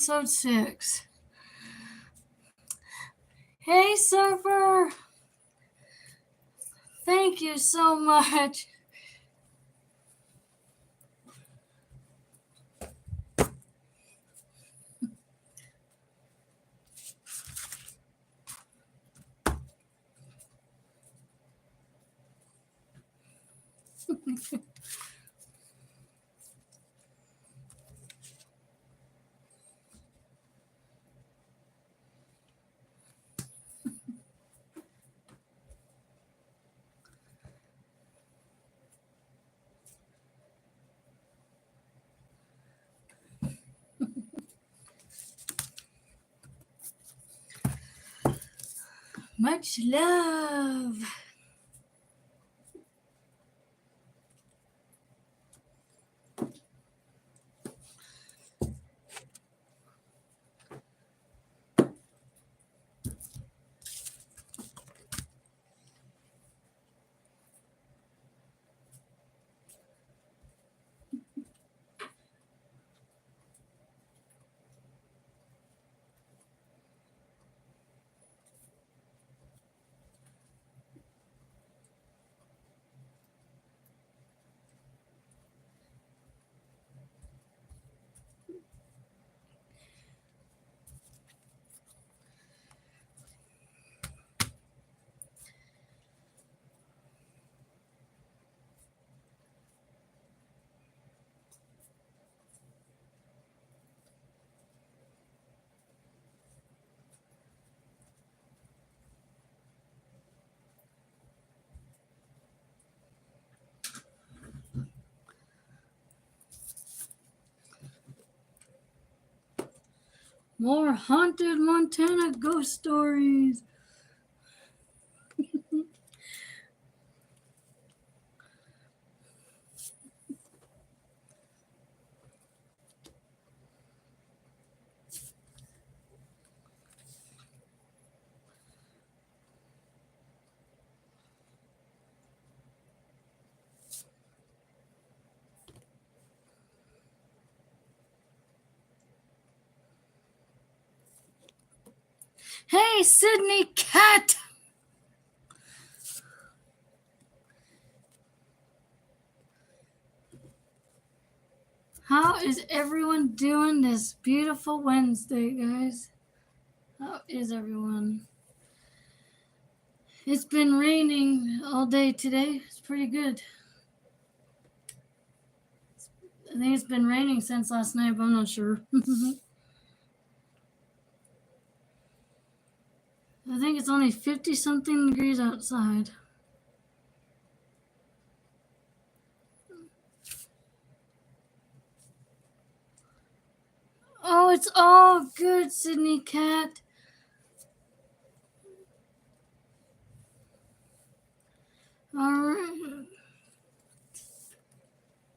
Episode 6. Hey, Surfer! Thank you so much. Much love. More haunted Montana ghost stories. Hey, Sydney Cat! How is everyone doing this beautiful Wednesday, guys? How is everyone? It's been raining all day today. It's pretty good. I think it's been raining since last night, but I'm not sure. I think it's only 50-something degrees outside. Oh, it's all good, Sydney Cat. All right.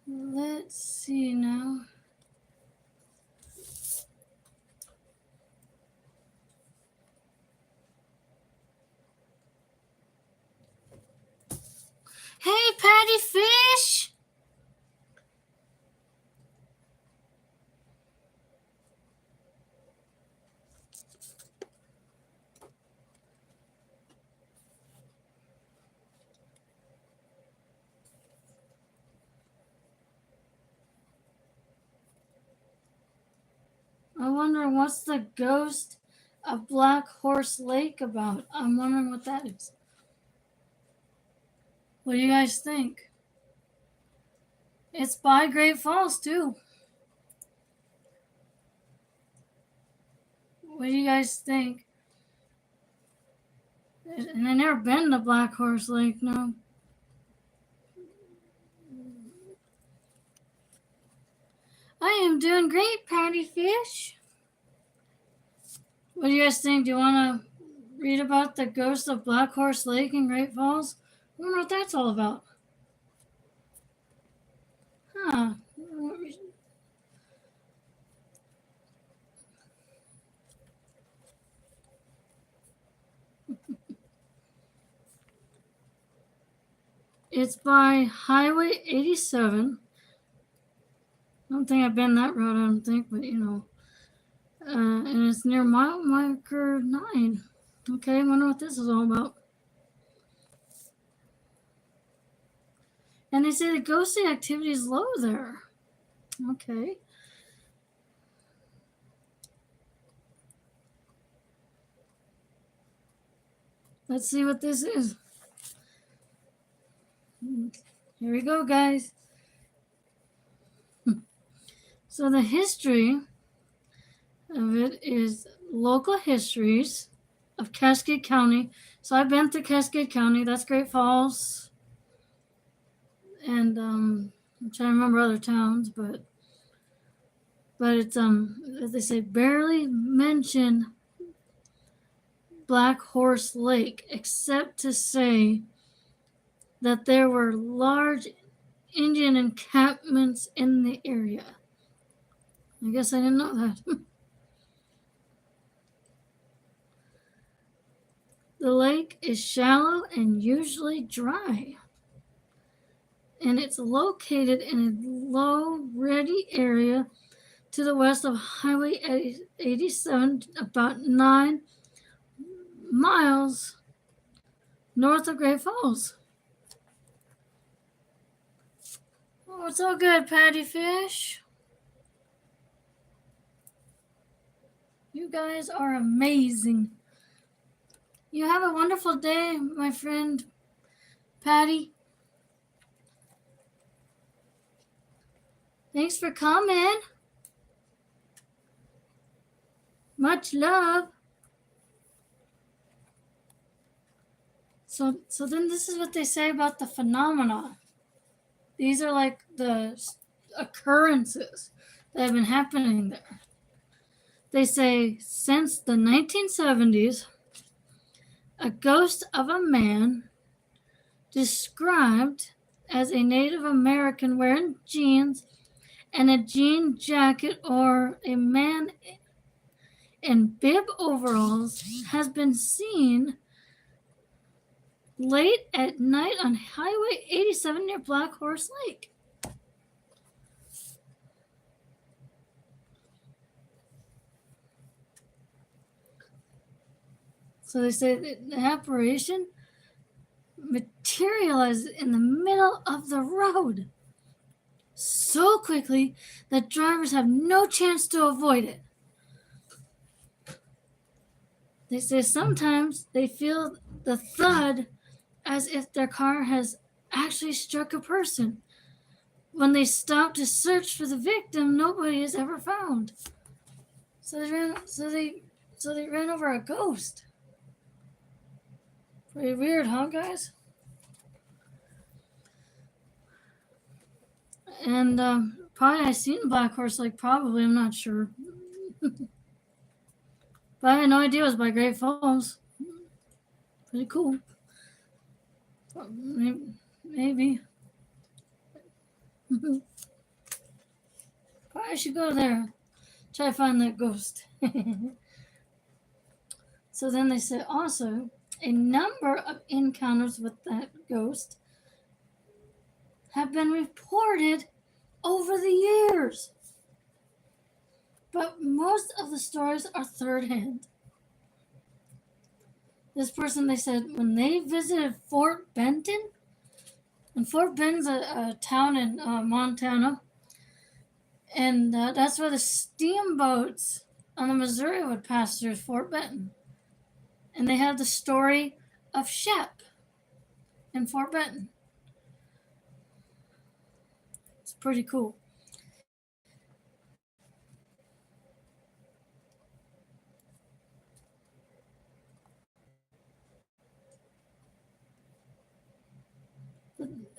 Let's see now. Hey, Patty Fish! I wonder what's the ghost of Black Horse Lake about. I'm wondering what that is. What do you guys think? It's by Great Falls, too. What do you guys think? And I've never been to Black Horse Lake, no. I am doing great, Patty Fish. What do you guys think? Do you want to read about the ghost of Black Horse Lake in Great Falls? I wonder what that's all about. Huh. It's by Highway 87. I don't think I've been that road, I don't think, but you know. it's near mile marker 9. Okay, I wonder what this is all about. And they say the ghostly activity is low there. Okay. Let's see what this is. Here we go, guys. So the history of it is local histories of Cascade County. So I've been to Cascade County. That's Great Falls. And I'm trying to remember other towns, but it's as they say, barely mention Black Horse Lake, except to say that there were large Indian encampments in the area. I guess I didn't know that. The lake is shallow and usually dry, and it's located in a low, reedy area to the west of Highway 87, about 9 miles north of Great Falls. Oh, it's all good, Patty Fish. You guys are amazing. You have a wonderful day, my friend Patty. Thanks for coming. Much love. So then this is what they say about the phenomena. These are like the occurrences that have been happening there. They say since the 1970s, a ghost of a man described as a Native American wearing jeans and a jean jacket, or a man in bib overalls, has been seen late at night on Highway 87 near Black Horse Lake. So they say that the apparition materializes in the middle of the road so quickly that drivers have no chance to avoid it. They say sometimes they feel the thud as if their car has actually struck a person. When they stop to search for the victim, nobody is ever found. So they ran over a ghost. Pretty weird, huh, guys? And probably I seen Black Horse Lake. Probably, I'm not sure. But I had no idea it was by Great Falls. Pretty cool. Maybe. Probably should go there. Try to find that ghost. So then they said also a number of encounters with that ghost have been reported over the years. But most of the stories are third hand. This person, they said, when they visited Fort Benton, and Fort Benton's a town in Montana, and that's where the steamboats on the Missouri would pass through Fort Benton. And they have the story of Shep in Fort Benton. It's pretty cool.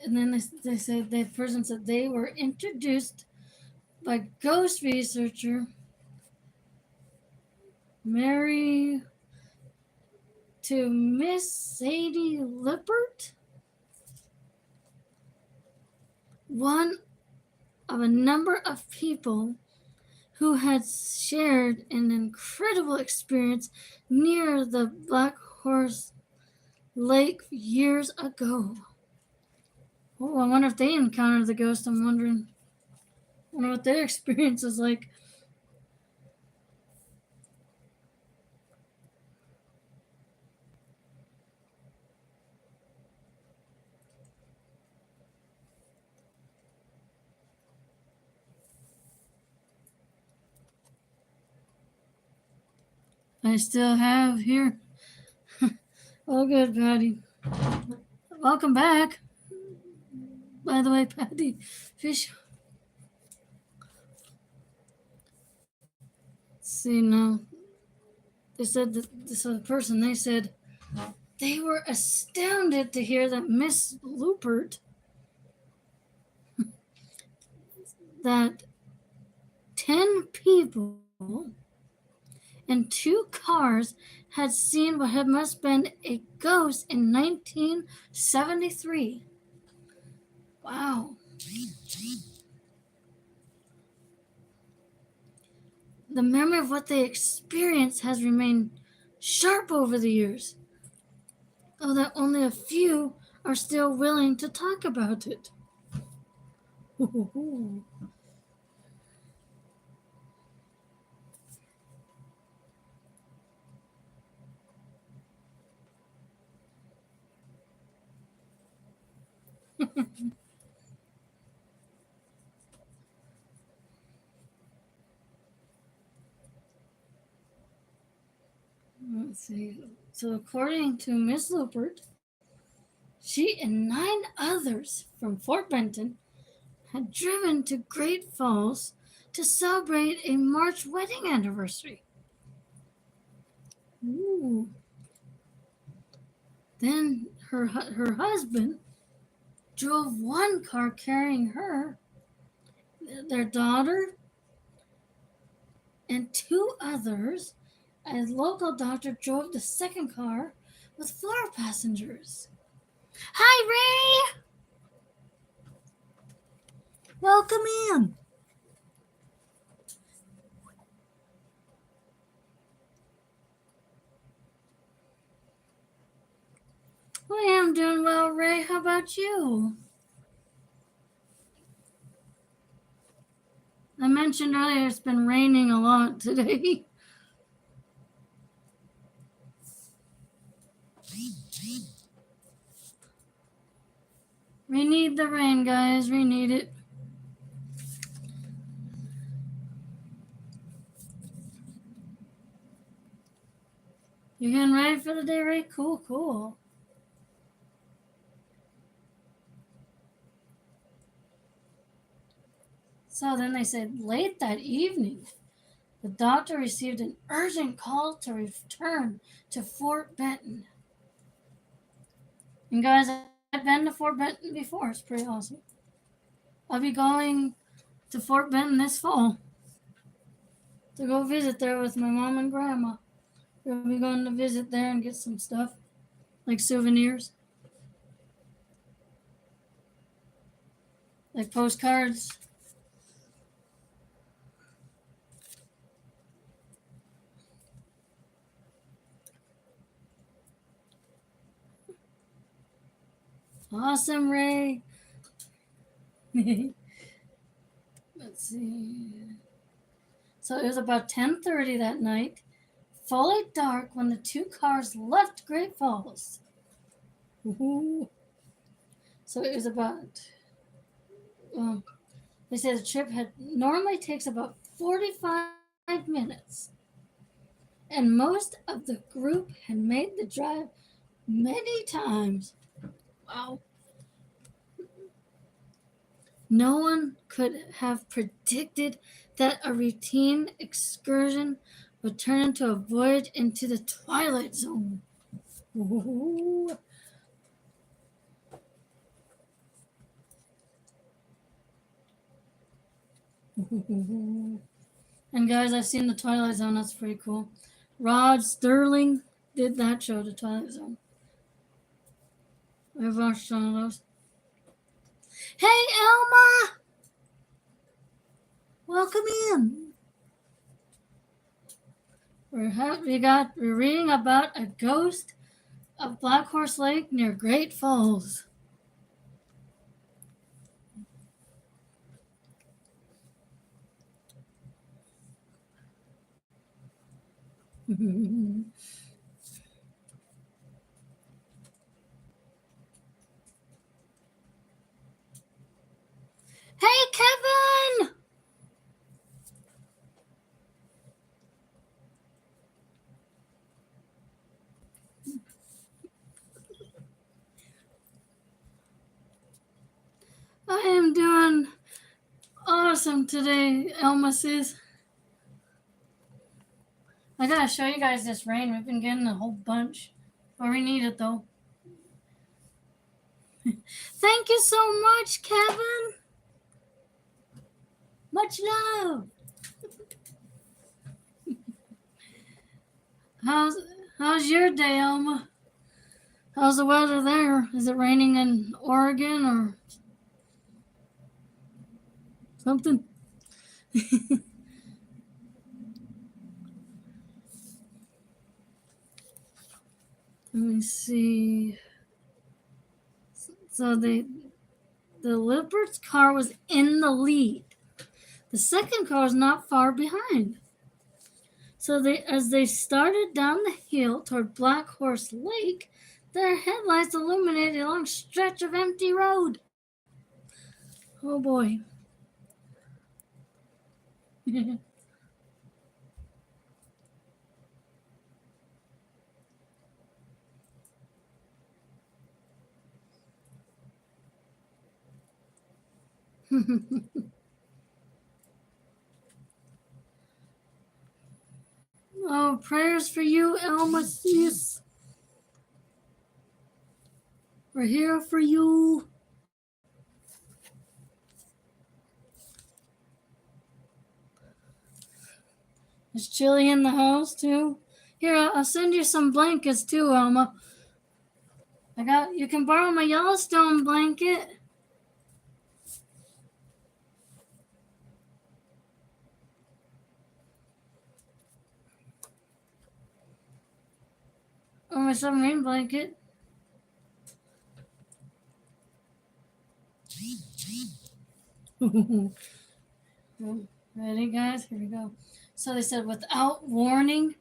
And then they said the person said they were introduced by ghost researcher Mary to Miss Sadie Lippert, one of a number of people who had shared an incredible experience near the Black Horse Lake years ago. Oh, I wonder if they encountered the ghost. I'm wondering. I wonder what their experience is like. I still have here. All good, Patty. Welcome back. By the way, Patty Fish. See now, they said that this other person. They said they were astounded to hear that Miss Lupert, that 10 people in 2 cars had seen what had must have been a ghost in 1973. Wow. The memory of what they experienced has remained sharp over the years, although only a few are still willing to talk about it. Let's see. So, according to Miss Lupert, she and 9 others from Fort Benton had driven to Great Falls to celebrate a March wedding anniversary. Ooh. Then her husband drove 1 car carrying her, their daughter, and 2 others. A local doctor drove the 2nd car with 4 passengers. Hi, Ray! Welcome in. I am doing well, Ray. How about you? I mentioned earlier it's been raining a lot today. We need the rain, guys. We need it. You getting ready for the day, Ray? Cool, cool. So then they said late that evening, the doctor received an urgent call to return to Fort Benton. And guys, I've been to Fort Benton before. It's pretty awesome. I'll be going to Fort Benton this fall to go visit there with my mom and grandma. We'll be going to visit there and get some stuff, like souvenirs, like postcards. Awesome, Ray. Let's see. So it was about 10:30 that night, fully dark, when the 2 cars left Great Falls. Ooh. So it was about. They said the trip normally takes about 45 minutes, and most of the group had made the drive many times. Wow. No one could have predicted that a routine excursion would turn into a voyage into the Twilight Zone. Ooh. And guys, I've seen the Twilight Zone. That's pretty cool. Rod Sterling did that show, the Twilight Zone. I've watched some of those. Hey, Elma! Welcome in. We're reading about a ghost of Black Horse Lake near Great Falls. Hey, Kevin! doing awesome today, Elma says. I gotta show you guys this rain. We've been getting a whole bunch. But we need it though. Thank you so much, Kevin. Much love. How's your day, Elma? How's the weather there? Is it raining in Oregon or something? Let me see. So the Leopard's car was in the lead. The second car was not far behind. So as they started down the hill toward Black Horse Lake, their headlights illuminated a long stretch of empty road. Oh boy. Oh, prayers for you, Elma sis. We're here for you. Is Chili in the house too? Here, I'll send you some blankets too, Elma. You can borrow my Yellowstone blanket. Or my submarine blanket. Ready, guys? Here we go. So they said, without warning,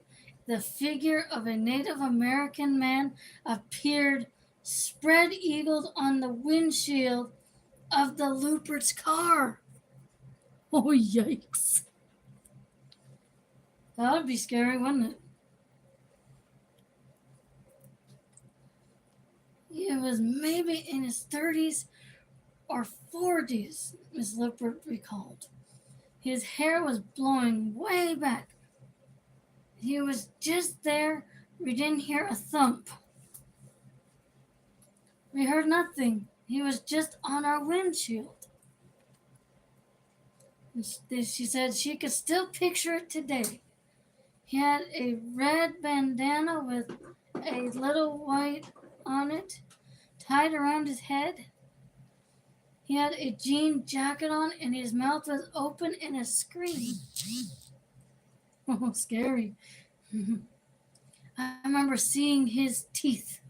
the figure of a Native American man appeared spread-eagled on the windshield of the Lupert's car. Oh, yikes. That would be scary, wouldn't it? He was maybe in his 30s or 40s, Miss Lippert recalled. His hair was blowing way back. He was just there. We didn't hear a thump. We heard nothing. He was just on our windshield. She said she could still picture it today. He had a red bandana with a little white on it tied around his head. He had a jean jacket on and his mouth was open in a scream. Oh, scary. I remember seeing his teeth.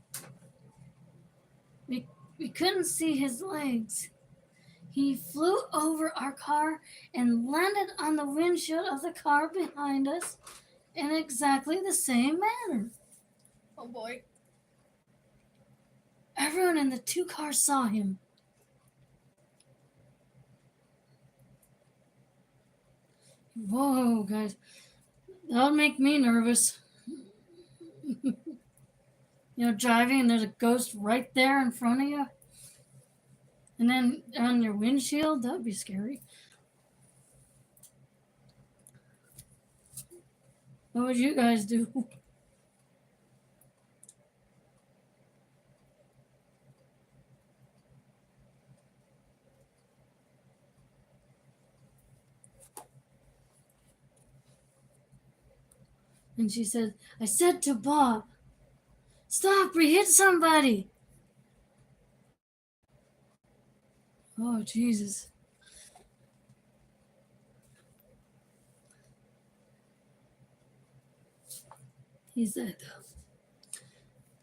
We couldn't see his legs. He flew over our car and landed on the windshield of the car behind us in exactly the same manner. Oh boy. Everyone in the two cars saw him. Whoa, guys. That would make me nervous. Driving and there's a ghost right there in front of you. And then on your windshield, that would be scary. What would you guys do? And she said, I said to Bob, stop, we hit somebody. Oh, Jesus. He said.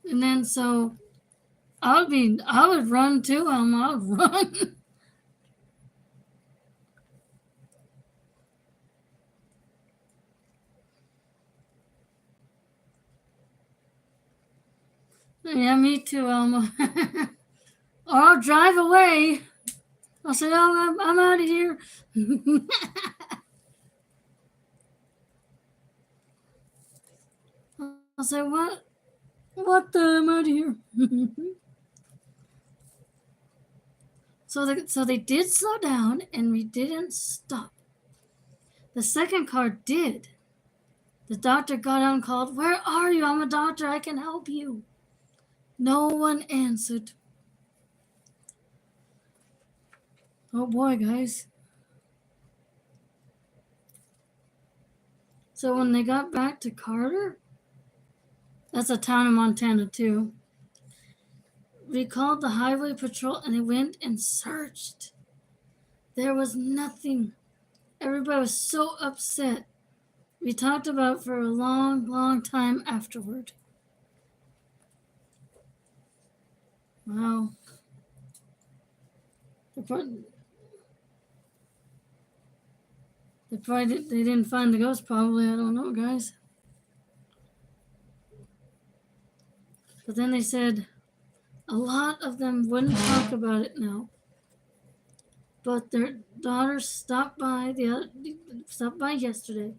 And then so I would run too, I would run. Yeah, me too, Elma. Or I'll drive away. I'll say, oh, I'm out of here. I'll say, what? What the? I'm out of here. So they did slow down, and we didn't stop. The second car did. The doctor got out and called, "Where are you? I'm a doctor. I can help you." No one answered. Oh boy, guys. So when they got back to Carter, that's a town in Montana too, we called the highway patrol and they went and searched. There was nothing. Everybody was so upset. We talked about it for a long, long time afterward. Wow. They didn't find the ghost, probably. I don't know, guys. But then they said a lot of them wouldn't talk about it now. But their daughter stopped by yesterday,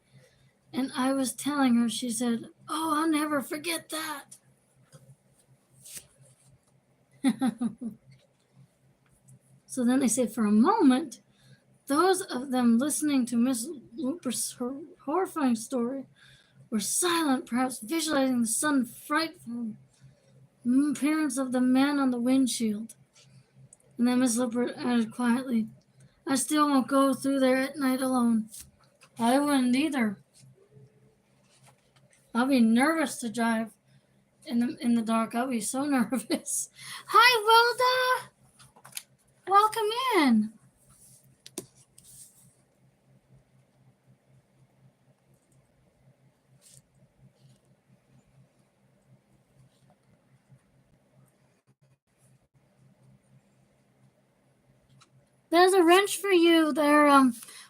and I was telling her. She said, "Oh, I'll never forget that." So then they say, for a moment, those of them listening to Miss Looper's horrifying story were silent, perhaps visualizing the sudden frightful appearance of the man on the windshield. And then Miss Looper added quietly, "I still won't go through there at night alone." I wouldn't either. I'll be nervous to drive in the dark. I'll be so nervous. Hi, Wilda. Welcome in. There's a wrench for you there,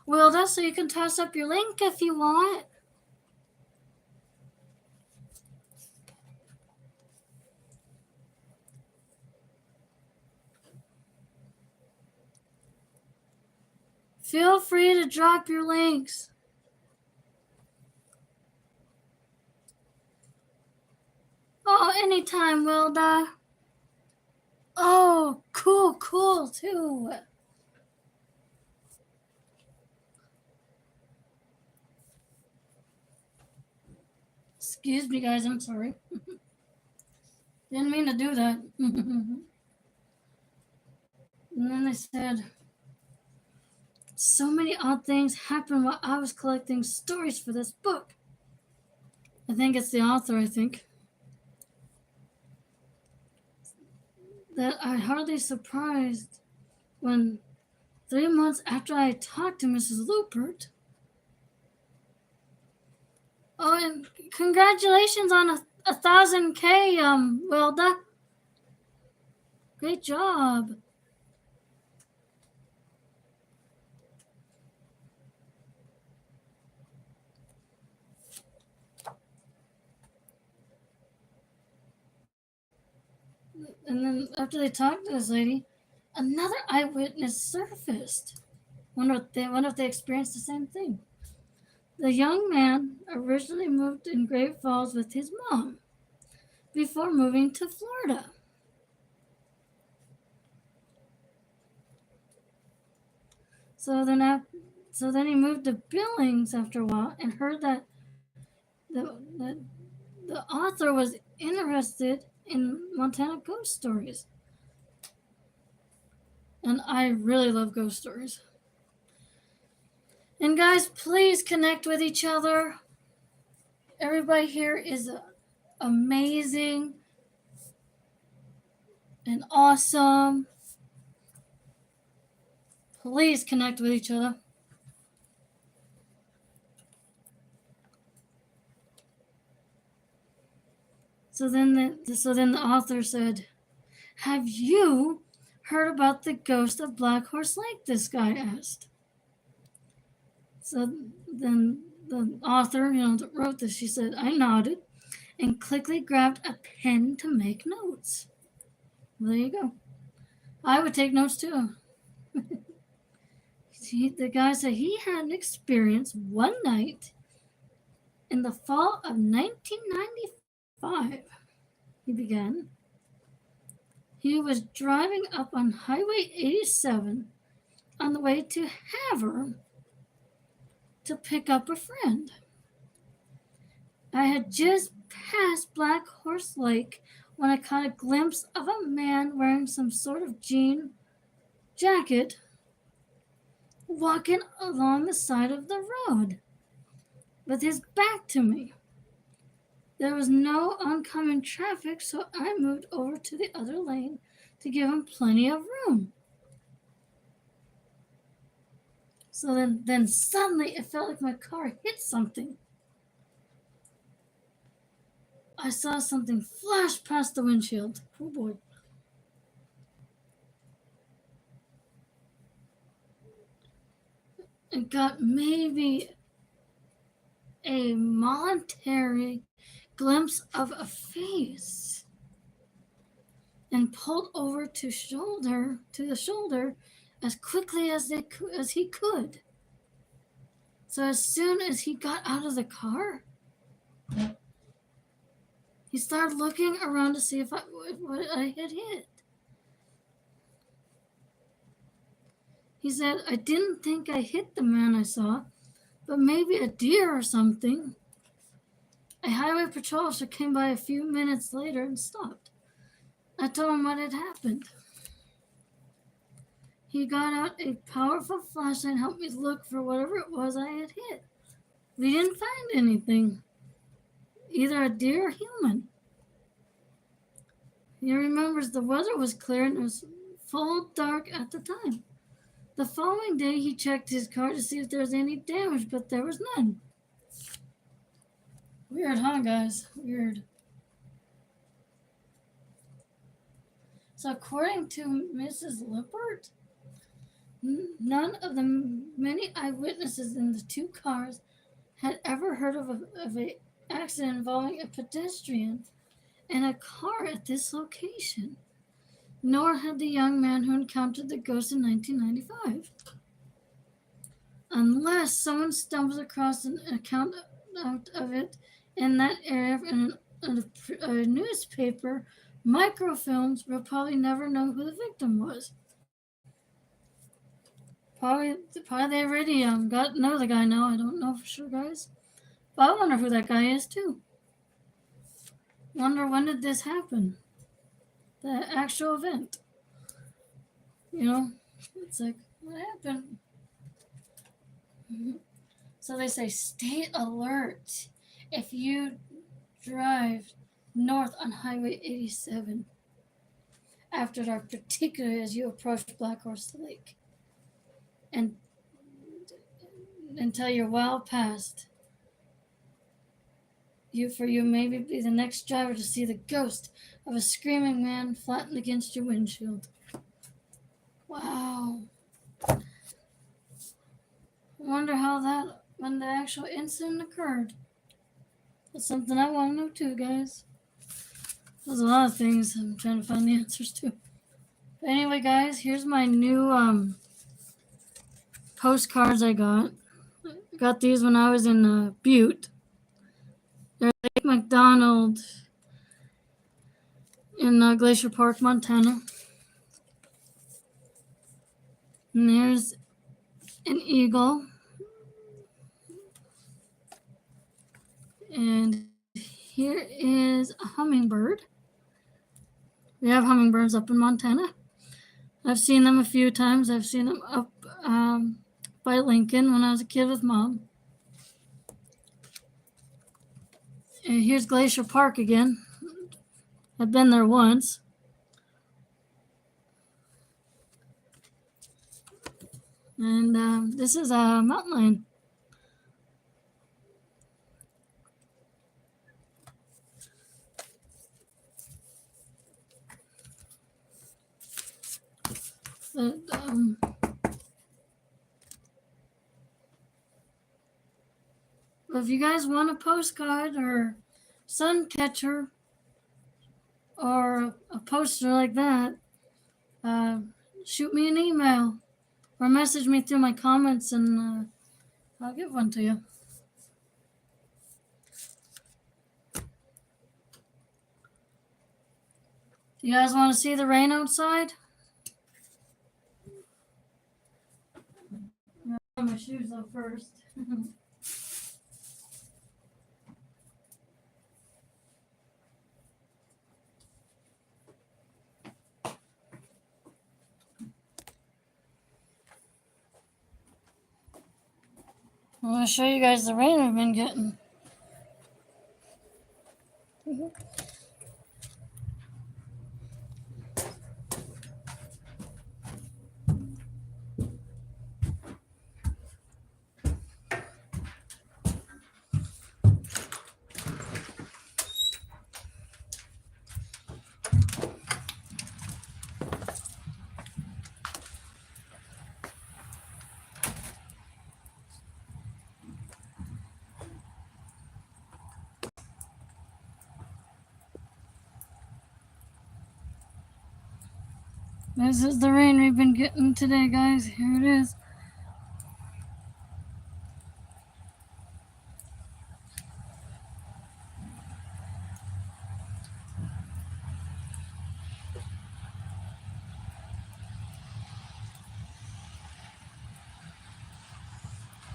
Wilda, so you can toss up your link if you want. Feel free to drop your links. Oh, anytime, Wilda. Oh, cool, too. Excuse me, guys, I'm sorry. Didn't mean to do that. And then they said, so many odd things happened while I was collecting stories for this book. I think it's the author, that I hardly surprised when 3 months after I talked to Mrs. Lupert. Oh, and congratulations on a 1,000K, Wilda. Great job. And then after they talked to this lady, another eyewitness surfaced. Wonder if they experienced the same thing. The young man originally moved in Great Falls with his mom before moving to Florida. So then he moved to Billings after a while and heard that the author was interested in Montana ghost stories. And I really love ghost stories. And guys, please connect with each other. Everybody here is amazing and awesome. Please connect with each other. So then the author said, "Have you heard about the ghost of Black Horse Lake?" This guy asked. So then the author, that wrote this, she said, I nodded and quickly grabbed a pen to make notes. Well, there you go. I would take notes too. The guy said he had an experience one night in the fall of 1995. He began. He was driving up on Highway 87 on the way to Havre to pick up a friend. I had just passed Black Horse Lake when I caught a glimpse of a man wearing some sort of jean jacket walking along the side of the road with his back to me. There was no oncoming traffic, so I moved over to the other lane to give him plenty of room. So then suddenly it felt like my car hit something. I saw something flash past the windshield. Oh boy. It got maybe a momentary glimpse of a face and pulled over to the shoulder as quickly as he could. So as soon as he got out of the car, he started looking around to see what I had hit. He said, "I didn't think I hit the man I saw, but maybe a deer or something." A highway patrol officer came by a few minutes later and stopped. I told him what had happened. He got out a powerful flashlight and helped me look for whatever it was I had hit. We didn't find anything, either a deer or human. He remembers the weather was clear and it was full dark at the time. The following day, he checked his car to see if there was any damage, but there was none. Weird, huh, guys? Weird. So according to Mrs. Lippert, none of the many eyewitnesses in the two cars had ever heard of an accident involving a pedestrian and a car at this location, nor had the young man who encountered the ghost in 1995. Unless someone stumbles across an account of it in that area in a newspaper, microfilms will probably never know who the victim was. Probably they already know the guy now. I don't know for sure, guys. But I wonder who that guy is too. Wonder when did this happen? The actual event. You know, it's like, what happened? So they say, stay alert if you drive north on Highway 87 after dark, particularly as you approach Black Horse Lake, and until you're well past. You may be the next driver to see the ghost of a screaming man flattened against your windshield. Wow. I wonder when the actual incident occurred. That's something I want to know too, guys. There's a lot of things I'm trying to find the answers to. But anyway, guys, here's my new postcards I got. I got these when I was in Butte. There's Lake McDonald in Glacier Park, Montana. And there's an eagle. And here is a hummingbird. We have hummingbirds up in Montana. I've seen them a few times. I've seen them up by Lincoln when I was a kid with Mom. And here's Glacier Park again. I've been there once. And this is a mountain lion. But, if you guys want a postcard or sun catcher or a poster like that, shoot me an email or message me through my comments and I'll give one to you. Do you guys want to see the rain outside? I'll put my shoes on first. I'm going to show you guys the rain we've been getting. This is the rain we've been getting today, guys. Here it is.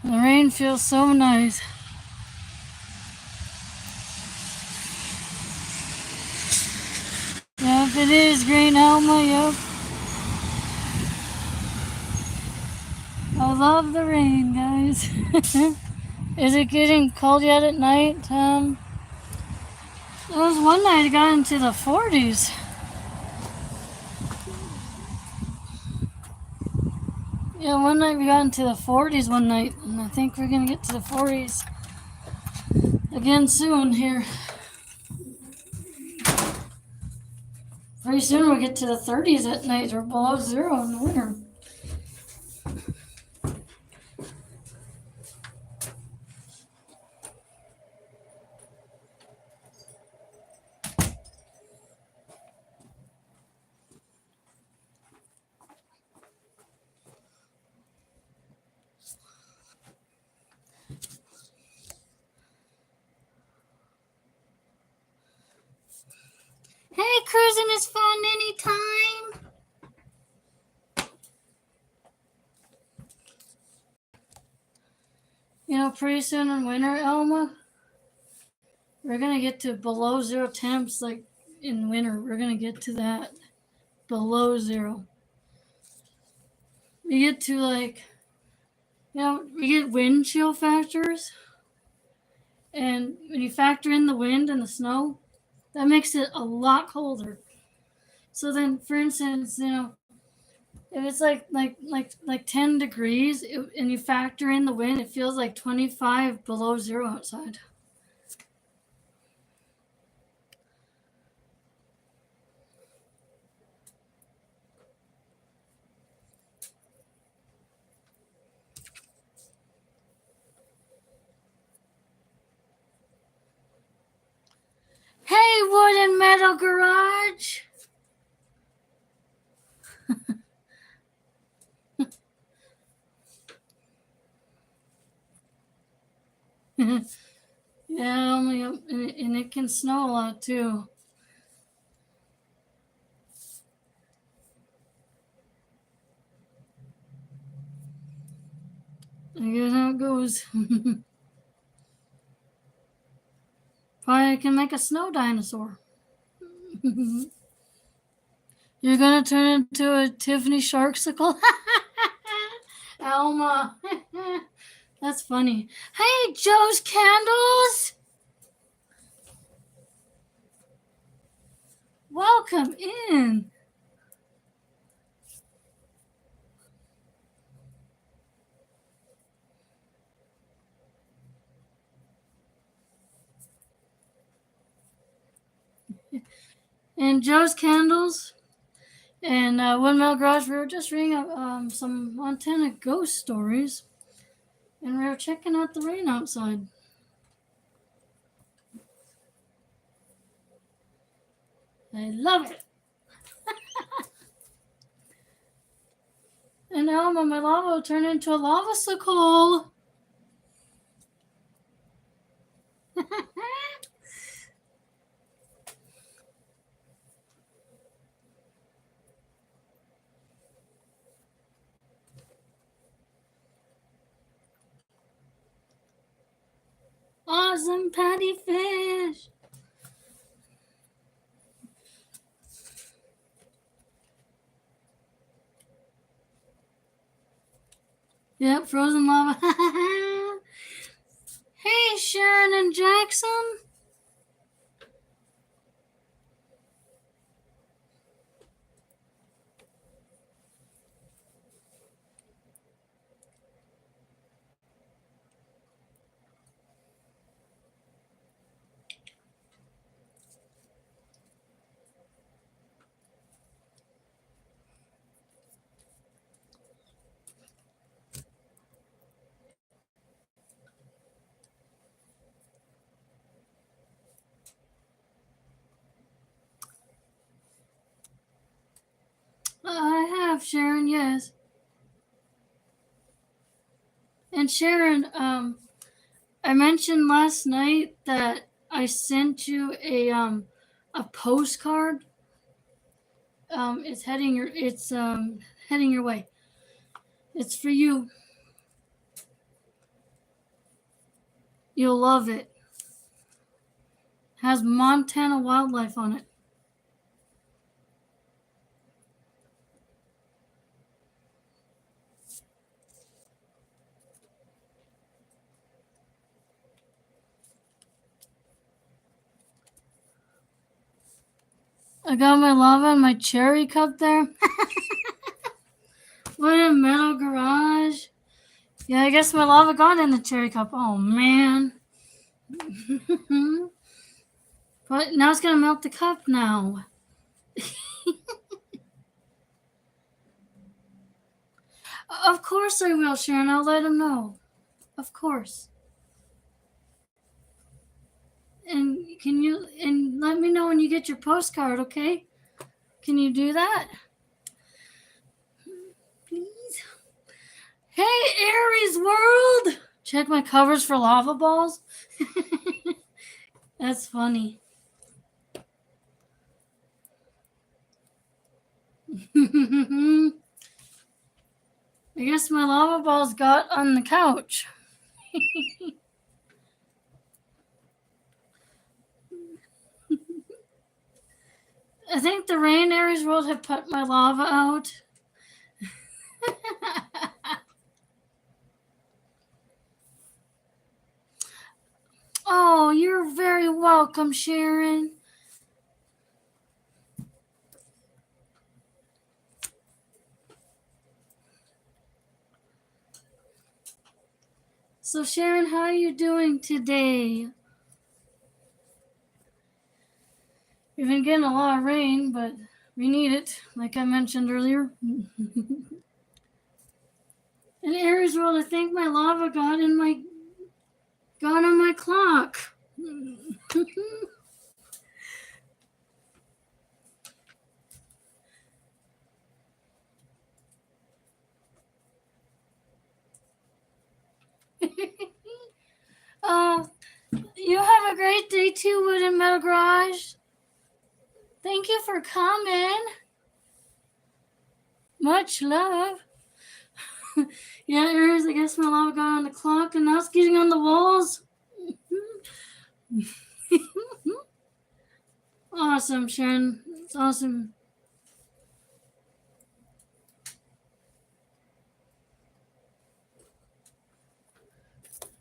The rain feels so nice. Yep, it is green Alma, yep. I love the rain, guys. Is it getting cold yet at night? There was one night it got into the 40s. Yeah, one night we got into the 40s one night, and I think we're gonna get to the 40s again soon here. Pretty soon we'll get to the 30s at night or below zero in the winter. Hey, cruising is fun anytime. You know, pretty soon in winter, Elma, we're gonna get to below zero temps. Like in winter, we're gonna get to that below zero. We get to like, we get wind chill factors, and when you factor in the wind and the snow, that makes it a lot colder. So then, for instance, if it's like 10 degrees and you factor in the wind, it feels like 25 below zero outside. Hey, wood and metal garage. Yeah, and it can snow a lot too. I guess how it goes. Probably can make a snow dinosaur. You're gonna turn into a Tiffany Sharksicle? Alma. That's funny. Hey, Joe's Candles! Welcome in. And Joe's Candles and Windmill Garage, we were just reading some Montana ghost stories. And we were checking out the rain outside. I love it. And now my lava turned into a lava-sicle. some patty fish. Yep, frozen lava. Hey, Sharon and Jackson. I have, Sharon, yes. And Sharon, I mentioned last night that I sent you a postcard. It's heading your way. It's for you. You'll love it. Has Montana wildlife on it. I got my lava in my cherry cup there. What a metal garage. Yeah, I guess my lava got in the cherry cup. Oh, man. But now it's going to melt the cup now. Of course I will, Sharon. I'll let him know. Of course. And let me know when you get your postcard, okay? Can you do that? Please. Hey, Aries World! Check my covers for lava balls. That's funny. I guess my lava balls got on the couch. I think the rain Aries World had put my lava out. Oh, you're very welcome, Sharon. So, Sharon, how are you doing today? We've been getting a lot of rain, but we need it, like I mentioned earlier. In Aries World, I think my lava got on my clock. You have a great day too, Wooden Metal Garage. Thank you for coming. Much love. Yeah, Aries, I guess my lava got on the clock and now it's getting on the walls. Awesome, Sharon. It's awesome.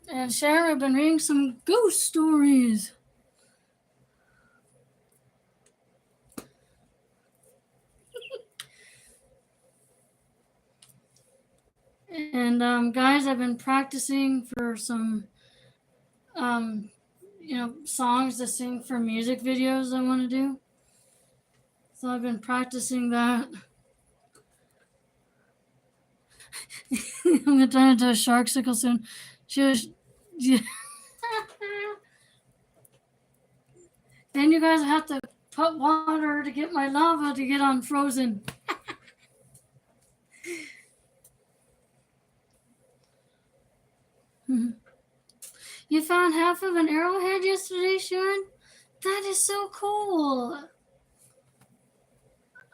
And Sharon, I've been reading some ghost stories. And guys, I've been practicing for some songs to sing for music videos I want to do. So I've been practicing that. I'm gonna turn into a shark sickle soon. Yeah. Then you guys have to put water to get my lava to get unfrozen. You found half of an arrowhead yesterday, Sharon? That is so cool.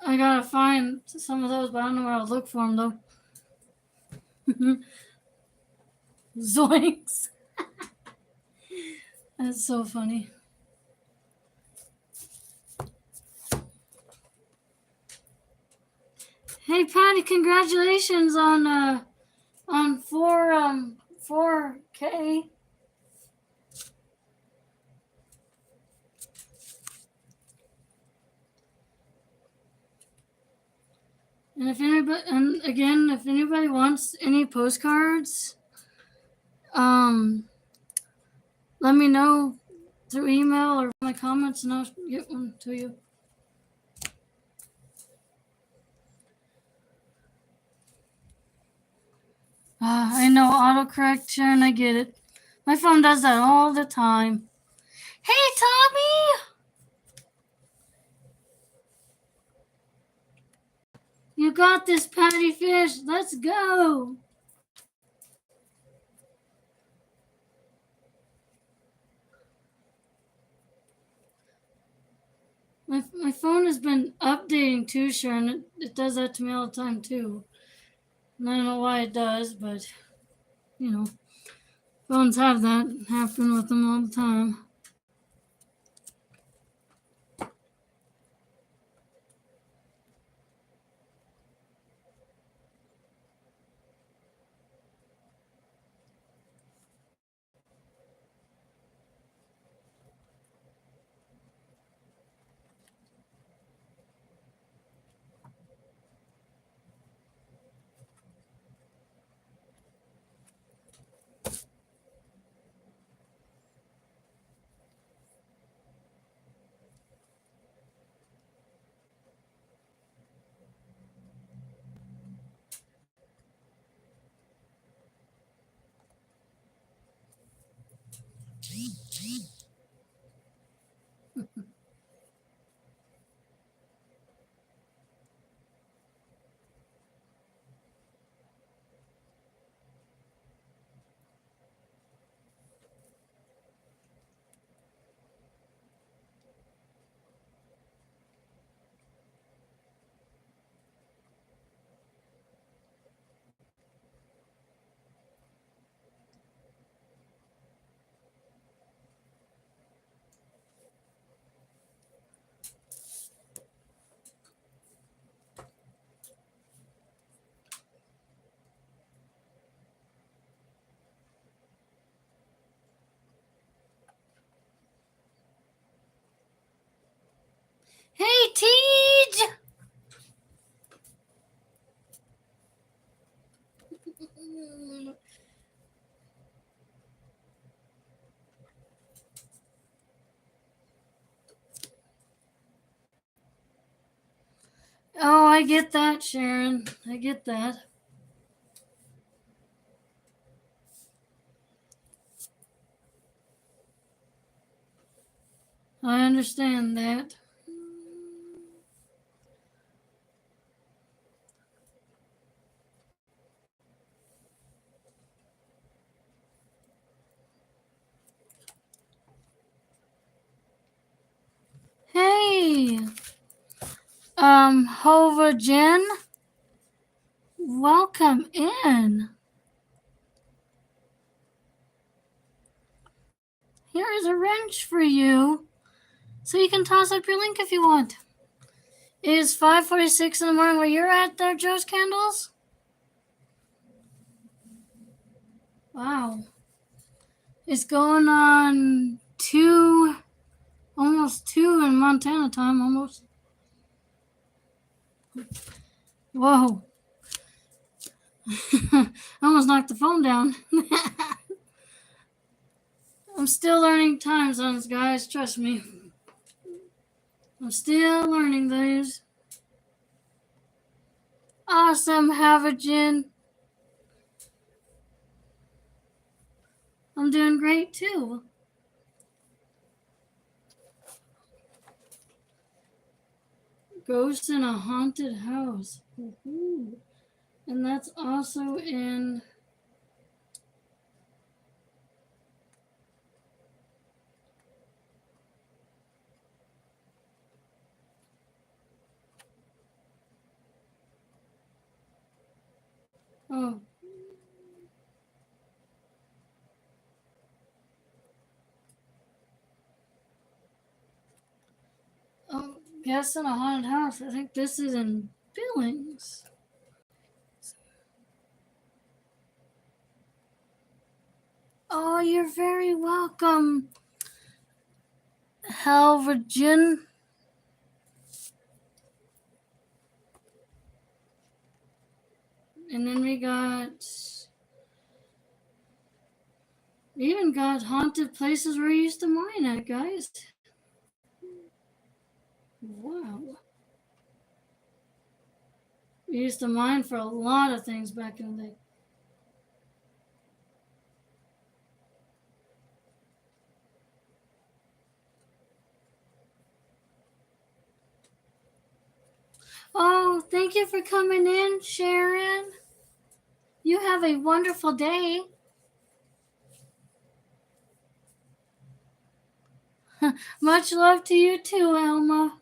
I gotta find some of those, but I don't know where I'll look for them though. Zoinks. That's so funny. Hey Patty, congratulations on 4K. If anybody wants any postcards, um, let me know through email or my comments, and I'll get one to you. I know autocorrect, Sharon. I get it. My phone does that all the time. Hey, Tommy! You got this, Patty Fish. Let's go. My phone has been updating too, Sharon. It does that to me all the time too. And I don't know why it does, but you know, phones have that happen with them all the time. Hey, Tej! Oh, I get that, Sharon. I get that. I understand that. Hey, Hova Jen, welcome in. Here is a wrench for you, so you can toss up your link if you want. It is 5:46 in the morning where you're at there, Joe's Candles. Wow. It's going on almost 2 in Montana time, almost. Whoa. I almost knocked the phone down. I'm still learning time zones, guys. Trust me. I'm still learning those. Awesome, Havagen. I'm doing great too. Ghost in a haunted house. Woo-hoo. And that's also in. Oh. Guest in a Haunted House. I think this is in Billings. Oh, you're very welcome, Halvergen. And then we even got haunted places where you used to mine at, guys. Wow. We used to mine for a lot of things back in the day. Oh, thank you for coming in, Sharon. You have a wonderful day. Much love to you too, Elma.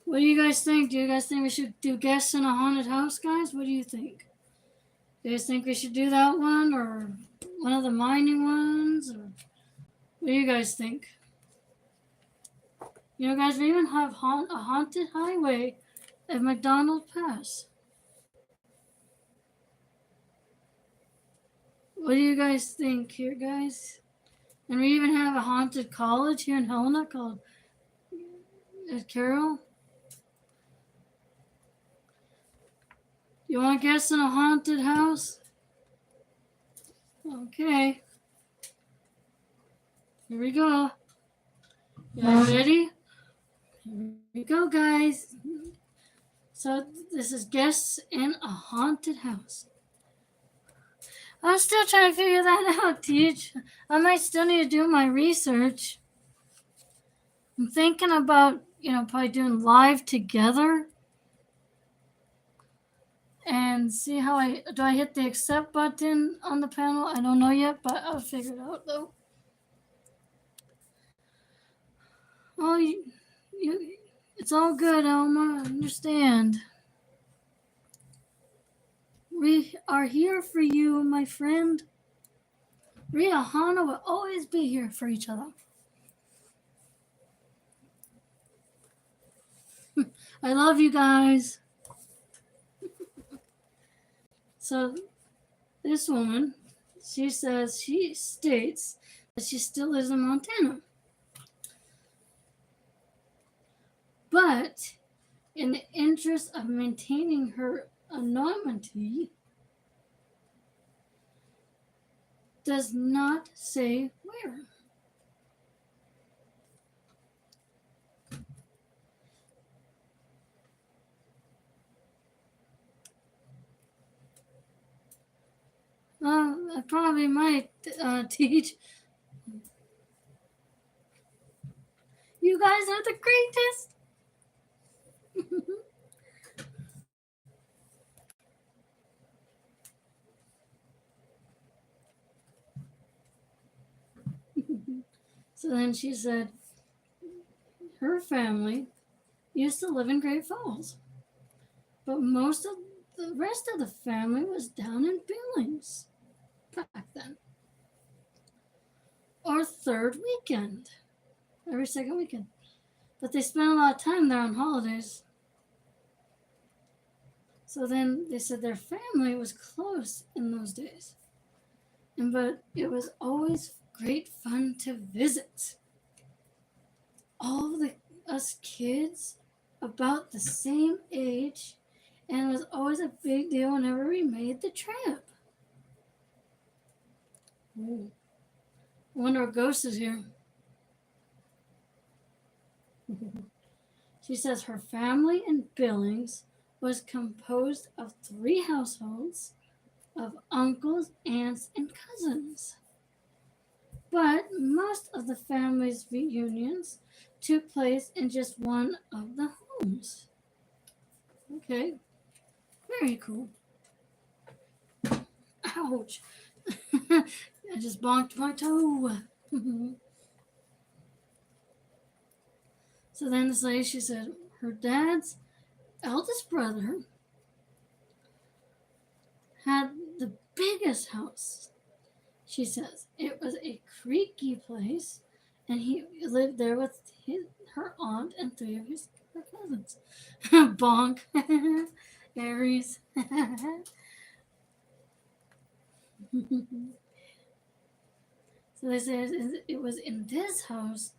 What do you guys think? Do you guys think we should do guests in a haunted house, guys? What do you think? Do you guys think we should do that one or one of the mining ones? Or what do you guys think? You know, guys, we even have a haunted highway at McDonald Pass. What do you guys think here, guys? And we even have a haunted college here in Helena called Carroll. You want to guess in a haunted house? Okay. Here we go. You guys ready? Here we go, guys. So this is guests in a haunted house. I'm still trying to figure that out, Teach. I might still need to do my research. I'm thinking about, probably doing live together. And see how do I hit the accept button on the panel? I don't know yet, but I'll figure it out though. Oh, it's all good, Elma. I understand. We are here for you, my friend. Ria Hana will always be here for each other. I love you guys. So, this woman, she states that she still lives in Montana. But, in the interest of maintaining her anonymity, does not say where. I probably might teach. You guys are the greatest. So then she said her family used to live in Great Falls, but most of the rest of the family was down in Billings back then. Or third weekend, every second weekend. But they spent a lot of time there on holidays. So then they said their family was close in those days. But it was always great fun to visit. All of us kids about the same age, and it was always a big deal whenever we made the trip. Ooh. I wonder if Ghost is here. She says her family in Billings was composed of 3 households of uncles, aunts, and cousins. But most of the family's reunions took place in just one of the homes. Okay, very cool. Ouch. I just bonked my toe. So then this lady, she said her dad's eldest brother had the biggest house. She says it was a creaky place and he lived there with her aunt and three of her cousins. Bonk, Aries. So they said it was in this house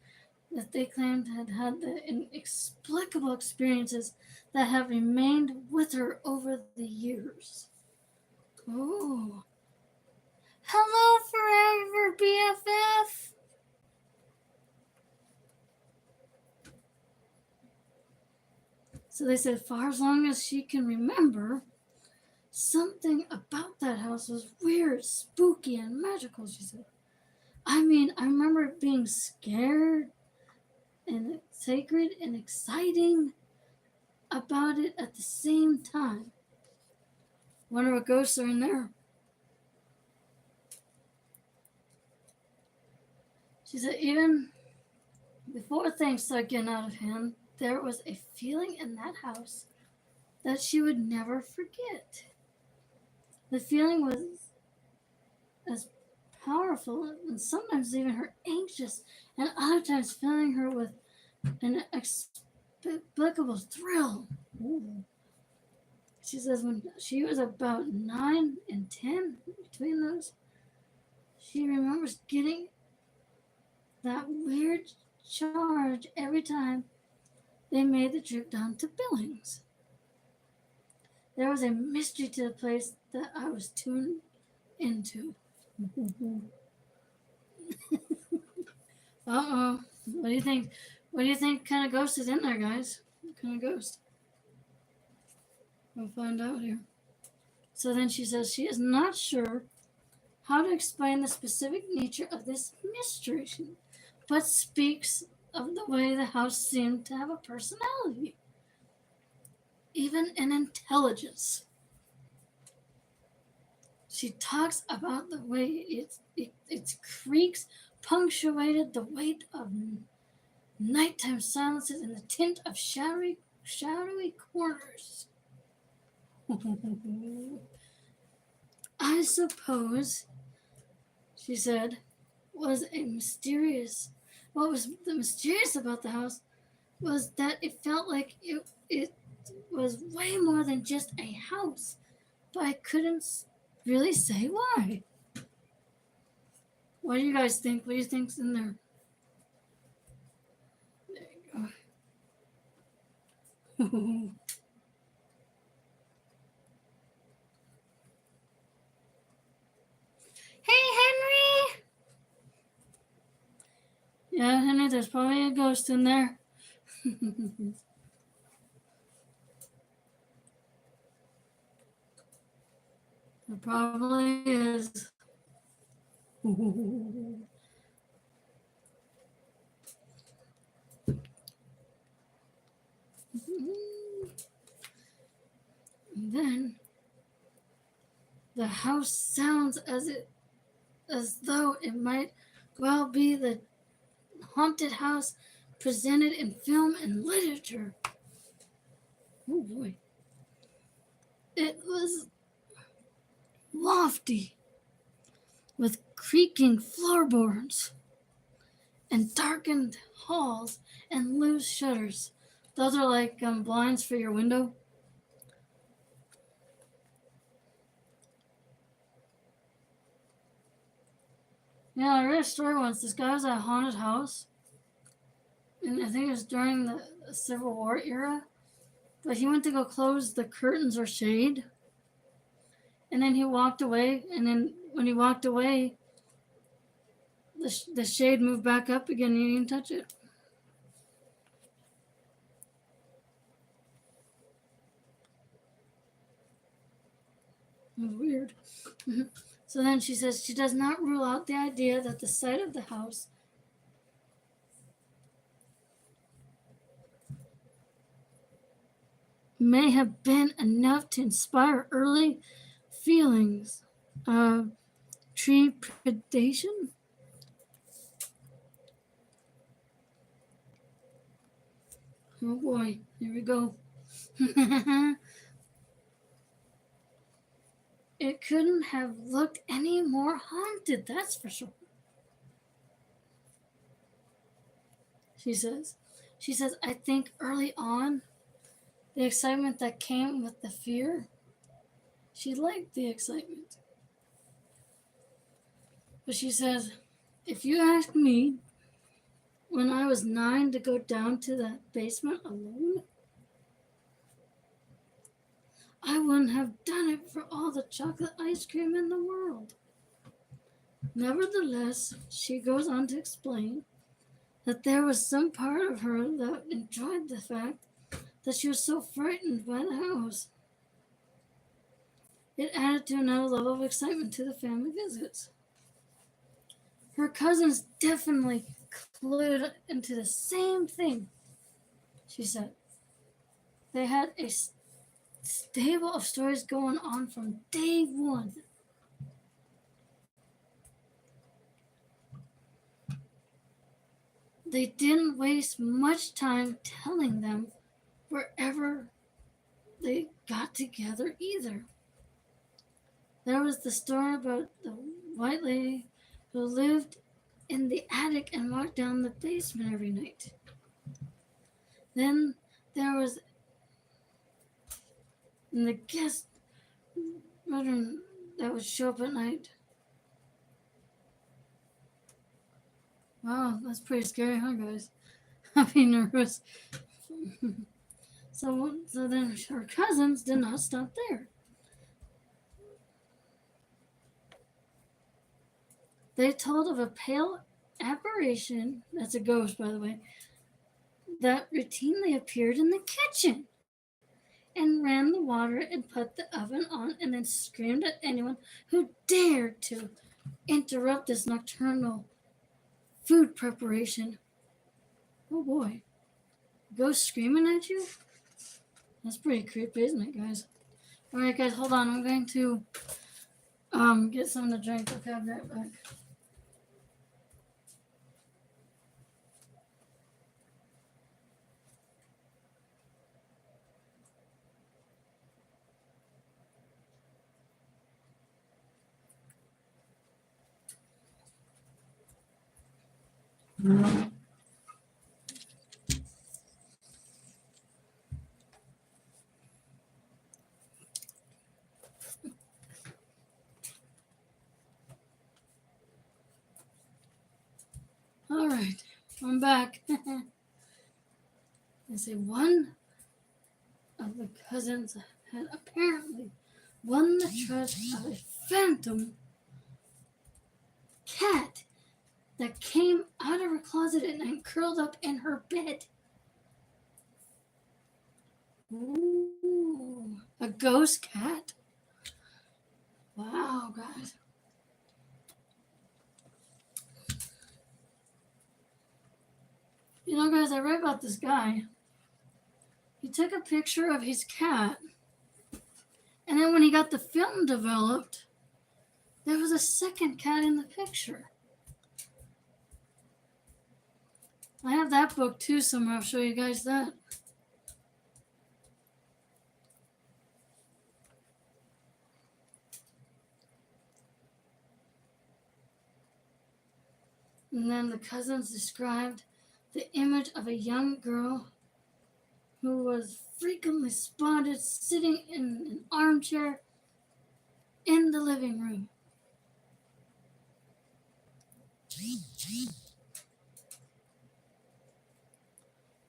that they claimed had the inexplicable experiences that have remained with her over the years. Oh. Hello, forever BFF! So they said, for as long as she can remember, something about that house was weird, spooky, and magical, she said. I mean, I remember it being scared and sacred and exciting about it at the same time. Wonder what ghosts are in there. She said, even before things started getting out of hand, there was a feeling in that house that she would never forget. The feeling was as powerful and sometimes even her anxious, and other times filling her with an inexplicable thrill. Ooh. She says when she was about 9 and 10, between those, she remembers getting that weird charge every time they made the trip down to Billings. There was a mystery to the place that I was tuned into. Uh-oh. What do you think? What do you think kind of ghost is in there, guys? What kind of ghost? We'll find out here. So then she says she is not sure how to explain the specific nature of this mystery, but speaks of the way the house seemed to have a personality, even an intelligence. She talks about the way its creaks punctuated the weight of nighttime silences and the tint of shadowy corners. I suppose, she said, was a mysterious. What was the mysterious about the house was that it felt like it was way more than just a house, but I couldn't really say why. What do you guys think? What do you think's in there? There you go. Hey, Henry! Yeah, Henry, there's probably a ghost in there. There probably is. And then the house sounds as though it might well be the haunted house presented in film and literature. Oh boy. It was lofty, with creaking floorboards and darkened halls and loose shutters. Those are like blinds for your window. Yeah, I read a story once. This guy was at a haunted house, and I think it was during the Civil War era. But he went to go close the curtains or shade, and then he walked away. And then when he walked away, the shade moved back up again. And he didn't touch it. It was weird. So then she says she does not rule out the idea that the site of the house may have been enough to inspire early feelings of tree predation. Oh boy, here we go. It couldn't have looked any more haunted, that's for sure. she says. She says, I think early on, the excitement that came with the fear, she liked the excitement. But she says, if you ask me, when I was 9 to go down to that basement alone, I wouldn't have done it for all the chocolate ice cream in the world. Nevertheless, she goes on to explain that there was some part of her that enjoyed the fact that she was so frightened by the house. It added to another level of excitement to the family visits. Her cousins definitely clued into the same thing, she said. They had a stable of stories going on from day one. They didn't waste much time telling them wherever they got together either. There was the story about the white lady who lived in the attic and walked down the basement every night. Then there was the guest bedroom that would show up at night. Wow, that's pretty scary, huh, guys? I'd be nervous. So then her cousins did not stop there. They told of a pale apparition, that's a ghost, by the way, that routinely appeared in the kitchen and ran the water and put the oven on and then screamed at anyone who dared to interrupt this nocturnal food preparation. Oh boy. Ghost screaming at you? That's pretty creepy, isn't it, guys? Alright, guys, hold on. I'm going to get something to drink. Okay, I'll be right back. Alright, I'm back. They say one of the cousins had apparently won the trust of a phantom cat that came out of her closet at night and curled up in her bed. Ooh, a ghost cat? Wow, guys. You know, guys, I read about this guy. He took a picture of his cat, and then when he got the film developed, there was a second cat in the picture. I have that book too somewhere. I'll show you guys that. And then the cousins described the image of a young girl who was frequently spotted sitting in an armchair in the living room.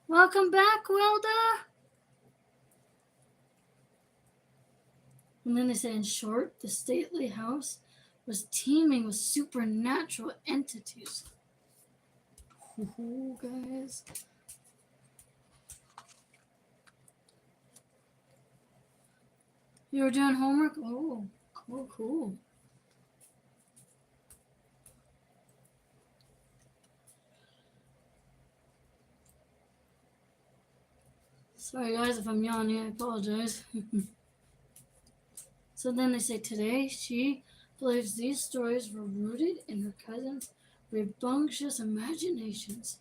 Welcome back, Wilda. And then they say, in short, the stately house was teeming with supernatural entities. Ooh, guys. You were doing homework? Oh, cool, cool. Sorry, guys, if I'm yawning, I apologize. So then they say, today she believes these stories were rooted in her cousin's rambunctious imaginations.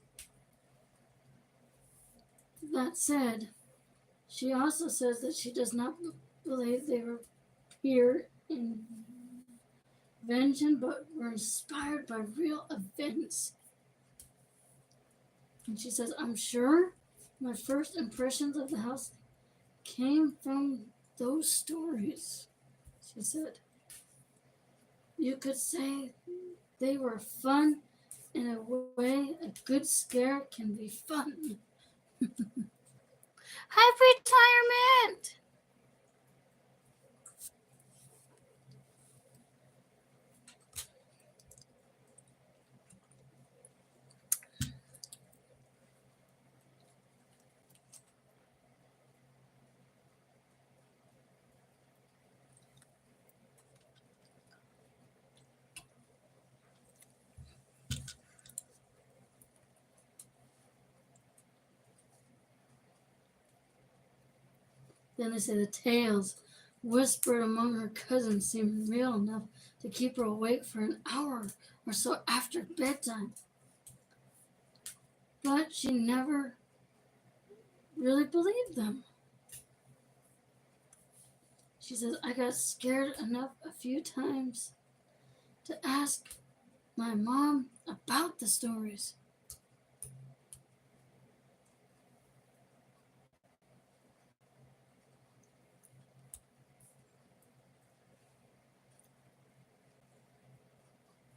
That said, she also says that she does not believe they were pure invention, but were inspired by real events. And she says, I'm sure my first impressions of the house came from those stories. She said, you could say they were fun in a way a good scare can be fun. Happy retirement! Then they say the tales whispered among her cousins seemed real enough to keep her awake for an hour or so after bedtime. But she never really believed them. She says, I got scared enough a few times to ask my mom about the stories.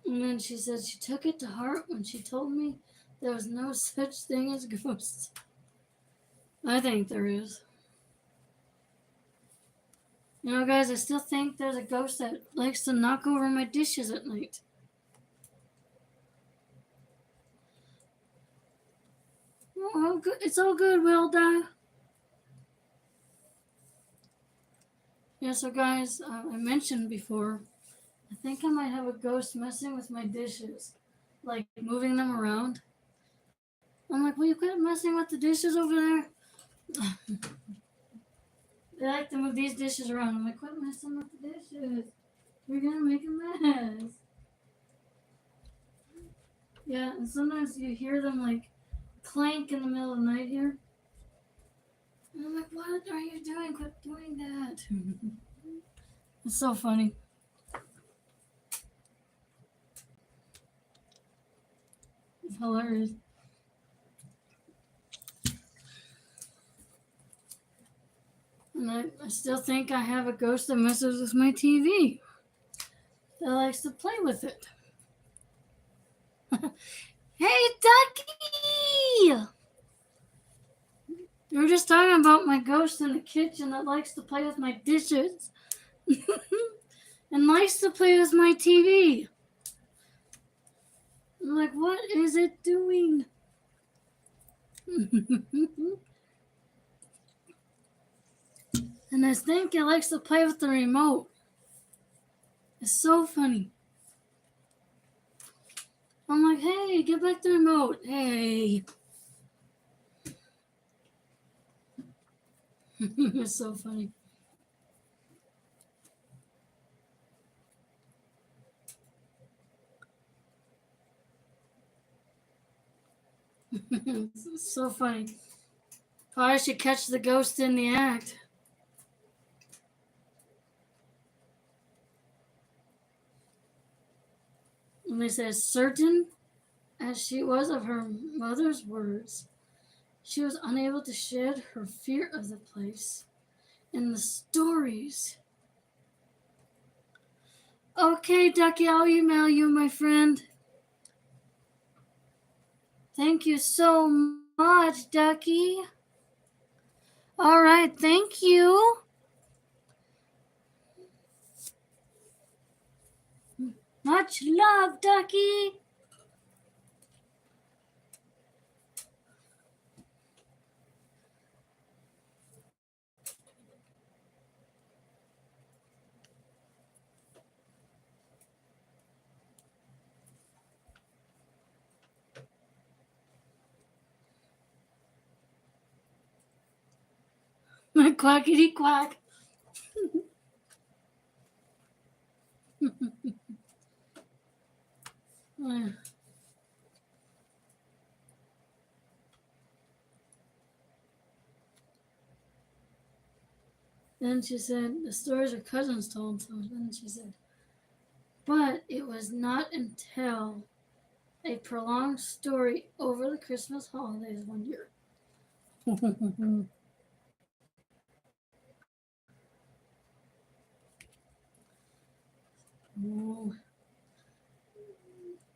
And then she said she took it to heart when she told me there was no such thing as ghosts. I think there is. You know, guys, I still think there's a ghost that likes to knock over my dishes at night. Oh, it's all good, Wilda. Yeah, so guys, I mentioned before, I think I might have a ghost messing with my dishes, like moving them around. I'm like, will you quit messing with the dishes over there? They like to move these dishes around. I'm like, quit messing with the dishes. You're gonna make a mess. Yeah, and sometimes you hear them like clank in the middle of the night here. And I'm like, what are you doing? Quit doing that. It's so funny. It's hilarious. And I still think I have a ghost that messes with my TV. That likes to play with it. Hey, Ducky! We were just talking about my ghost in the kitchen that likes to play with my dishes. And likes to play with my TV. I'm like, what is it doing? And I think it likes to play with the remote. It's so funny. I'm like, hey, get back the remote. Hey. It's so funny. It's so funny. Probably should catch the ghost in the act. And they said, certain as she was of her mother's words, she was unable to shed her fear of the place and the stories. Okay, Ducky, I'll email you, my friend. Thank you so much, Ducky. All right, thank you. Much love, Ducky. Quackity quack. Then she said, the stories her cousins told. So then she said, but it was not until a prolonged story over the Christmas holidays one year.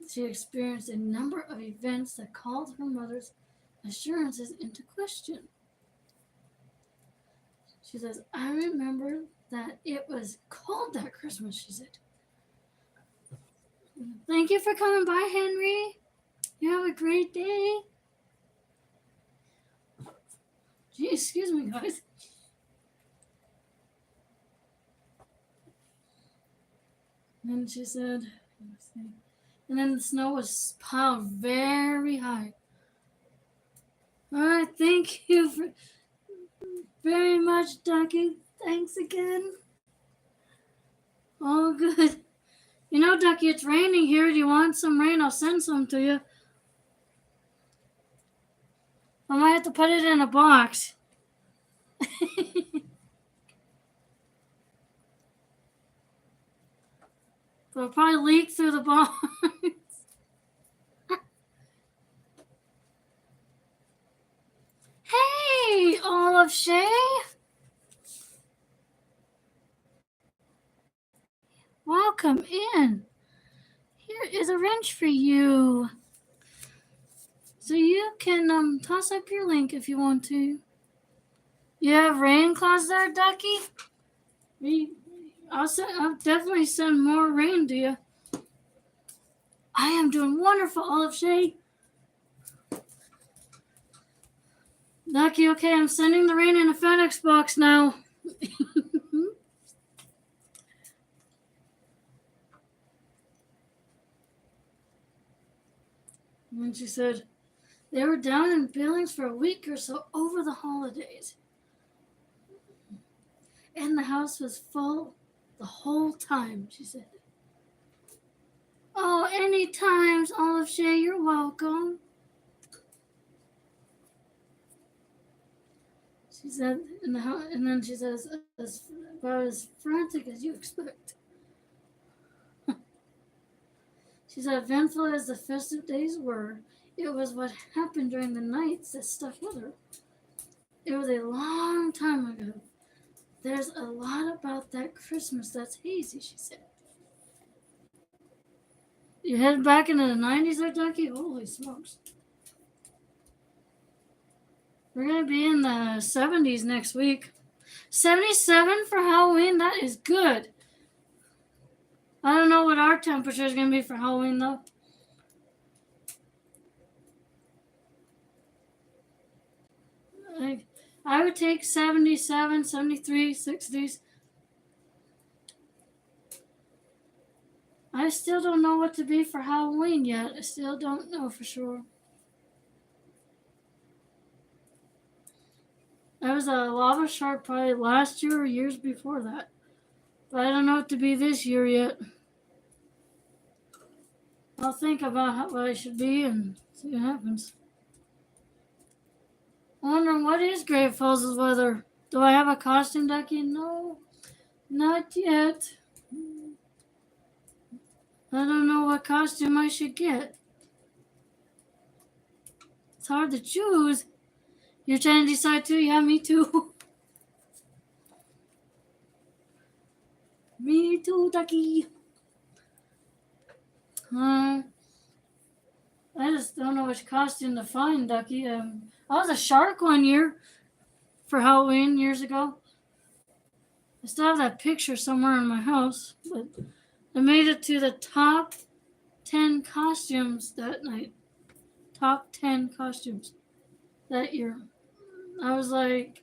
She experienced a number of events that called her mother's assurances into question. She says, I remember that it was cold that Christmas, she said. Thank you for coming by, Henry. You have a great day. Gee, excuse me, guys. And she said, and then the snow was piled very high. All right, thank you very much, Ducky. Thanks again. All good. You know, Ducky, it's raining here. Do you want some rain? I'll send some to you. I might have to put it in a box. It'll probably leak through the box. Hey, Olive Shay. Welcome in. Here is a wrench for you. So you can toss up your link if you want to. You have rain clouds there, Ducky? I'll definitely send more rain to you. I am doing wonderful, Olive Shay. Ducky, okay, I'm sending the rain in a FedEx box now. And she said, they were down in Billings for a week or so over the holidays. And the house was full the whole time, she said. Oh, any times, Olive Shay, you're welcome. She said, and then she says, about as frantic as you expect. She said, eventful as the festive days were, it was what happened during the nights that stuck with her. It was a long time ago. There's a lot about that Christmas that's hazy, she said. You headed back into the 90s there, Ducky? Holy smokes. We're going to be in the 70s next week. 77 for Halloween? That is good. I don't know what our temperature is going to be for Halloween, though. I would take 77, 73, 60s. I still don't know what to be for Halloween yet. I still don't know for sure. I was a lava shark probably last year or years before that. But I don't know what to be this year yet. I'll think about what I should be and see what happens. I'm wondering what is Great Falls' weather? Do I have a costume, Ducky? No, not yet. I don't know what costume I should get. It's hard to choose. You're trying to decide too? Yeah, me too. Me too, Ducky. I just don't know which costume to find, Ducky. I was a shark one year for Halloween years ago. I still have that picture somewhere in my house, but I made it to the top 10 costumes that night. Top 10 costumes that year. I was like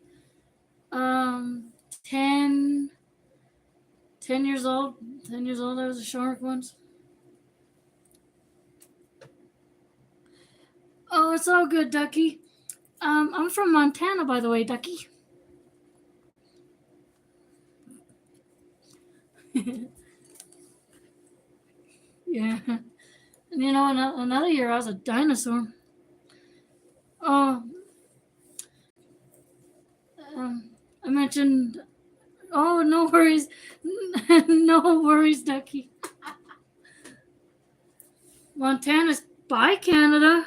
10 years old. 10 years old, I was a shark once. Oh, it's all good, Ducky. I'm from Montana, by the way, Ducky. Yeah. And you know, another year I was a dinosaur. Oh, I mentioned. Oh, no worries. No worries, Ducky. Montana's Bye, Canada.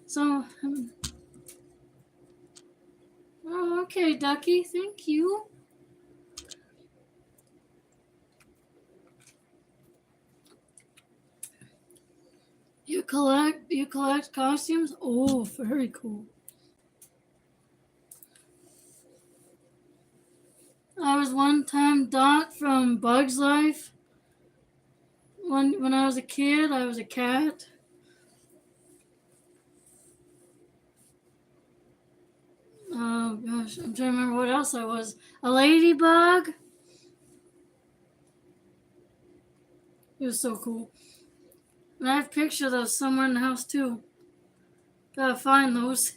So, oh, okay, Ducky. Thank you. You collect costumes? Oh, very cool. I was one time Dot from Bug's Life. When I was a kid, I was a cat. Oh gosh, I'm trying to remember what else I was. A ladybug. It was so cool. And I have pictures of those somewhere in the house too. Gotta find those.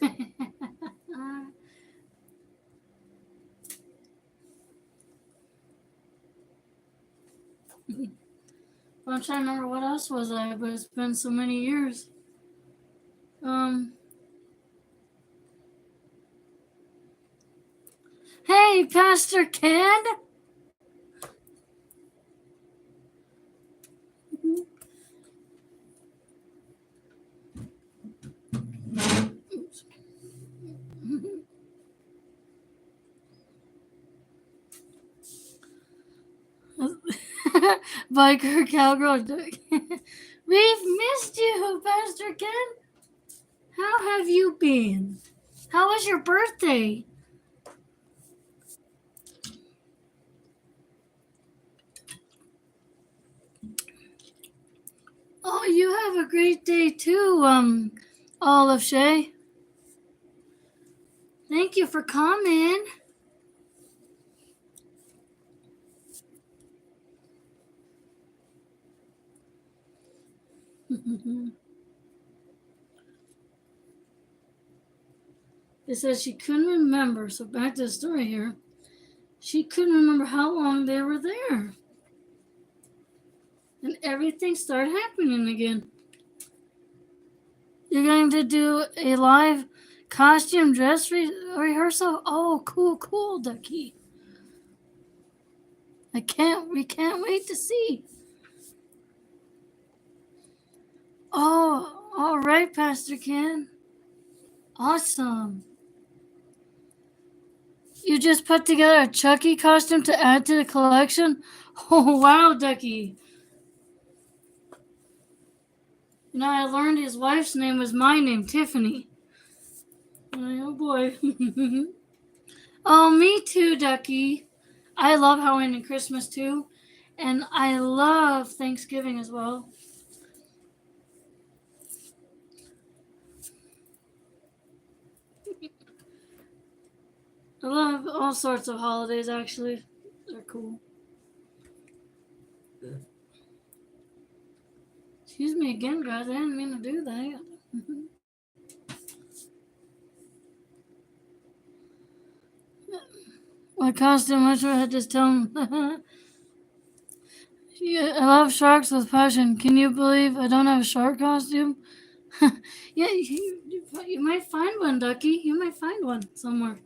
I'm trying to remember what else was I, but it's been so many years. Hey, Pastor Ken. Biker cowgirl. We've missed you, Pastor Ken. How have you been? How was your birthday? Oh, you have a great day too, Olive Shay. Thank you for coming. It says she couldn't remember, so back to the story here. She couldn't remember how long they were there. And everything started happening again. You're going to do a live costume dress rehearsal? Oh, cool, Ducky. We can't wait to see. Oh, all right, Pastor Ken. Awesome. You just put together a Chucky costume to add to the collection? Oh, wow, Ducky. You know, I learned his wife's name was my name, Tiffany. Oh, boy. Oh, me too, Ducky. I love Halloween and Christmas, too. And I love Thanksgiving as well. I love all sorts of holidays, actually. They're cool. Excuse me again, guys. I didn't mean to do that. My costume, I should have just tell him. Yeah, I love sharks with passion. Can you believe I don't have a shark costume? Yeah, you might find one, Ducky. You might find one somewhere.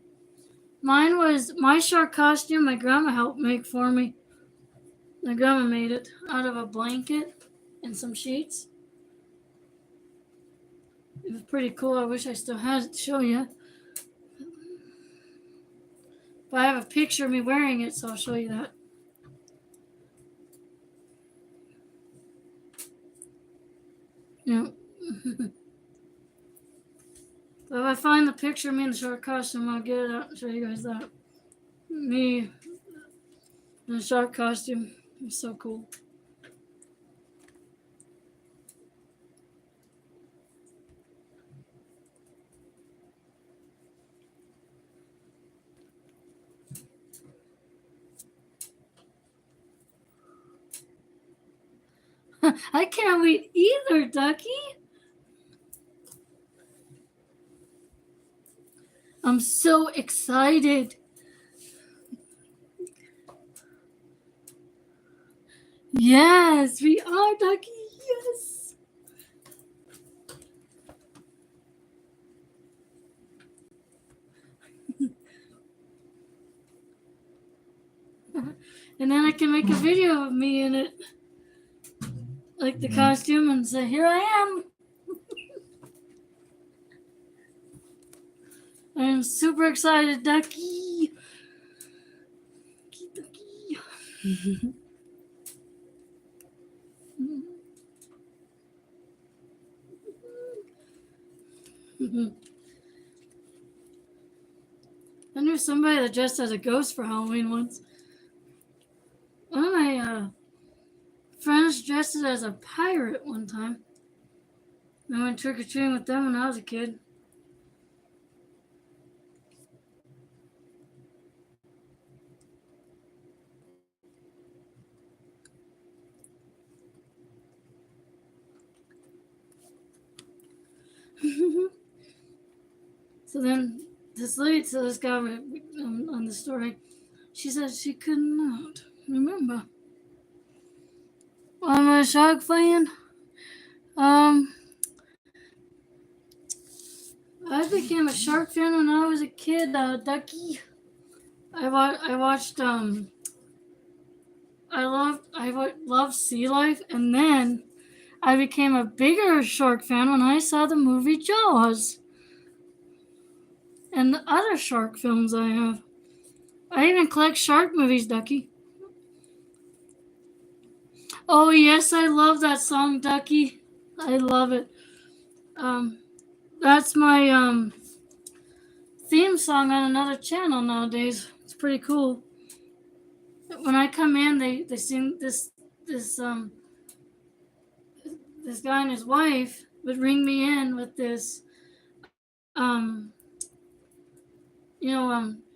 Mine was my shark costume. My grandma helped make for me. My grandma made it out of a blanket and some sheets. It was pretty cool. I wish I still had it to show you. But I have a picture of me wearing it, so I'll show you that. Yeah. So if I find the picture of me in the shark costume, I'll get it out and show you guys that. Me in a shark costume. It's so cool. I can't wait either, Ducky. I'm so excited. Yes, we are, Ducky. Yes. And then I can make a video of me in it. like the costume and say, "Here I am." I'm super excited, Ducky. Ducky. I knew somebody that dressed as a ghost for Halloween once. One of my friends dressed as a pirate one time. I went trick or treating with them when I was a kid. So then this lady, so this guy on the story, she said she could not remember. I'm a shark fan. Um, I became a shark fan when I was a kid. Ducky. I watched I loved sea life, and then I became a bigger shark fan when I saw the movie Jaws and the other shark films I have. I even collect shark movies, Ducky. Oh yes, I love that song, Ducky. I love it. Um, that's my theme song on another channel nowadays. It's pretty cool. When I come in, they sing this this guy and his wife would ring me in with this um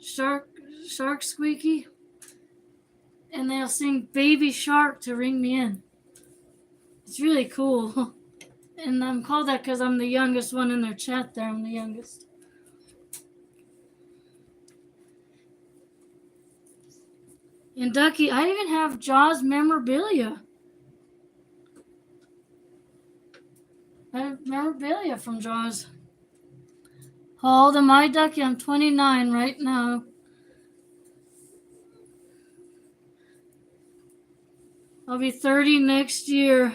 shark squeaky, and they'll sing Baby Shark to ring me in. It's really cool. And I'm called that because I'm the youngest one in their chat there. I'm the youngest. And Ducky, I even have Jaws memorabilia. I have memorabilia from Jaws. How old am I, Ducky? I'm 29 right now. I'll be 30 next year.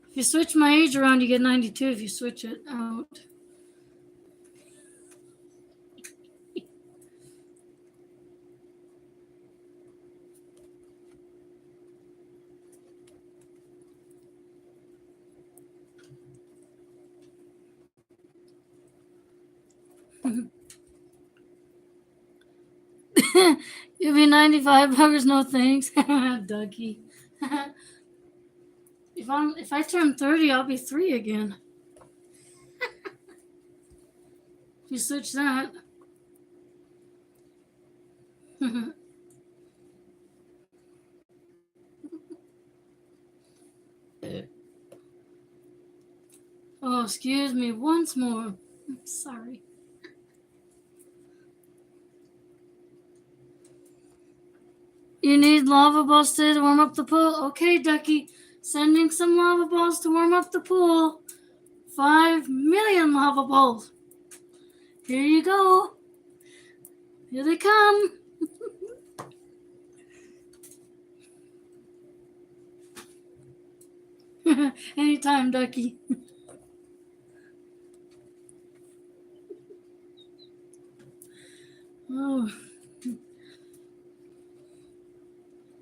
If you switch my age around, you get 92 if you switch it out. You'll be 95 buggers, no thanks. Ducky. If I turn 30, I'll be 3 again. If you switch that. Oh, excuse me once more. I'm sorry. You need lava balls today to warm up the pool? Okay, Ducky. Sending some lava balls to warm up the pool. 5 million lava balls. Here you go. Here they come. Anytime, Ducky. Oh.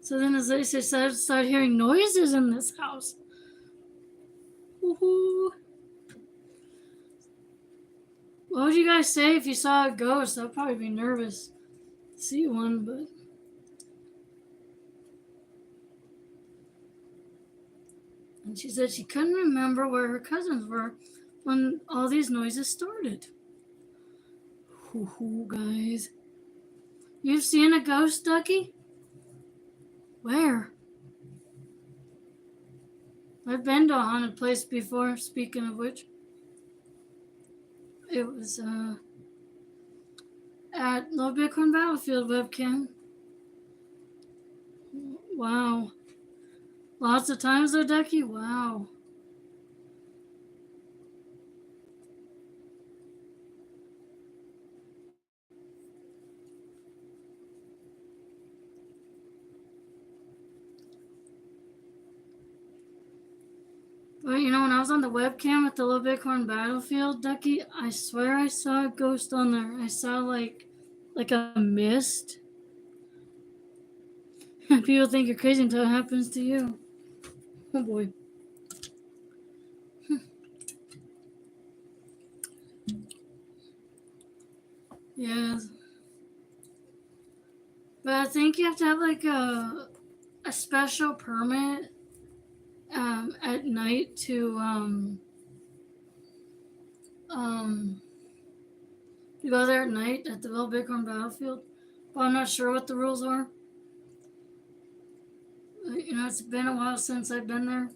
So then, as I said, start hearing noises in this house. Woohoo. What would you guys say if you saw a ghost? I'd probably be nervous to see one, but. And she said she couldn't remember where her cousins were when all these noises started. Hoo-hoo, guys. You've seen a ghost, Ducky? Where? I've been to a haunted place before, speaking of which. It was at Little Bighorn Battlefield webcam. Wow. Lots of times though, Ducky? Wow. But you know, when I was on the webcam at the Little Bighorn Battlefield, Ducky, I swear I saw a ghost on there. I saw like a mist. People think you're crazy until it happens to you. Oh boy. Yes. But I think you have to have like a special permit at night um to go there at night at the Little Bighorn Battlefield. But I'm not sure what the rules are. You know, it's been a while since I've been there.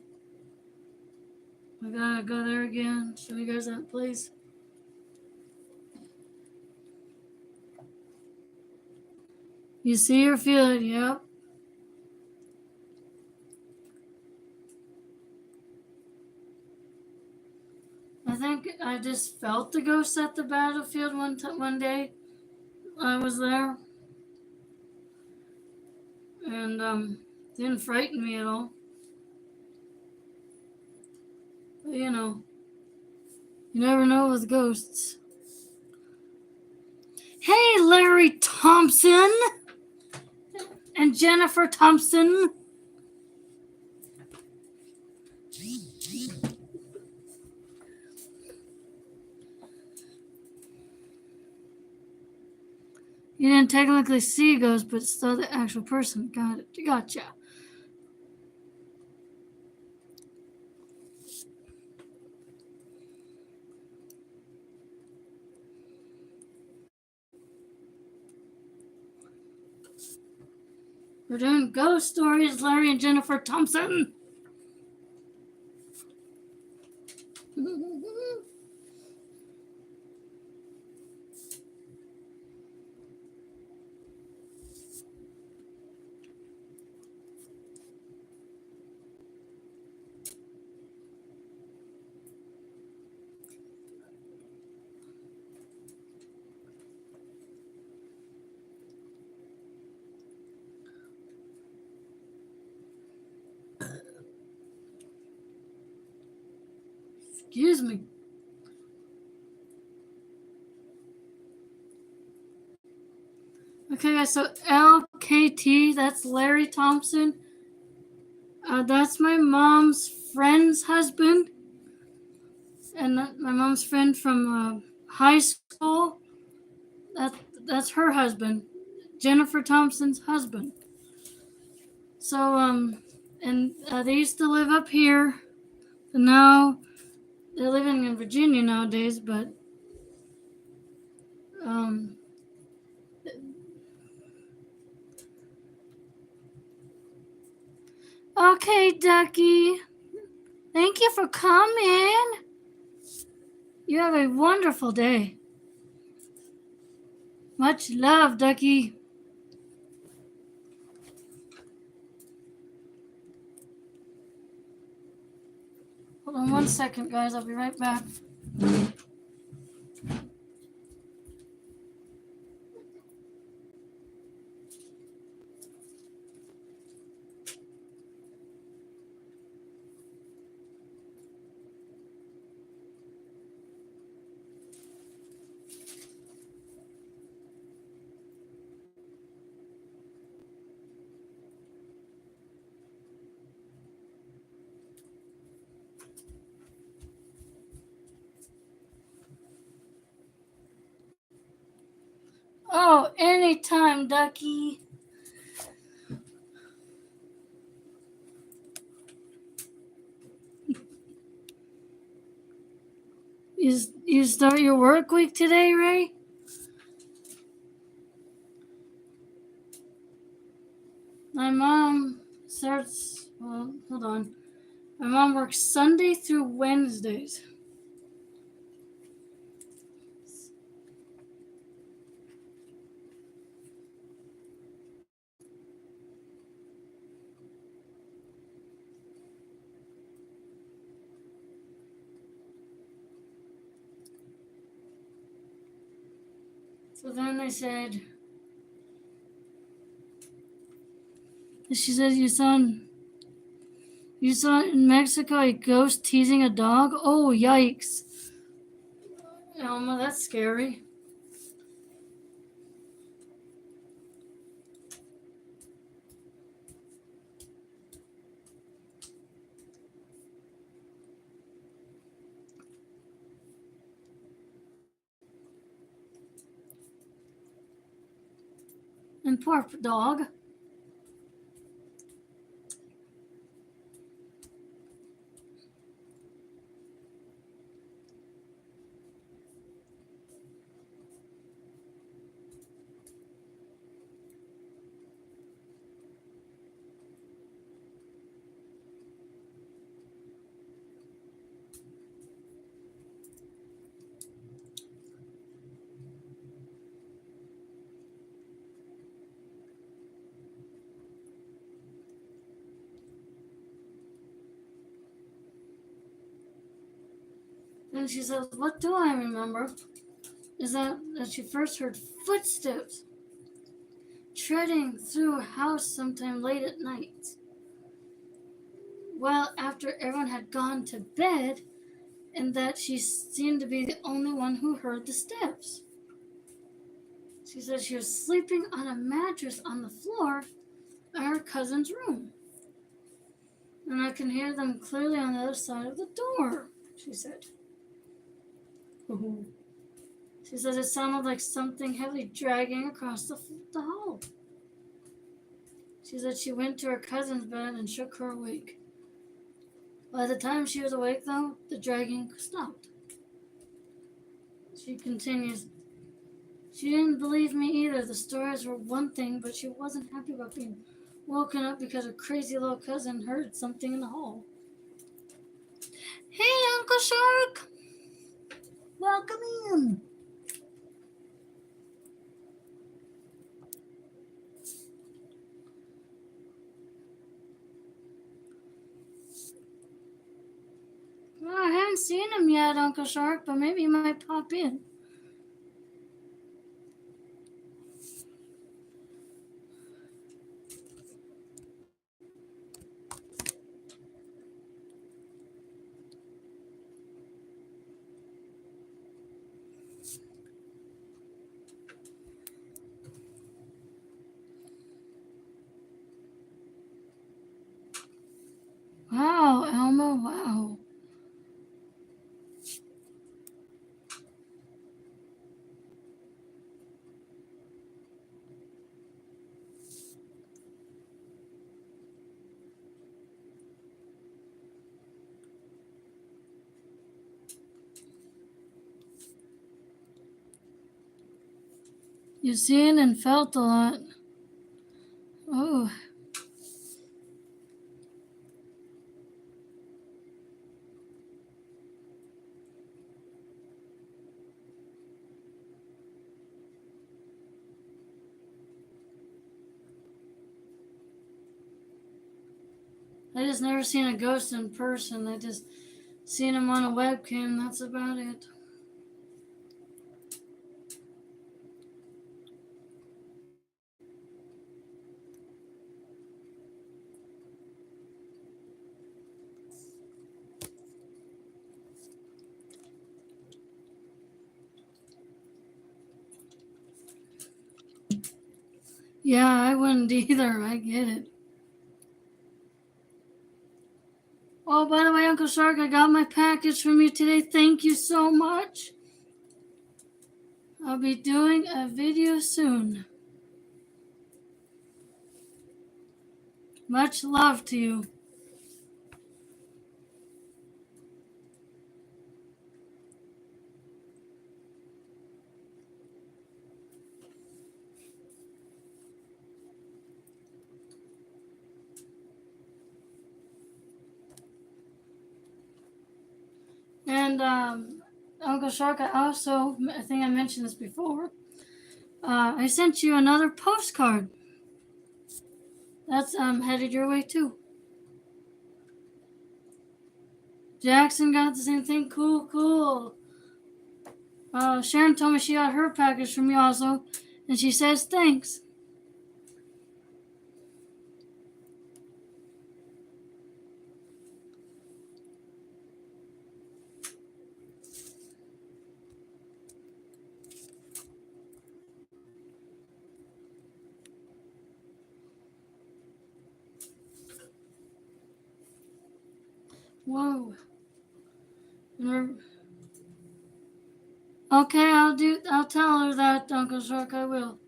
I gotta go there again. Show you guys that place. You see or feel it, yep. I think I just felt the ghost at the battlefield one day. I was there, and didn't frighten me at all. But you know, you never know with ghosts. Hey, Larry Thompson and Jennifer Thompson. You didn't technically see a ghost, but still the actual person. Got it. Gotcha. We're doing ghost stories, Larry and Jennifer Thompson. Excuse me. Okay, guys, so LKT, that's Larry Thompson. That's my mom's friend's husband. And my mom's friend from high school. That, that's her husband. Jennifer Thompson's husband. So, and they used to live up here. And now they're living in Virginia nowadays, but um, okay, Ducky. Thank you for coming. You have a wonderful day. Much love, Ducky. Hold on one second, guys. I'll be right back. Oh, anytime, Ducky. You start your work week today, Ray? My mom starts, well, hold on. My mom works Sunday through Wednesdays. So then they said, she said, you You saw in Mexico a ghost teasing a dog? Oh, yikes. Elma, that's scary. And poor dog. And she says, what do I remember is that she first heard footsteps treading through a house sometime late at night. Well, after everyone had gone to bed, and that she seemed to be the only one who heard the steps. She said she was sleeping on a mattress on the floor in her cousin's room. And I can hear them clearly on the other side of the door, she said. She says it sounded like something heavily dragging across the hall. She said she went to her cousin's bed and shook her awake. By the time she was awake, though, the dragging stopped. She continues, she didn't believe me either. The stories were one thing, but she wasn't happy about being woken up because her crazy little cousin heard something in the hall. Hey, Uncle Shark! Welcome in. Well, I haven't seen him yet, Uncle Shark, but maybe he might pop in. Wow, Elmo, wow. You've seen and felt a lot. Oh. I just never seen a ghost in person. I just seen him on a webcam. That's about it. Yeah, I wouldn't either. I get it. Oh, by the way, Uncle Shark, I got my package from you today. Thank you so much. I'll be doing a video soon. Much love to you. And Uncle Shark, I think I mentioned this before. I sent you another postcard. That's headed your way too. Jackson got the same thing. Cool, cool. Sharon told me she got her package from you also, and she says thanks. Whoa. Okay, I'll tell her that, Uncle Shark, I will.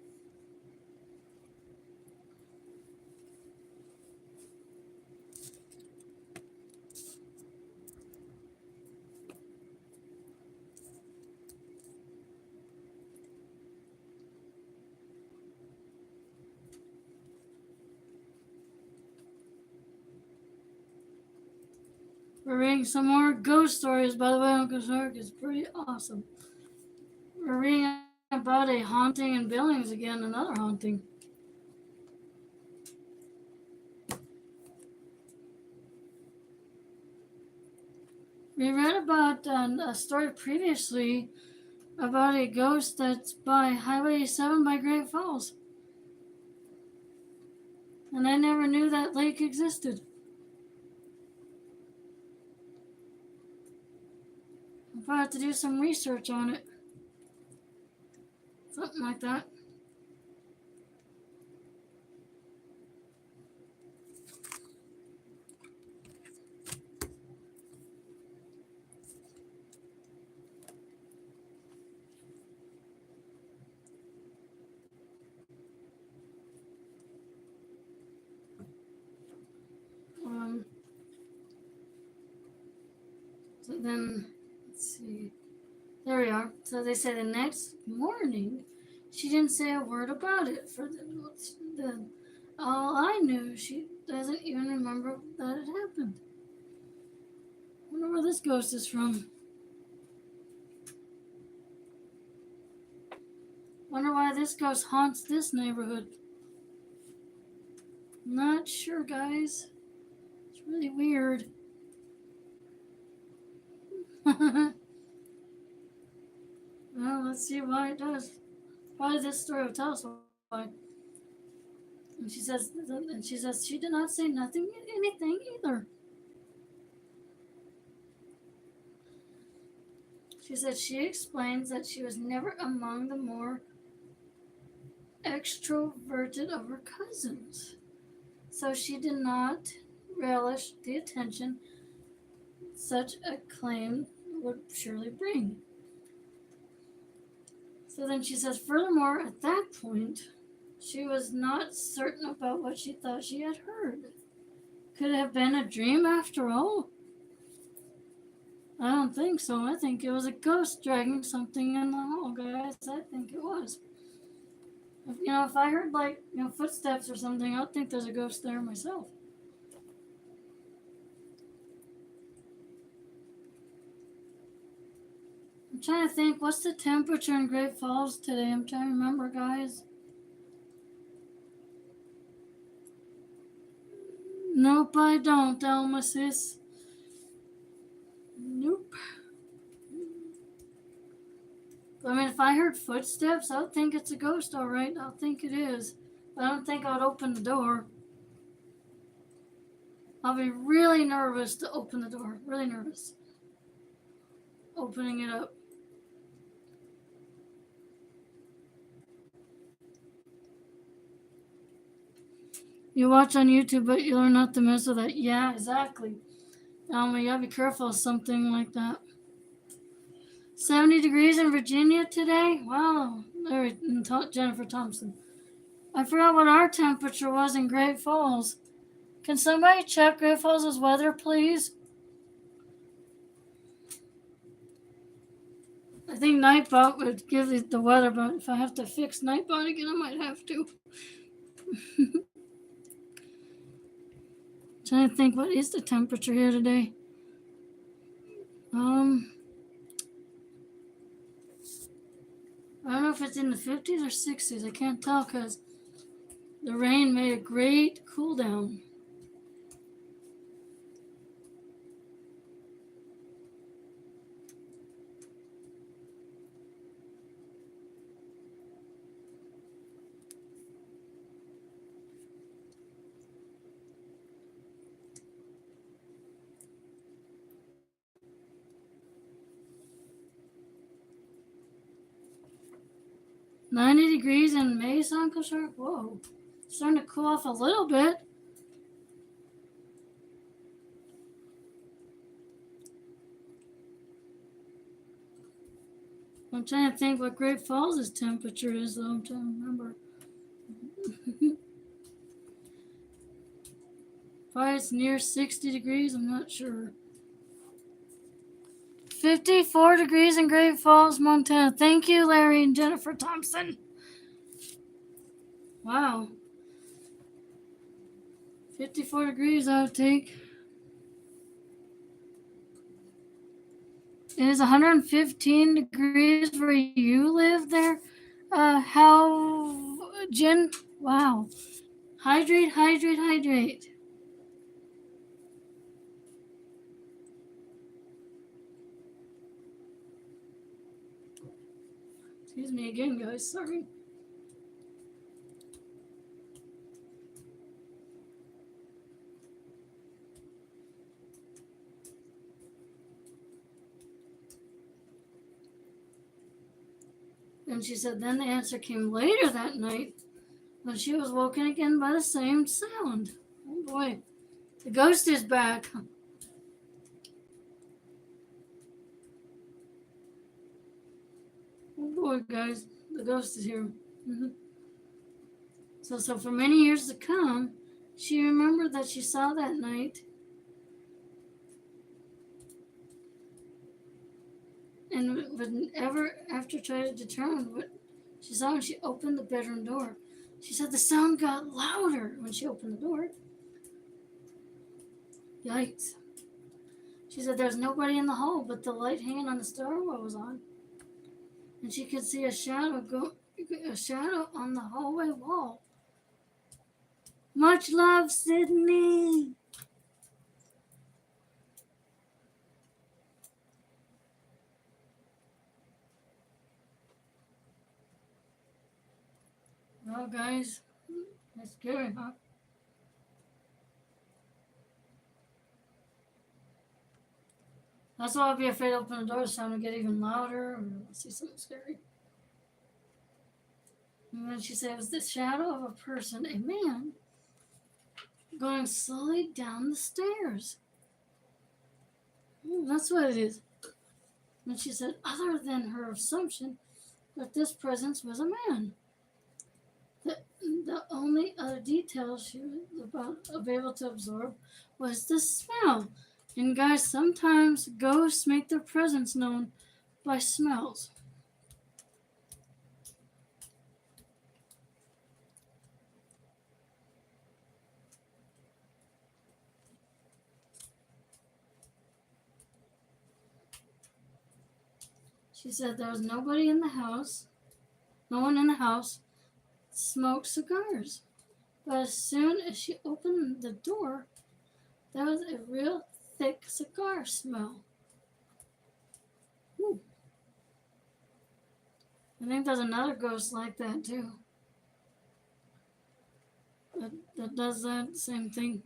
We're reading some more ghost stories, by the way, Uncle Shark. It's pretty awesome. We're reading about a haunting in Billings again, another haunting. We read about a story previously about a ghost that's by Highway 7 by Great Falls. And I never knew that lake existed. I'll probably have to do some research on it. Something like that. Um, so then, let's see. There we are. So they say the next morning, she didn't say a word about it. The all I knew, she doesn't even remember that it happened. I wonder where this ghost is from. Wonder why this ghost haunts this neighborhood. Not sure, guys. It's really weird. Well, let's see why it does. Probably this story will tell us why. And she says she did not say anything either. She said she explains that she was never among the more extroverted of her cousins, so she did not relish the attention such a claim would surely bring. So then she says, furthermore, at that point, she was not certain about what she thought she had heard. Could it have been a dream after all? I don't think so. I think it was a ghost dragging something in the hall, guys. I think it was. If I heard footsteps or something, I'd think there's a ghost there myself. I'm trying to think, what's the temperature in Great Falls today? I'm trying to remember, guys. Nope, I don't, Alma sis. Nope. I mean, if I heard footsteps, I would think it's a ghost, all right. I'll think it is. But I don't think I'd open the door. I'll be really nervous to open the door. Really nervous. Opening it up. You watch on YouTube, but you learn not to mess with that. Yeah, exactly. You gotta be careful of something like that. 70 degrees in Virginia today? Wow. There, Jennifer Thompson. I forgot what our temperature was in Great Falls. Can somebody check Great Falls' weather, please? I think Nightbot would give the weather, but if I have to fix Nightbot again, I might have to. Trying to think, what is the temperature here today? I don't know if it's in the 50s or 60s. I can't tell because the rain made a great cool down. $90 degrees in May, Uncle Shark? Whoa. It's starting to cool off a little bit. I'm trying to think what Great Falls' temperature is, though. I'm trying to remember. Probably it's near 60 degrees. I'm not sure. 54 degrees in Great Falls, Montana. Thank you, Larry and Jennifer Thompson. Wow. 54 degrees I would take. It is 115 degrees where you live there. How, Jen? Wow. Hydrate, hydrate, hydrate. Excuse me again, guys. Sorry. And she said then the answer came later that night when she was woken again by the same sound. Oh boy. The ghost is back. Oh boy, guys. The ghost is here. Mm-hmm. So for many years to come, she remembered that she saw that night. And would ever after try to determine what she saw when she opened the bedroom door. She said the sound got louder when she opened the door. Yikes. She said there was nobody in the hall, but the light hanging on the stairwell was on. And she could see a shadow on the hallway wall. Much love, Sydney. Well, guys, that's scary, huh? That's why I'll be afraid to open the door. The sound will get even louder, or I'll see something scary. And then she said it was the shadow of a person, a man, going slowly down the stairs. That's what it is. And she said, other than her assumption that this presence was a man. The only other detail she was able to absorb was the smell. And guys, sometimes ghosts make their presence known by smells. She said there was nobody in the house. No one in the house smoked cigars. But as soon as she opened the door, there was a real thick cigar smell. Ooh. I think there's another ghost like that too. That does that same thing.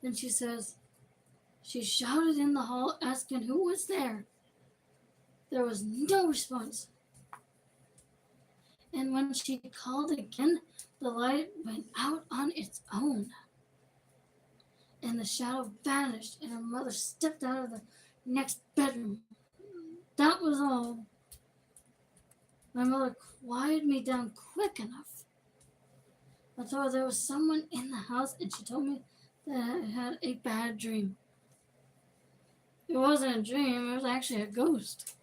Then she says, she shouted in the hall asking who was there. There was no response. And when she called again, the light went out on its own. And the shadow vanished, and her mother stepped out of the next bedroom. That was all. My mother quieted me down quick enough. I told her there was someone in the house, and she told me that I had a bad dream. It wasn't a dream, it was actually a ghost.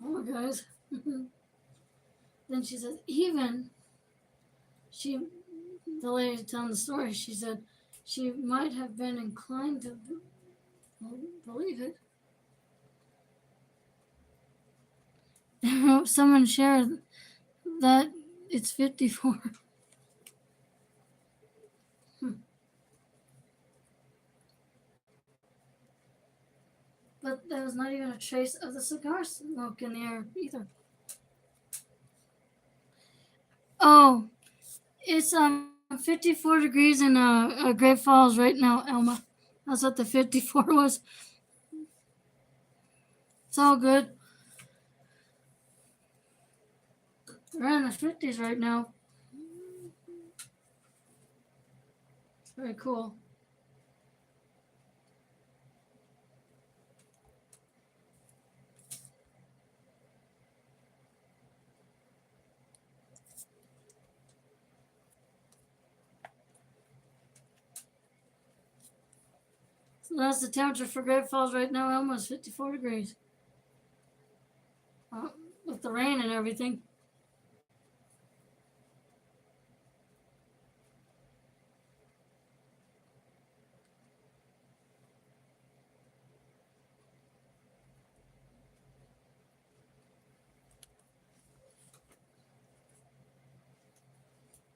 Oh, guys. Then she said, the lady telling the story, she said she might have been inclined to believe it. Someone shared that it's 54. But there was not even a trace of the cigar smoke in the air either. Oh, it's 54 degrees in Great Falls right now, Elma. That's what the 54 was. It's all good. We're in the 50s right now. Very cool. So that's the temperature for Great Falls right now, almost 54 degrees. Uh, with the rain and everything.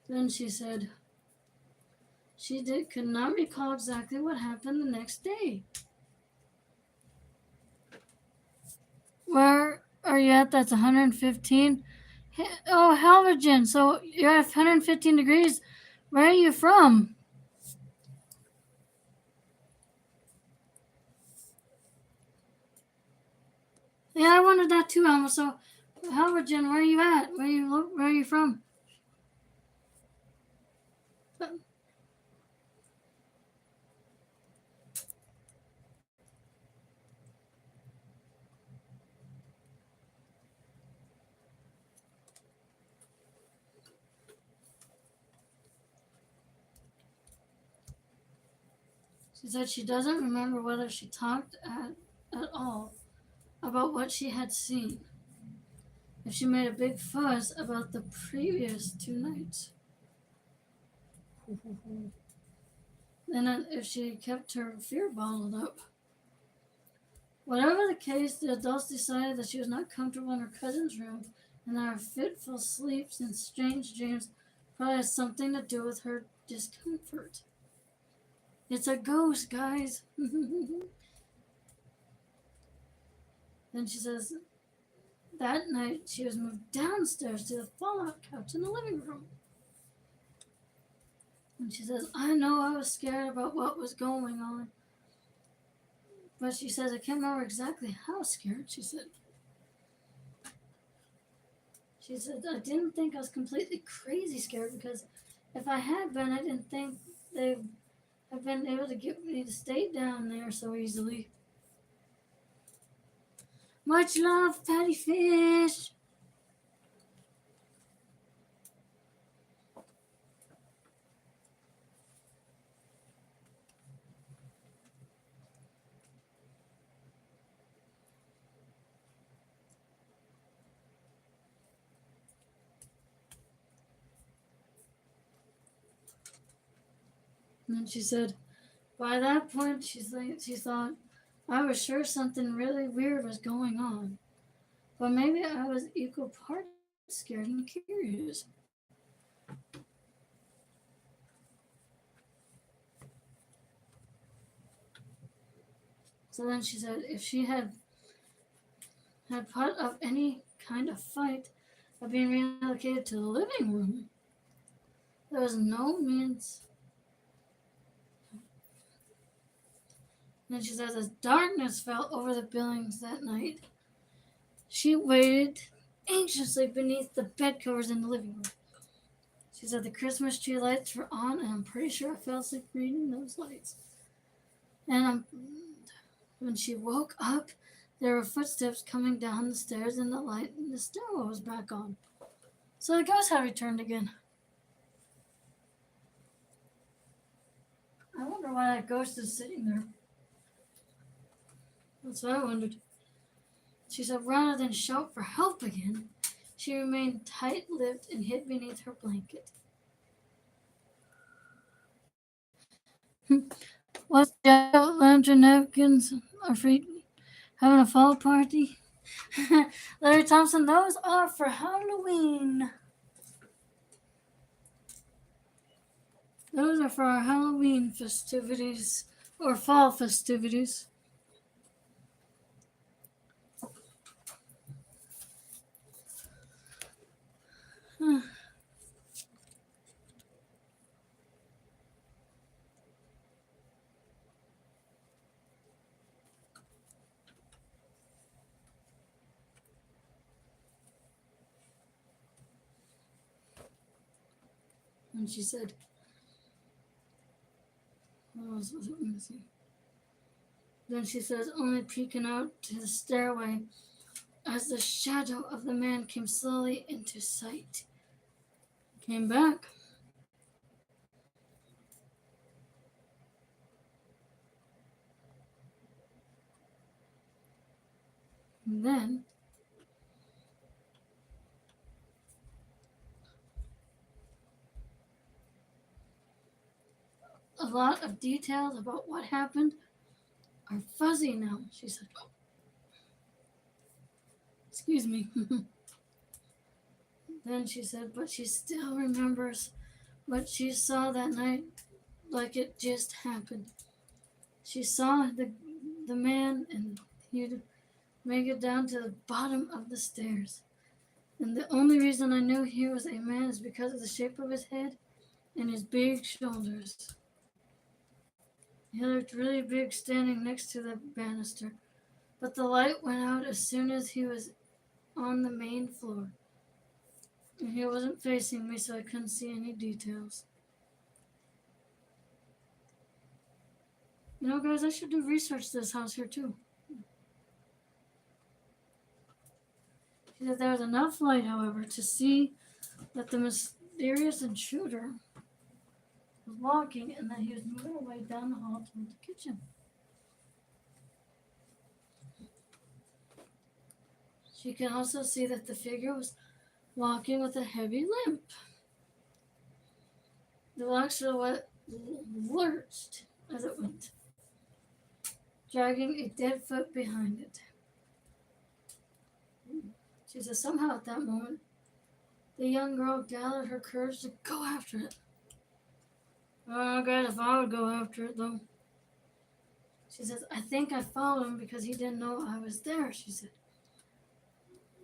Then she said could not recall exactly what happened the next day. Where are you at? That's 115. Oh, Halvergen. So you're at 115 degrees. Where are you from? Yeah, I wondered that too, Alma. So, Halvergen, where are you at? Where are you from? She said she doesn't remember whether she talked at all about what she had seen. If she made a big fuss about the previous 2 nights. Then if she kept her fear bottled up. Whatever the case, the adults decided that she was not comfortable in her cousin's room and that her fitful sleeps and strange dreams probably had something to do with her discomfort. It's a ghost, guys. Then she says that night she was moved downstairs to the fallout couch in the living room. And she says, I know I was scared about what was going on. But she says, I can't remember exactly how scared, she said. She said, I didn't think I was completely crazy scared because if I had been, I didn't think they have been able to get me to stay down there so easily. Much love, Patty Fish. And then she said, by that point, she thought, I was sure something really weird was going on. But maybe I was equal parts scared and curious. So then she said, if she had put up any kind of fight of being relocated to the living room, there was no means. Then she says, as darkness fell over the Billings that night, she waited anxiously beneath the bed covers in the living room. She said the Christmas tree lights were on, and I'm pretty sure I fell asleep reading those lights. And when she woke up, there were footsteps coming down the stairs, and the light in the stairwell was back on. So the ghost had returned again. I wonder why that ghost is sitting there. That's what I wondered. She said rather than shout for help again, she remained tight-lipped and hid beneath her blanket. What's the lantern napkins are for having a fall party? Larry Thompson, those are for Halloween. Those are for our Halloween festivities or fall festivities. And she said, What else was it? Let me see. Then she says, only peeking out to the stairway as the shadow of the man came slowly into sight. Came back. And then a lot of details about what happened are fuzzy now, she said. Excuse me. Then she said, but she still remembers what she saw that night like it just happened. She saw the man and he'd make it down to the bottom of the stairs. And the only reason I knew he was a man is because of the shape of his head and his big shoulders. He looked really big standing next to the banister, but the light went out as soon as he was on the main floor. And he wasn't facing me, so I couldn't see any details. You know, guys, I should do research this house here too. She said there was enough light, however, to see that the mysterious intruder was walking and that he was moving away down the hall toward the kitchen. She can also see that the figure was walking with a heavy limp. The black silhouette lurched as it went, dragging a dead foot behind it. She said somehow at that moment, the young girl gathered her courage to go after it. Oh, God, if I would go after it, though. She says, I think I followed him because he didn't know I was there, she said.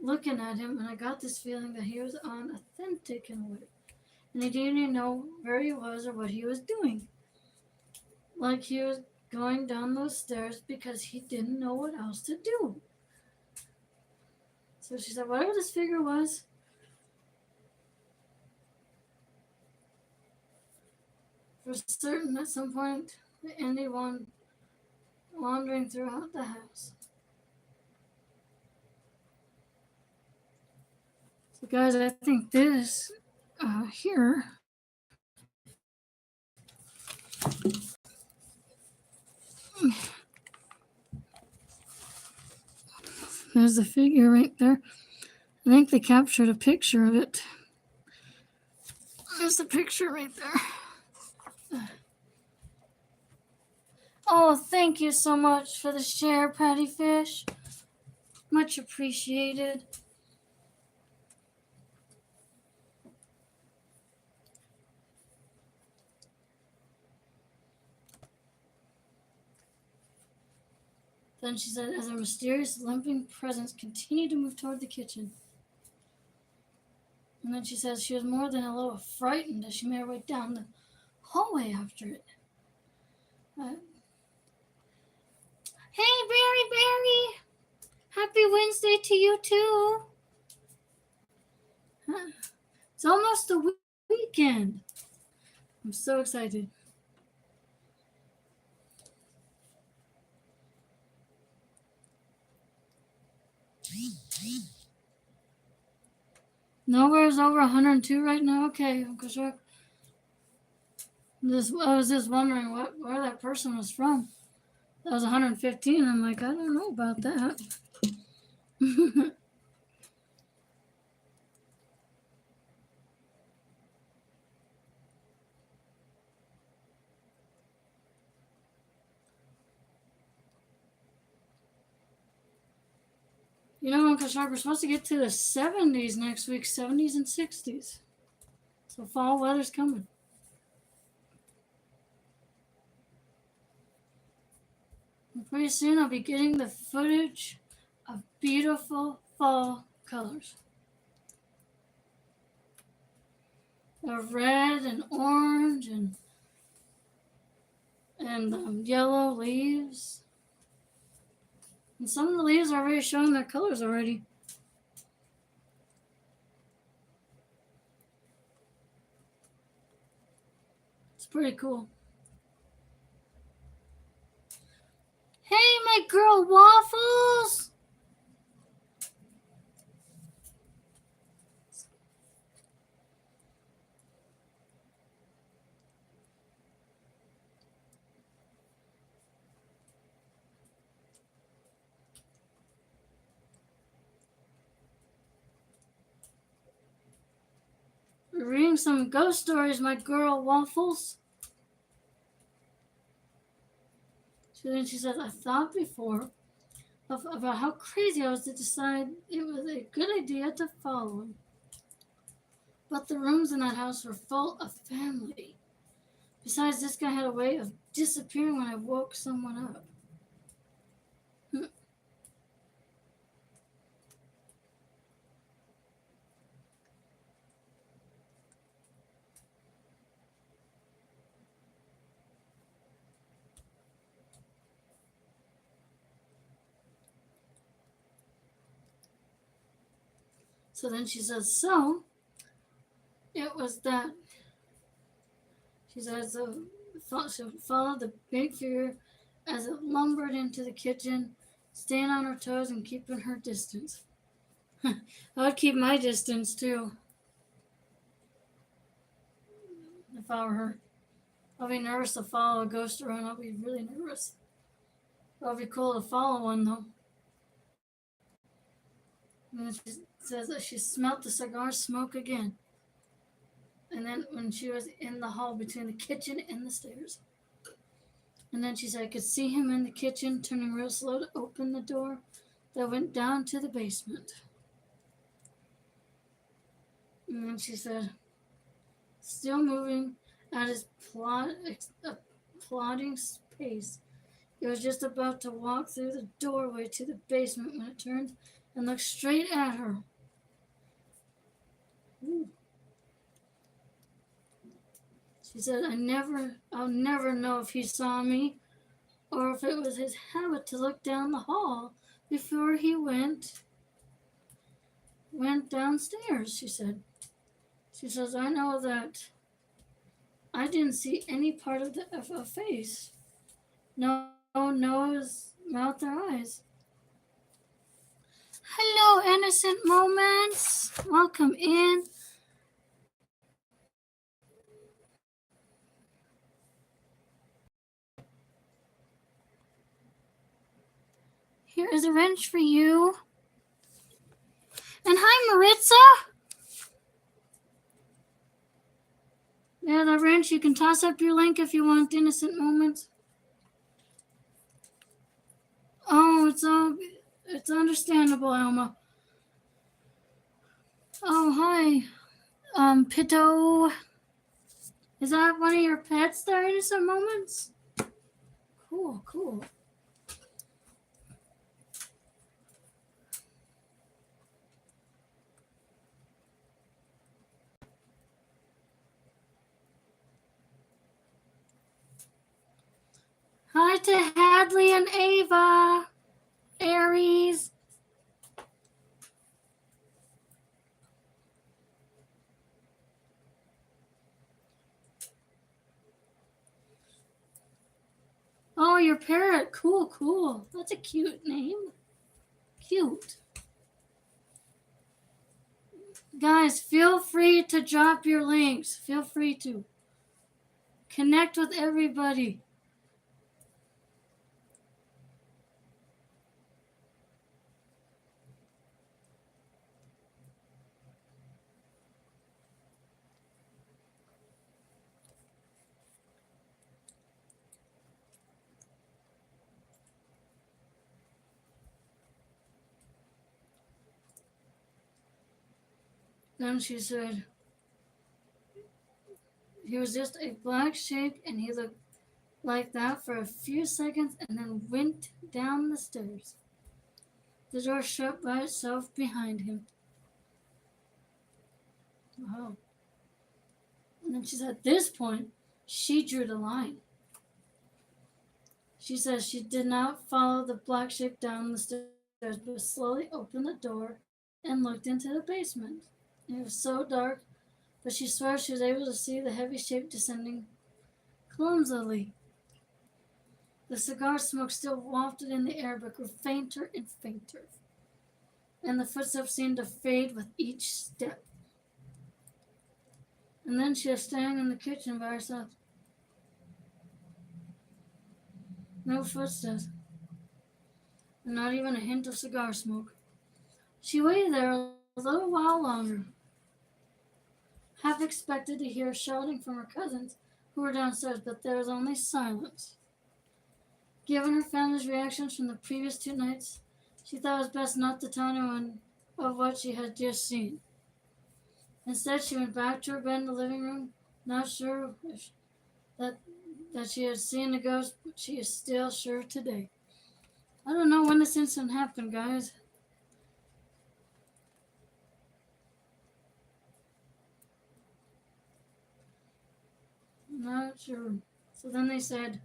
Looking at him, and I got this feeling that he was unauthentic in a way. And he didn't even know where he was or what he was doing. Like he was going down those stairs because he didn't know what else to do. So she said, whatever this figure was, for certain at some point, anyone wandering throughout the house. So guys, I think this here there's the figure right there. I think they captured a picture of it. There's the picture right there. Oh, thank you so much for the share, Patty Fish. Much appreciated. Then she said, as her mysterious limping presence continued to move toward the kitchen. And then she says she was more than a little frightened as she made her way down the hallway after it. Hey, Barry! Happy Wednesday to you, too. It's almost the weekend. I'm so excited. Nowhere's over 102 right now? Okay, Uncle Shark. I was just wondering where that person was from. That was 115. I'm like, I don't know about that. You know, Uncle Shark, we're supposed to get to the 70s next week, 70s and 60s. So fall weather's coming. And pretty soon I'll be getting the footage of beautiful fall colors. Of red and orange and yellow leaves. And some of the leaves are already showing their colors already. It's pretty cool. Hey, my girl Waffles! We're reading some ghost stories, my girl Waffles. So then she says, I thought before about how crazy I was to decide it was a good idea to follow him. But the rooms in that house were full of family. Besides, this guy had a way of disappearing when I woke someone up. So then she says, so it was that. She says, she followed the big figure as it lumbered into the kitchen, staying on her toes and keeping her distance. I would keep my distance too if I were her. I'll be nervous to follow a ghost around. I'll be really nervous. It'll be cool to follow one though. And then she says that she smelt the cigar smoke again. And then when she was in the hall between the kitchen and the stairs. And then she said I could see him in the kitchen turning real slow to open the door that went down to the basement. And then she said, still moving at his plodding pace, he was just about to walk through the doorway to the basement when it turned and looked straight at her. Ooh. She said, I'll never know if he saw me or if it was his habit to look down the hall before he went downstairs, she said. She says, I know that I didn't see any part of a face. No nose, mouth, or eyes. Hello, innocent moments. Welcome in. Here is a wrench for you. And hi, Maritza. Yeah, the wrench. You can toss up your link if you want innocent moments. Oh, it's understandable, Alma. Oh, hi. Pitto. Is that one of your pets there, innocent moments? Cool. Hi to Hadley and Ava. Aries. Oh, your parrot. Cool. That's a cute name. Cute. Guys, feel free to drop your links. Feel free to connect with everybody. Then she said, he was just a black shape and he looked like that for a few seconds and then went down the stairs. The door shut by itself behind him. Wow. And then she said, at this point, she drew the line. She says she did not follow the black shape down the stairs, but slowly opened the door and looked into the basement. It was so dark, but she swore she was able to see the heavy shape descending clumsily. The cigar smoke still wafted in the air, but grew fainter and fainter, and the footsteps seemed to fade with each step. And then she was standing in the kitchen by herself. No footsteps, and not even a hint of cigar smoke. She waited there a little while longer, half expected to hear shouting from her cousins who were downstairs, but there was only silence. Given her family's reactions from the previous 2 nights, she thought it was best not to tell anyone of what she had just seen. Instead, she went back to her bed in the living room, not sure if that that she had seen a ghost, but she is still sure today. I don't know when this incident happened, guys. Not sure. So then they said,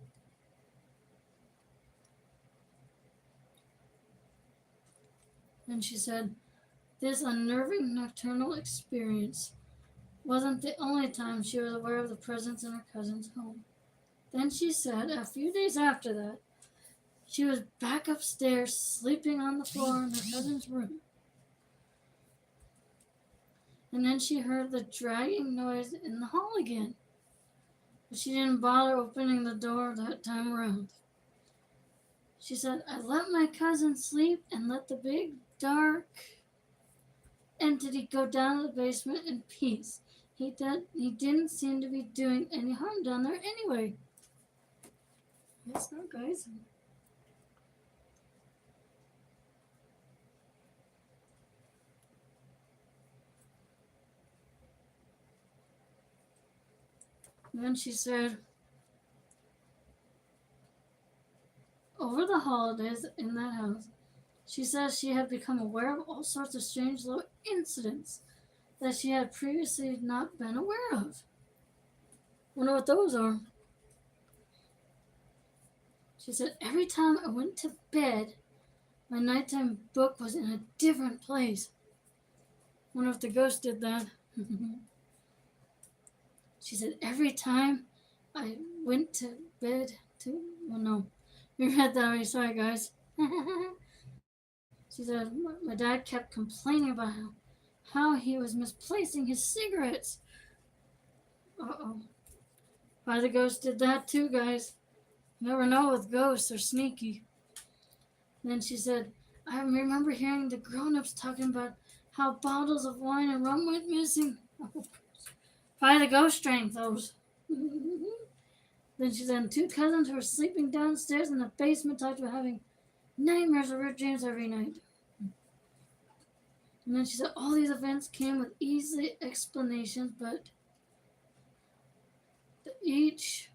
and she said, this unnerving nocturnal experience wasn't the only time she was aware of the presence in her cousin's home. Then she said, a few days after that, she was back upstairs sleeping on the floor in her cousin's room. And then she heard the dragging noise in the hall again. But she didn't bother opening the door that time around. She said, I let my cousin sleep and let the big, dark entity go down to the basement in peace. He didn't seem to be doing any harm down there anyway. Yes, no, guys. And then she said, over the holidays in that house, she says she had become aware of all sorts of strange little incidents that she had previously not been aware of. Wonder what those are. She said, every time I went to bed, my nighttime book was in a different place. Wonder if the ghost did that. She said, every time I went to bed well, no. We read that already. Sorry, guys. She said, my dad kept complaining about how he was misplacing his cigarettes. Uh-oh. Why the ghost did that too, guys. You never know with ghosts, they're sneaky. And then she said, I remember hearing the grown-ups talking about how bottles of wine and rum went missing. Probably the ghost drank those. Then she said, two cousins who were sleeping downstairs in the basement talked about having nightmares of Rick James every night. And then she said, all these events came with easy explanations, but each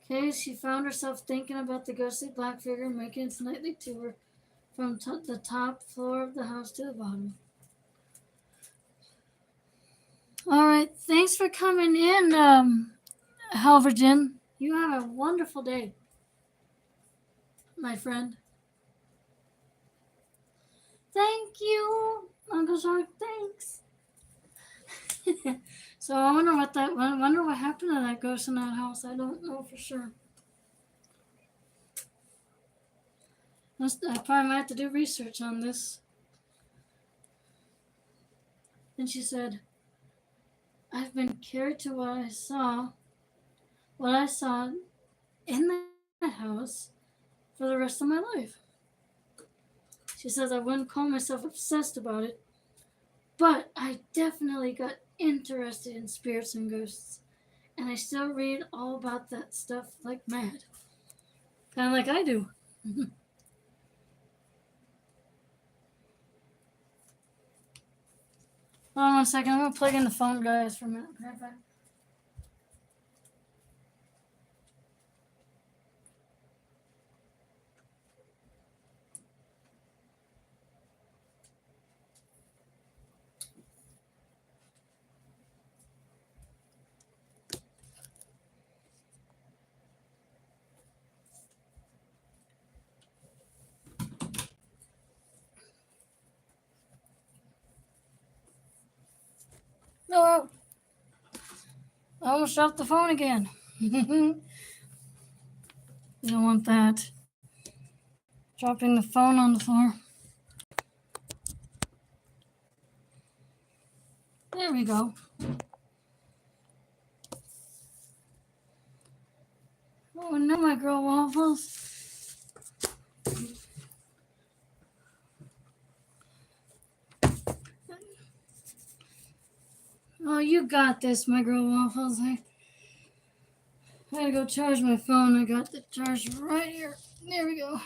case she found herself thinking about the ghostly black figure making its nightly tour from the top floor of the house to the bottom. All right, thanks for coming in, Halverton. You have a wonderful day, my friend. Thank you, Uncle Shark. Thanks. So I wonder what happened to that ghost in that house. I don't know for sure. I probably might have to do research on this. Then she said, I've been carried to what I saw in that house for the rest of my life. She says I wouldn't call myself obsessed about it, but I definitely got interested in spirits and ghosts, and I still read all about that stuff like mad. Kind of like I do. Hold on 1 second. I'm going to plug in the phone, guys, for a minute. Right back. Oh, I almost dropped the phone again. You don't want that. Dropping the phone on the floor. There we go. Oh no, my girl waffles. Oh, you got this, my girl waffles. I gotta go charge my phone. I got the charge right here. There we go.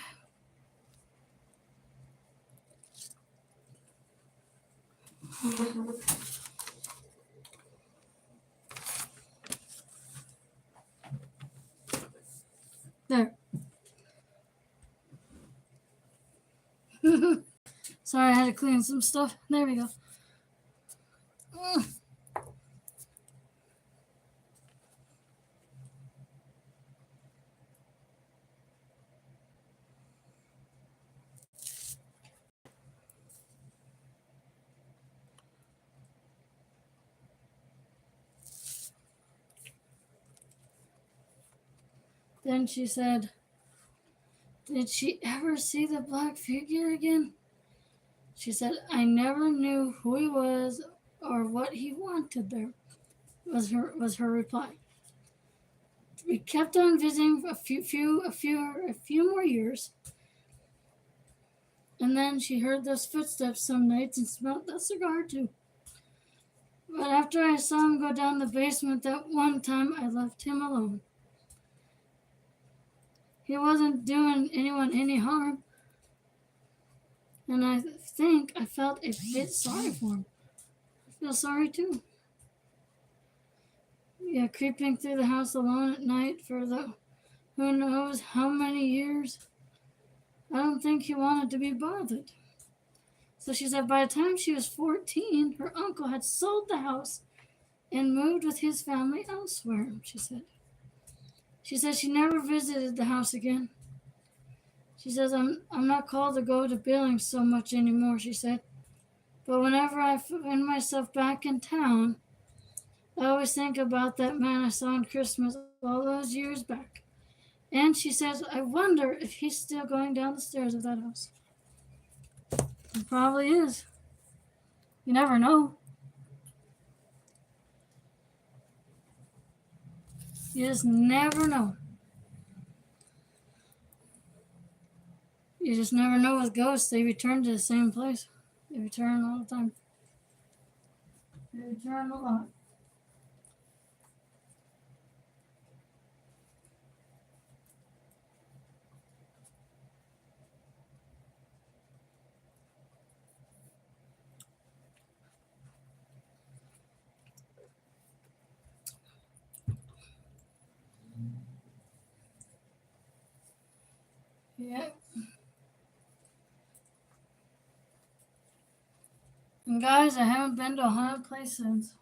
There. Sorry, I had to clean some stuff. There we go. Then she said, "Did she ever see the black figure again?" She said, "I never knew who he was or what he wanted there," was her reply. We kept on visiting a few more years, and then she heard those footsteps some nights and smelled the cigar too. But after I saw him go down the basement that one time, I left him alone. He wasn't doing anyone any harm, and I think I felt a bit sorry for him. I feel sorry too. Yeah, creeping through the house alone at night for the who knows how many years. I don't think he wanted to be bothered. So she said by the time she was 14, her uncle had sold the house and moved with his family elsewhere, she said. She said she never visited the house again. She says, I'm not called to go to Billings so much anymore, she said. But whenever I find myself back in town, I always think about that man I saw on Christmas all those years back. And she says, I wonder if he's still going down the stairs of that house. He probably is. You never know. You just never know. You just never know with ghosts. They return to the same place. They return all the time. They return a lot. Yeah. And guys, I haven't been to a haunted place since.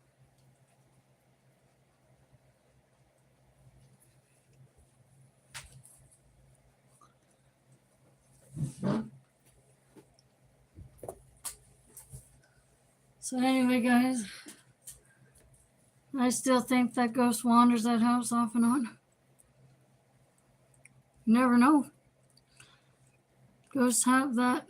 So anyway, guys, I still think that ghost wanders that house off and on. You never know. Ghosts have that.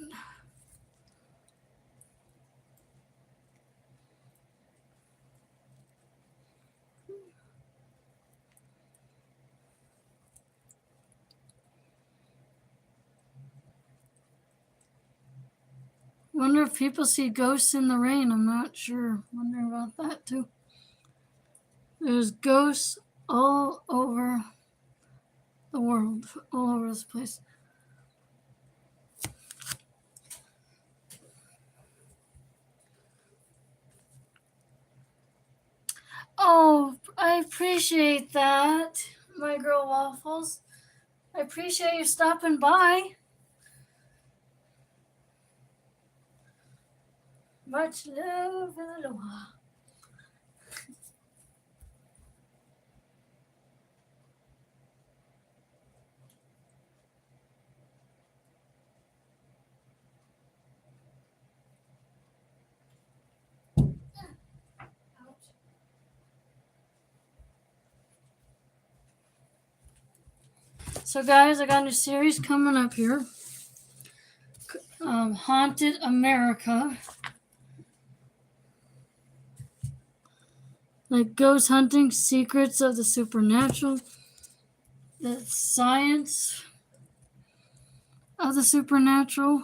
Wonder if people see ghosts in the rain. I'm not sure. Wondering about that too. There's ghosts all over the world, all over this place. Oh, I appreciate that, my girl Waffles. I appreciate you stopping by. Much love and aloha. So, guys, I got a new series coming up here. Haunted America. Like ghost hunting, secrets of the supernatural, the science of the supernatural,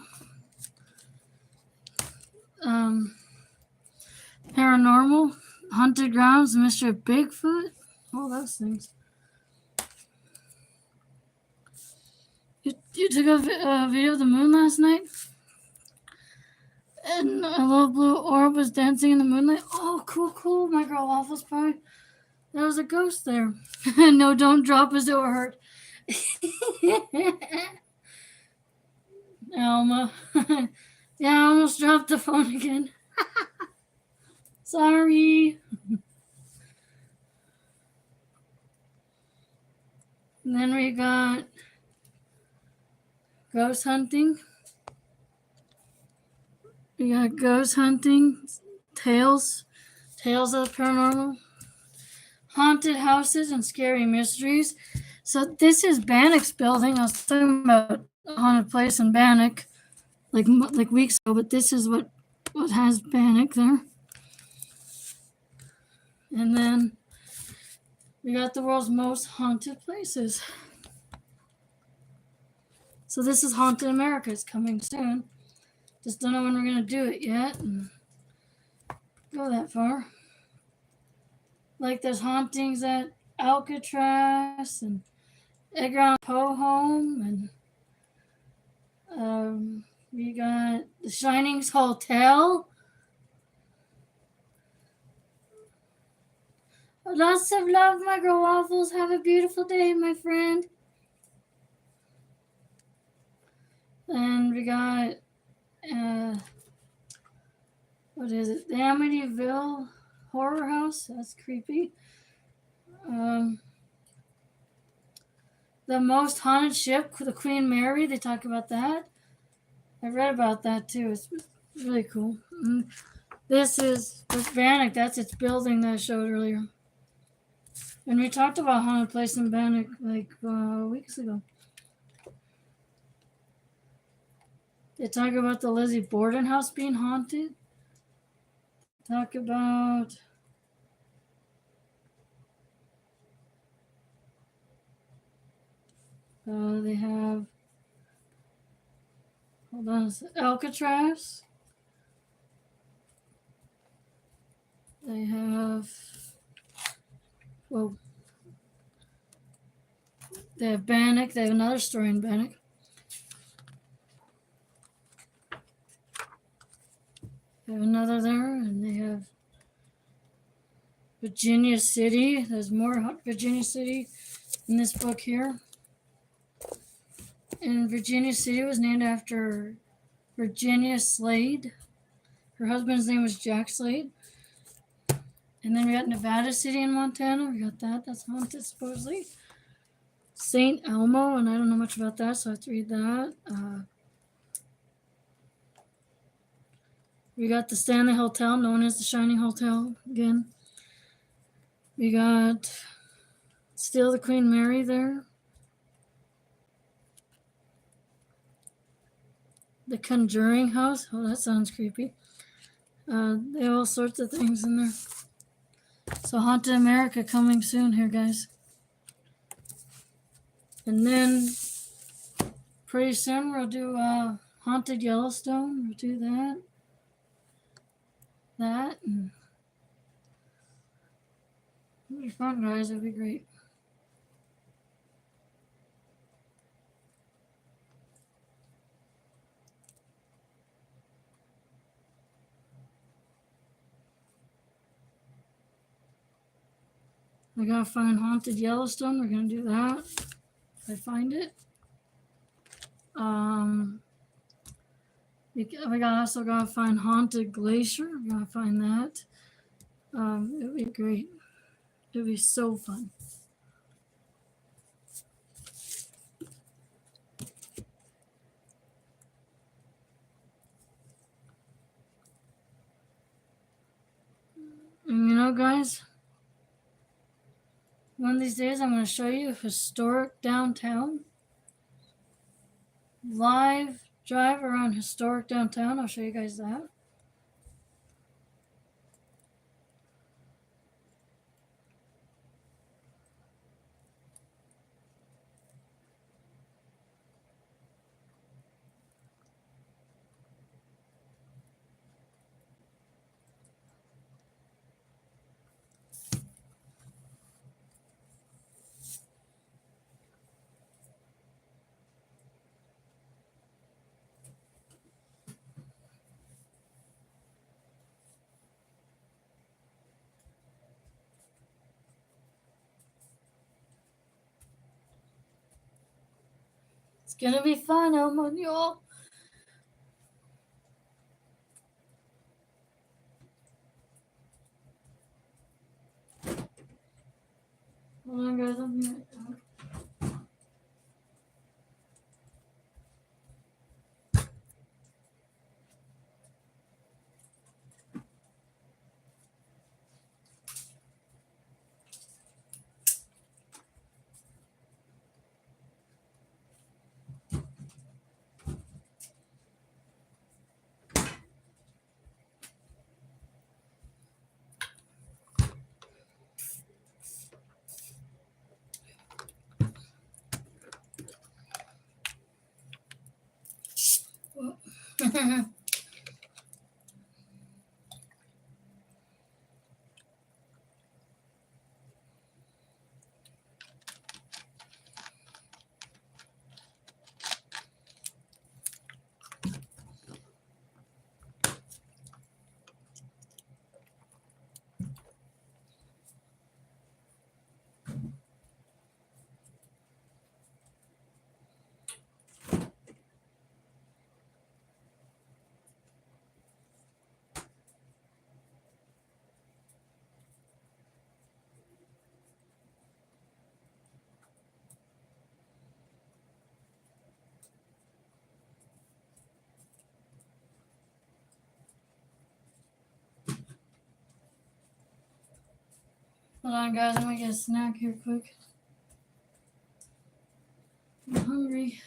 um, paranormal, haunted grounds, mystery of Bigfoot, all those things. You took a video of the moon last night? And a little blue orb was dancing in the moonlight. Oh, cool. My girl Waffles Pie. There was a ghost there. No, don't drop us, it will hurt. Alma. Yeah, I almost dropped the phone again. Sorry. And then we got ghost hunting. We got ghost hunting, tales of the paranormal, haunted houses and scary mysteries. So this is Bannock's building. I was talking about a haunted place in Bannock like weeks ago, but this is what has Bannock there. And then we got the world's most haunted places. So this is Haunted America. It's coming soon. Just don't know when we're going to do it yet and go that far. Like there's hauntings at Alcatraz and Edgar Allan Poe home, and we got the Shining's Hotel. Lots of love, my girl Waffles. Have a beautiful day, my friend. And we got what is it? The Amityville Horror House. That's creepy. The most haunted ship, the Queen Mary. They talk about that. I read about that too. It's really cool. And this is Bannock. That's its building that I showed earlier. And we talked about haunted place in Bannock like weeks ago. They talk about the Lizzie Borden house being haunted. Talk about they have Alcatraz. They have they have Bannock. They have another story in Bannock. They have another there, and they have Virginia City. There's more Virginia City in this book here. And Virginia City was named after Virginia Slade. Her husband's name was Jack Slade. And then we got Nevada City in Montana. We got that. That's haunted, supposedly. St. Elmo, and I don't know much about that, so I have to read that. We got the Stanley Hotel, known as the Shining Hotel, again. We got still the Queen Mary there. The Conjuring House. Oh, that sounds creepy. They have all sorts of things in there. So Haunted America coming soon here, guys. And then pretty soon we'll do Haunted Yellowstone. We'll do that. And it'll be fun, guys. It'll be great. We gotta find Haunted Yellowstone. We're gonna do that if I find it. We also gotta find Haunted Glacier. We gotta find that. It'll be great. It'll be so fun. And you know, guys, one of these days I'm going to show you historic downtown. live drive around historic downtown. I'll show you guys that. It's gonna be fun, Elmo, y'all. Hold on, guys. I'm here. Hold on, guys. I'm gonna get a snack here quick. I'm hungry.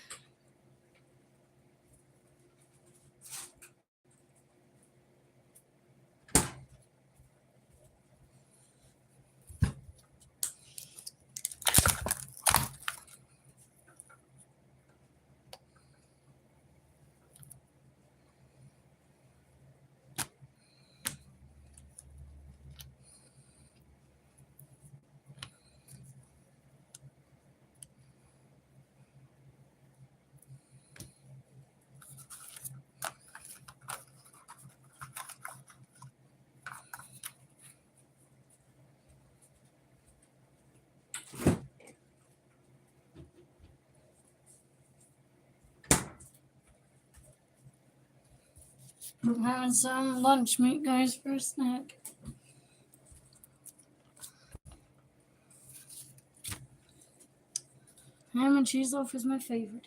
I'm having some lunch meat, guys, for a snack. Ham and cheese loaf is my favorite.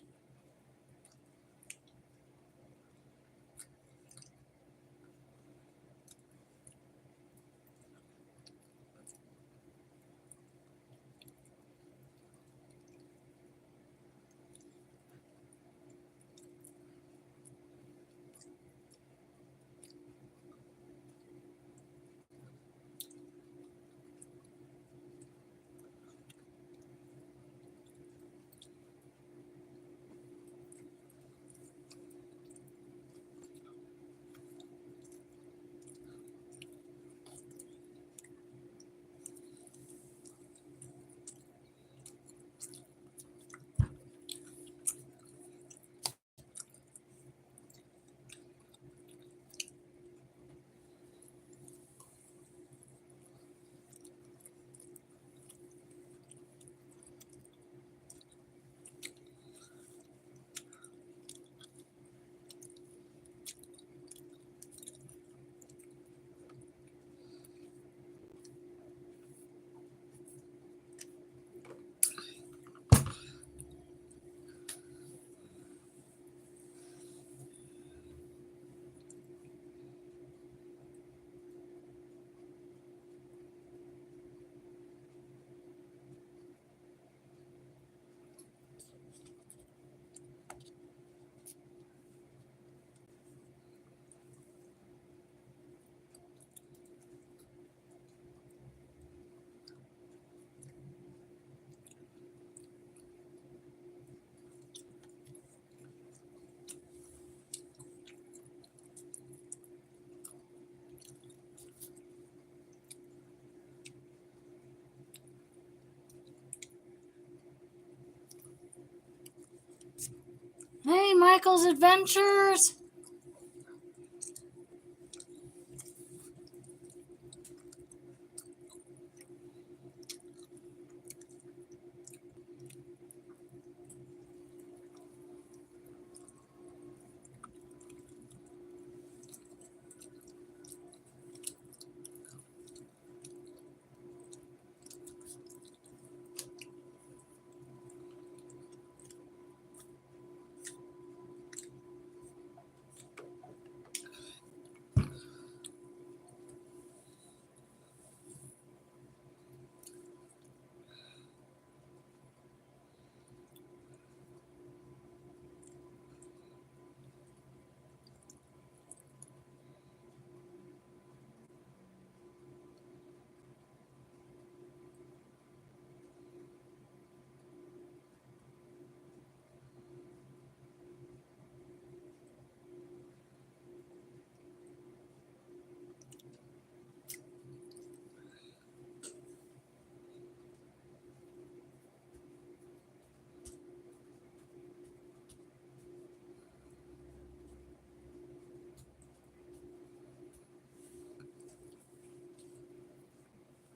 Michael's Adventures.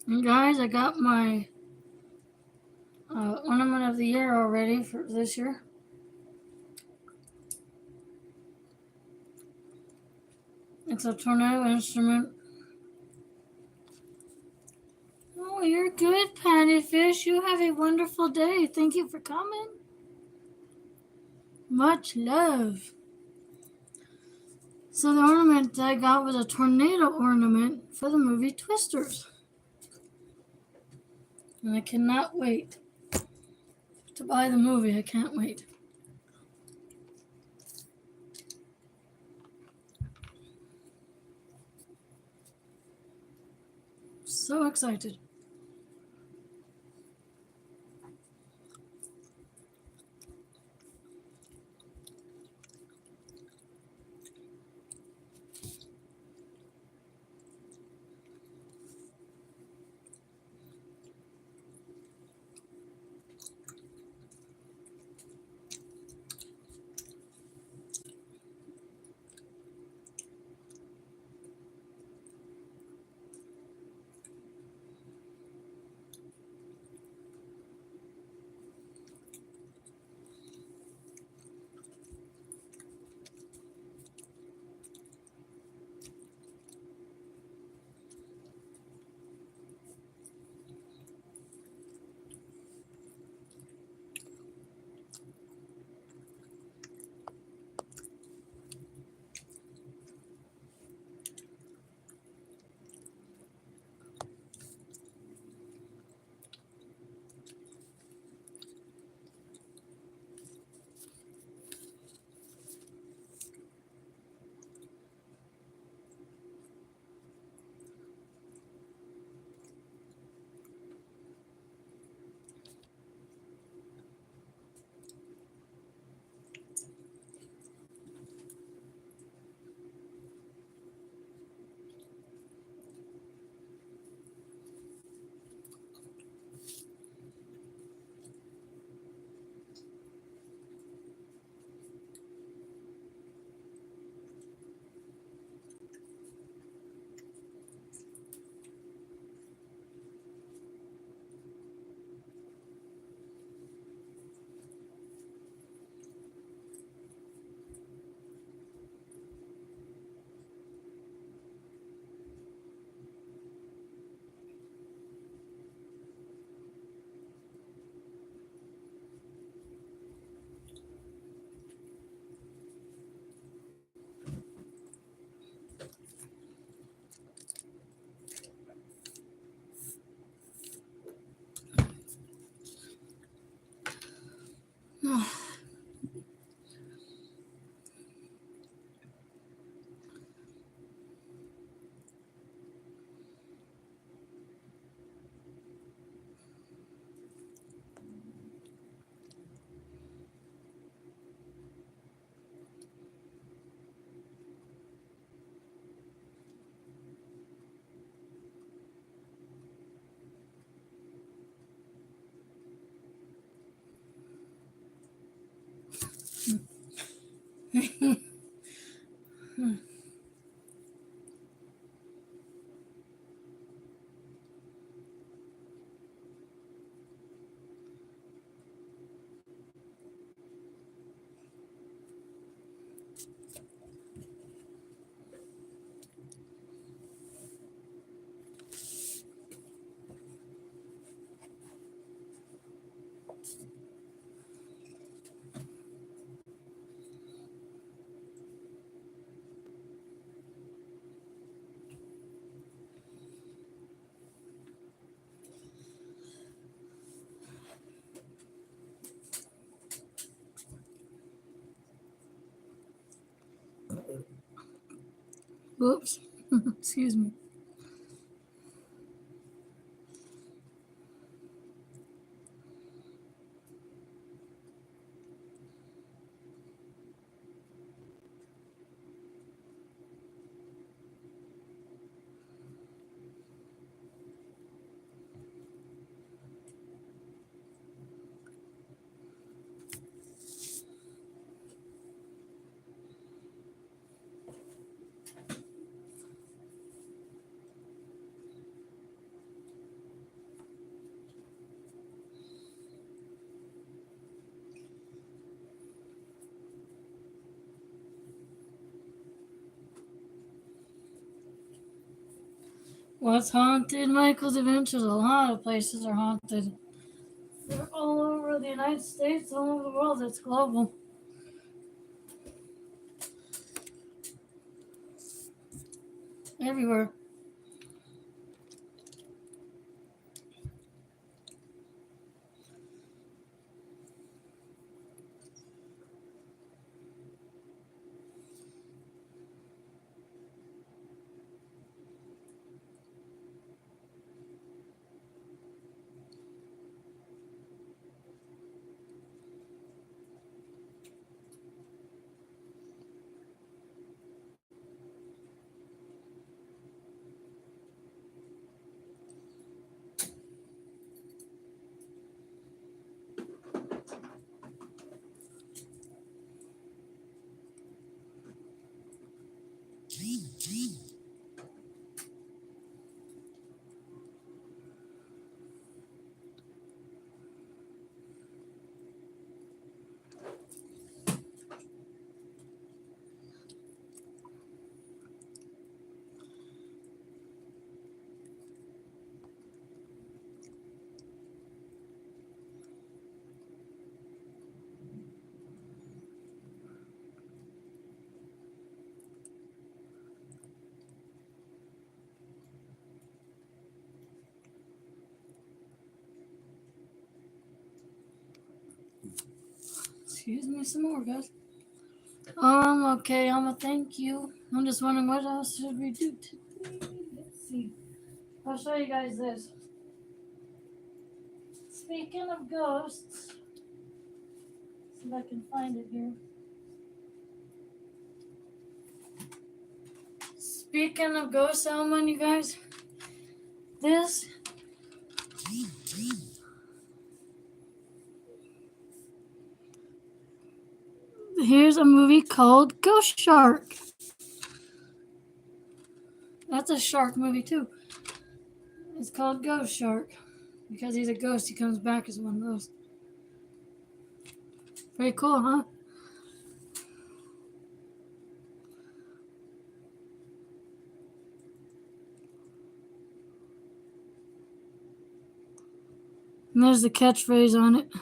And guys, I got my ornament of the year already for this year. It's a tornado instrument. Oh, you're good, Patty Fish. You have a wonderful day. Thank you for coming. Much love. So the ornament I got was a tornado ornament for the movie Twisters. And I cannot wait to buy the movie. I can't wait. So excited. Whoops. Excuse me. What's haunted Michael's Adventures? A lot of places are haunted. They're all over the United States, all over the world. It's global. Everywhere. Excuse me some more, guys. Okay, thank you. I'm just wondering what else should we do today? Let's see. I'll show you guys this. Speaking of ghosts, see if I can find it here. Speaking of ghost salmon, you guys, this here's a movie called Ghost Shark. That's a shark movie too. It's called Ghost Shark because he's a ghost. He comes back as one of those. Pretty cool, huh? And there's the catchphrase on it.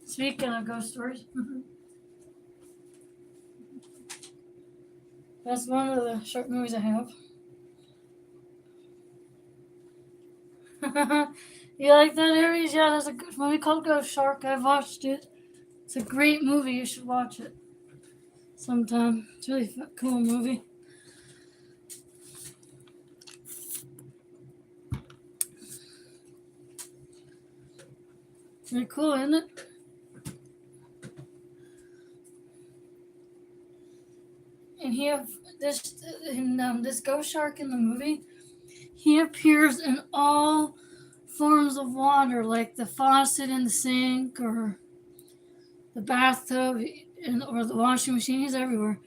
Speaking of ghost stories, that's one of the short movies I have. You like that, Aries? Yeah, there's a movie called Ghost Shark. I've watched it. It's a great movie. You should watch it sometime. It's a really cool movie. Very cool, isn't it? And this ghost shark in the movie, he appears in all forms of water, like the faucet in the sink or the bathtub or the washing machine. He's everywhere.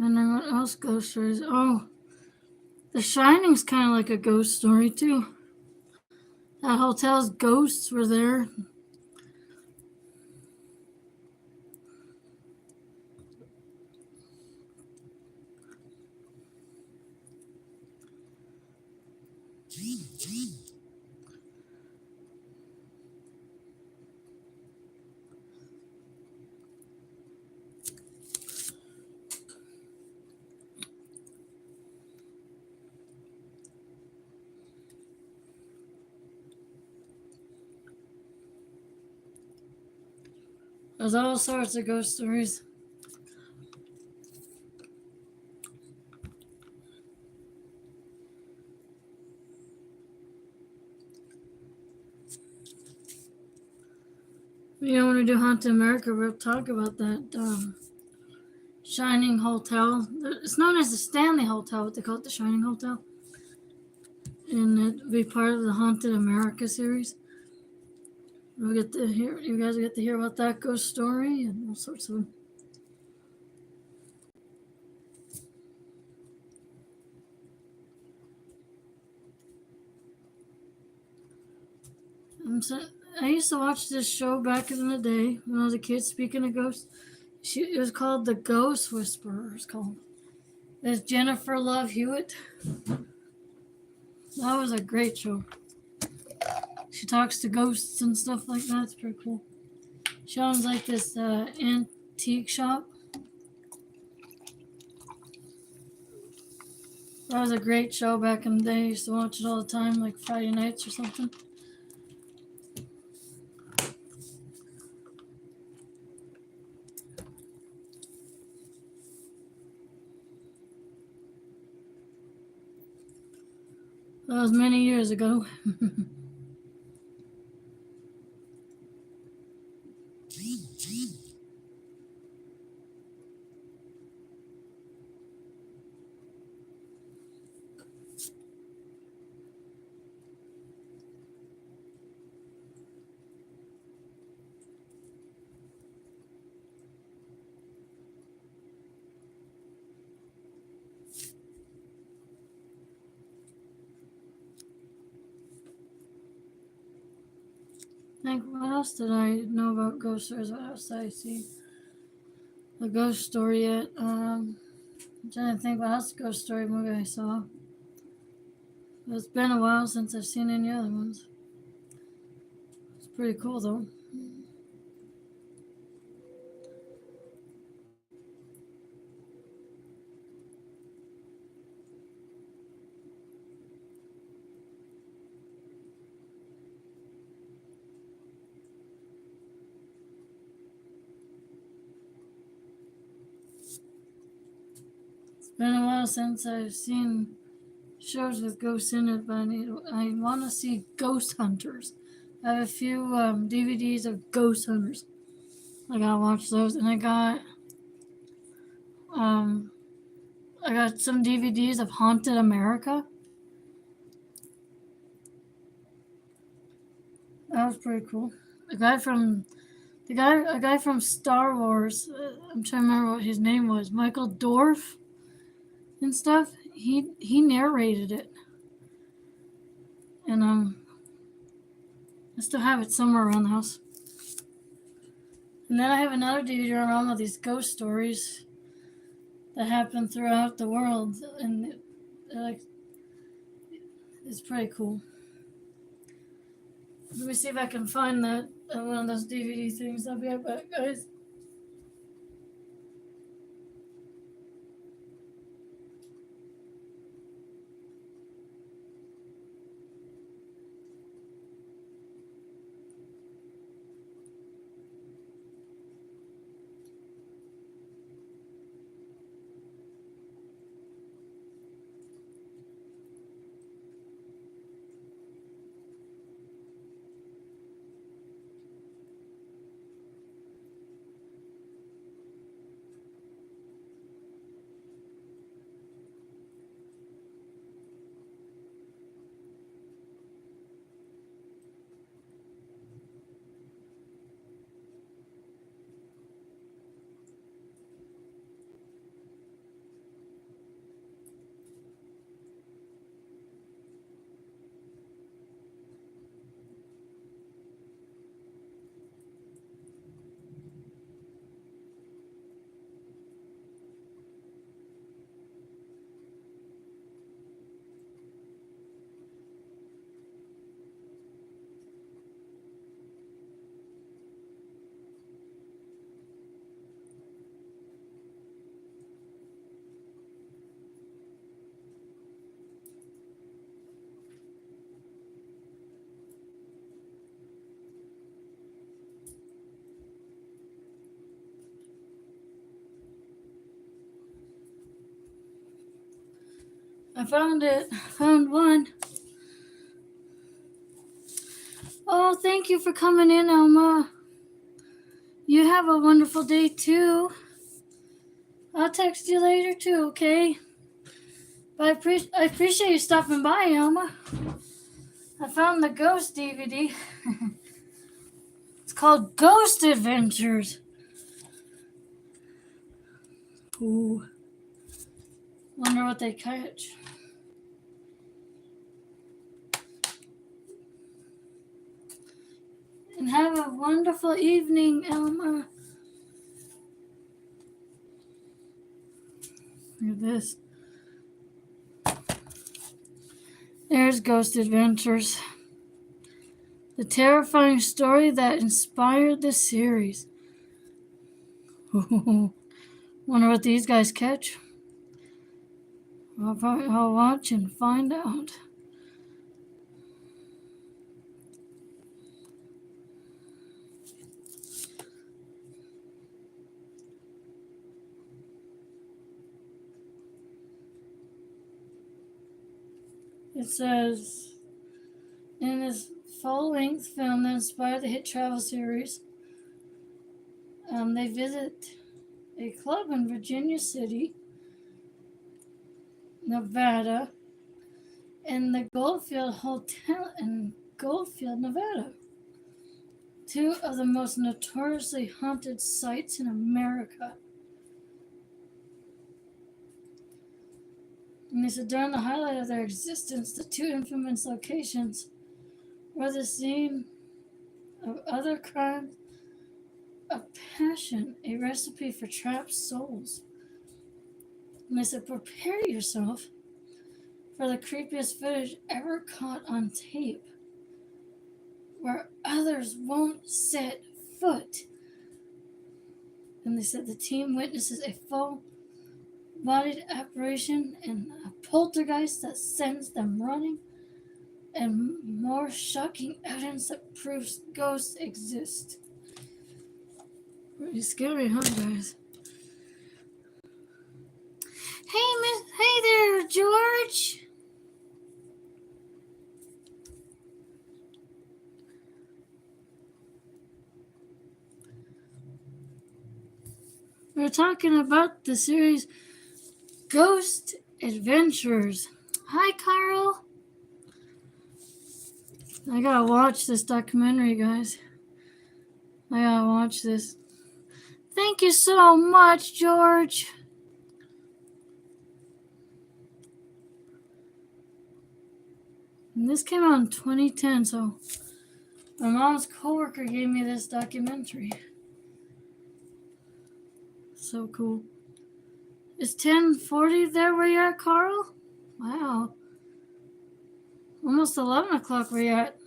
And then what else ghost stories? Oh, The Shining's kind of like a ghost story too. That hotel's ghosts were there. There's all sorts of ghost stories. You know, when we do Haunted America, we'll talk about that Shining Hotel. It's known as the Stanley Hotel, but they call it the Shining Hotel. And it'll be part of the Haunted America series. We'll get to hear, you guys get to hear about that ghost story and all sorts of. I used to watch this show back in the day when I was a kid. Speaking of ghosts, it was called The Ghost Whisperer. It's called. There's Jennifer Love Hewitt. That was a great show. She talks to ghosts and stuff like that. It's pretty cool. She owns like this antique shop. That was a great show back in the day. I used to watch it all the time, like Friday nights or something. That was many years ago. Like, what else did I know about ghost stories? What else did I see? A ghost story yet? I'm trying to think what else ghost story movie I saw. It's been a while since I've seen any other ones. It's pretty cool though. It's been a while since I've seen shows with ghosts in it, but I want to see Ghost Hunters. I have a few DVDs of Ghost Hunters. I gotta watch those, and um, I got some DVDs of Haunted America. That was pretty cool. A guy from Star Wars. I'm trying to remember what his name was. Michael Dorf and stuff. He narrated it, and I still have it somewhere around the house. And then I have another DVD around with these ghost stories that happen throughout the world, and like it's pretty cool. Let me see if I can find that one of those DVD things. I'll be right back, guys. I found it. Found one. Oh, thank you for coming in, Elma. You have a wonderful day too. I'll text you later too, okay? But I appreciate you stopping by, Elma. I found the Ghost DVD. It's called Ghost Adventures. Ooh. Wonder what they catch. And have a wonderful evening, Elma. Look at this. There's Ghost Adventures. The terrifying story that inspired the series. Wonder what these guys catch. I'll watch and find out. It says, in this full-length film that inspired the hit travel series, they visit a club in Virginia City, Nevada, and the Goldfield Hotel in Goldfield, Nevada. Two of the most notoriously haunted sites in America. And they said during the highlight of their existence, the two infamous locations were the scene of other crimes of passion, a recipe for trapped souls. And they said, prepare yourself for the creepiest footage ever caught on tape, where others won't set foot. And they said the team witnesses a full-bodied apparition and a poltergeist that sends them running, and more shocking evidence that proves ghosts exist. Pretty scary, huh, guys? Hey there, George. We're talking about the series Ghost Adventures. Hi, Carl. I gotta watch this documentary, guys. I gotta watch this. Thank you so much, George. And this came out in 2010, so my mom's coworker gave me this documentary. So cool. It's 10:40 there where you're at, Carl? Wow. Almost 11 o'clock where you're at.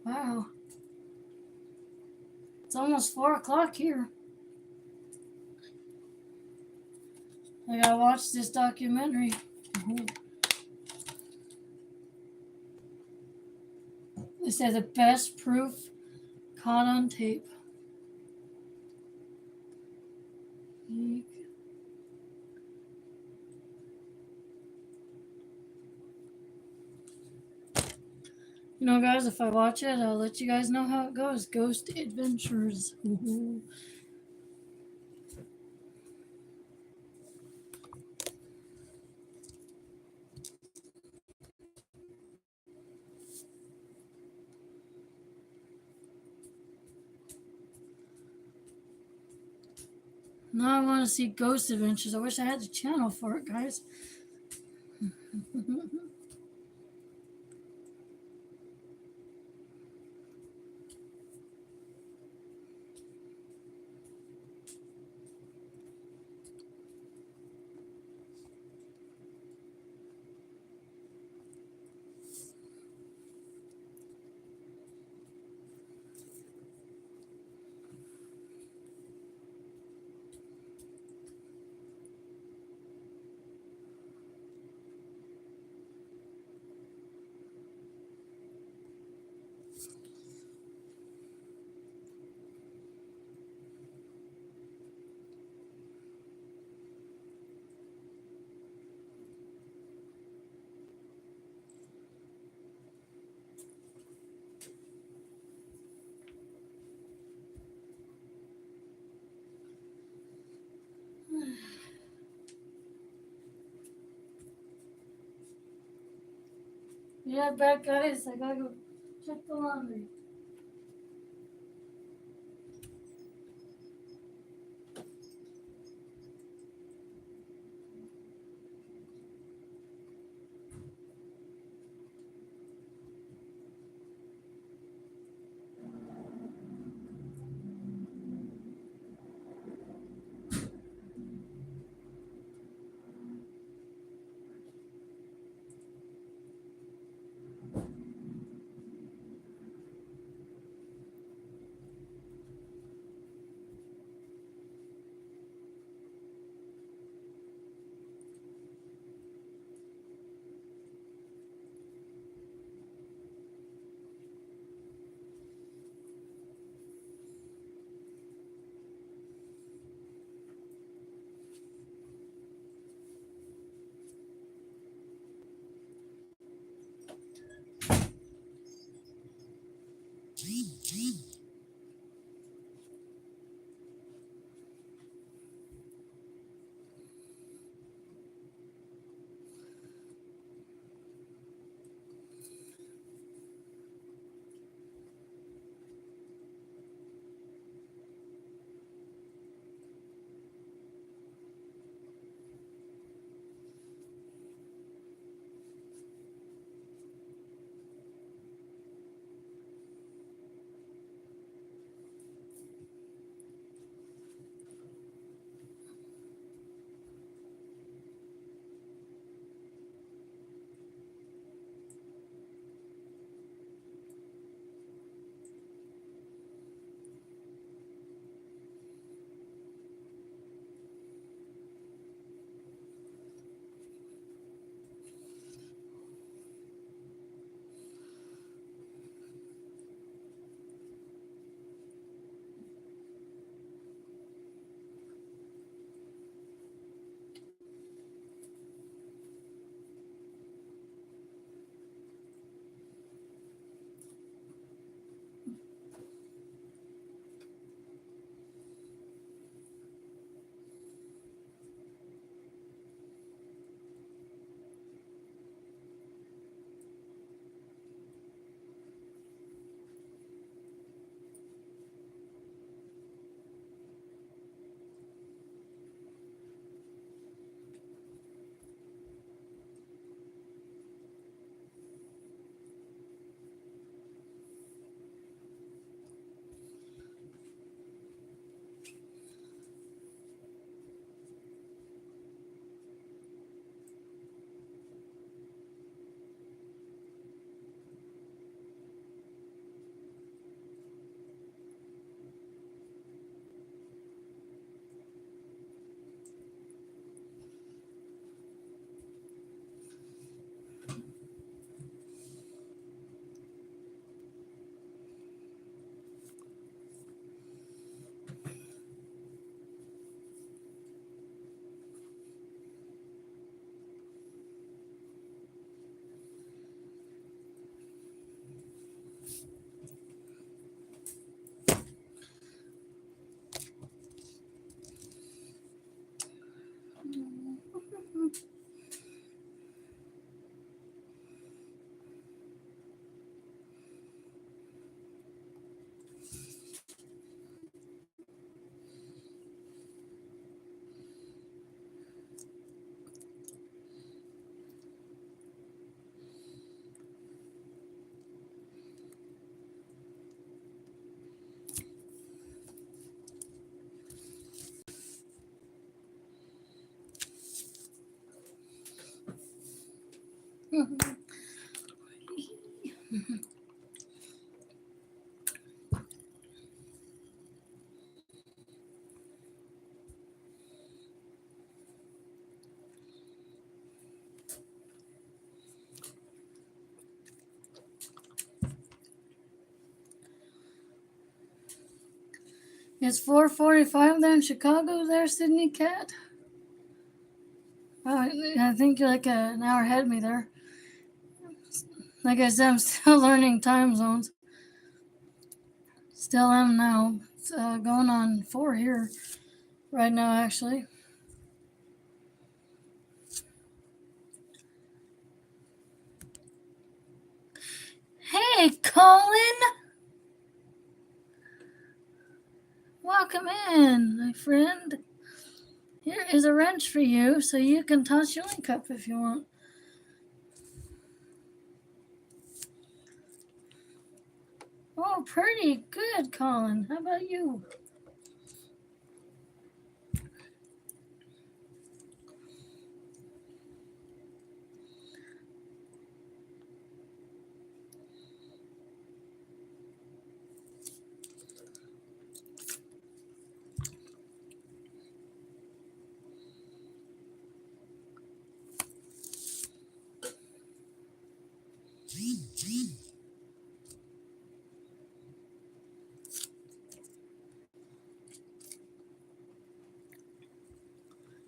Wow. It's almost 4 o'clock here. I gotta watch this documentary. They say the best proof caught on tape. You know, guys, if I watch it, I'll let you guys know how it goes. Ghost Adventures. Now I want to see Ghost Adventures. I wish I had the channel for it, guys. Yeah, back guys. I gotta go check the laundry. It's 4:45 there in Chicago. There, Sydney Cat. I think you're like an hour ahead of me there. Like I said, I'm still learning time zones. Still am now. It's going on 4 here right now, actually. Hey, Colin! Welcome in, my friend. Here is a wrench for you so you can toss your link up if you want. Oh, pretty good, Colin. How about you?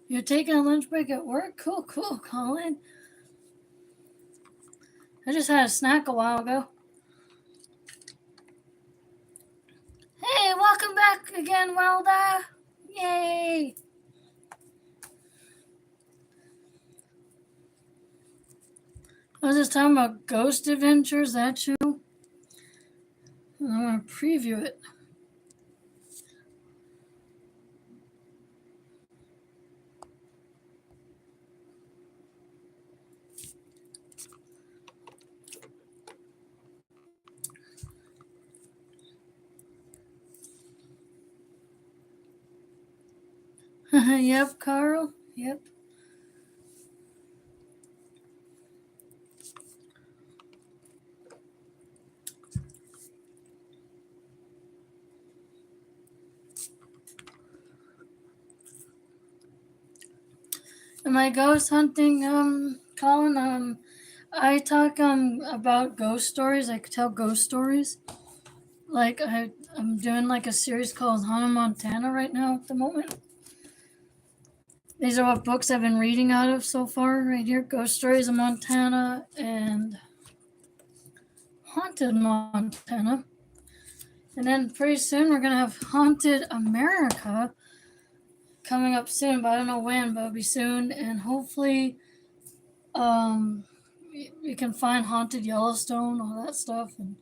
You're taking a lunch break at work? Cool, Colin. I just had a snack a while ago. Hey, welcome back again, Welda. Yay! I was just talking about Ghost Adventures, that show. I'm going to preview it. Yep, Carl. Yep. Am I ghost hunting, Colin? I talk about ghost stories. I could tell ghost stories. Like I'm doing like a series called Hannah Montana right now at the moment. These are what books I've been reading out of so far right here. Ghost Stories of Montana and Haunted Montana. And then pretty soon we're gonna have Haunted America coming up soon, but I don't know when, but it'll be soon. And hopefully we can find Haunted Yellowstone, all that stuff, and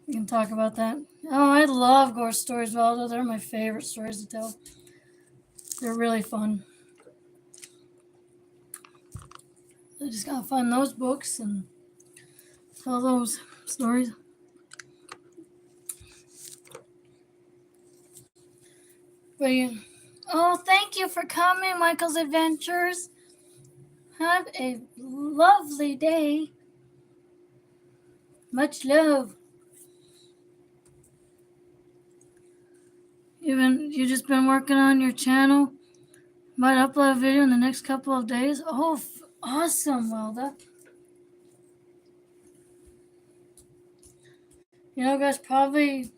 we can talk about that. Oh, I love ghost stories, Valdo. They're my favorite stories to tell. They're really fun. I just gotta find those books and tell those stories. But yeah. Oh, thank you for coming, Michael's Adventures. Have a lovely day. Much love. You just been working on your channel? Might upload a video in the next couple of days. Oh, awesome, Welda. You know, guys, probably.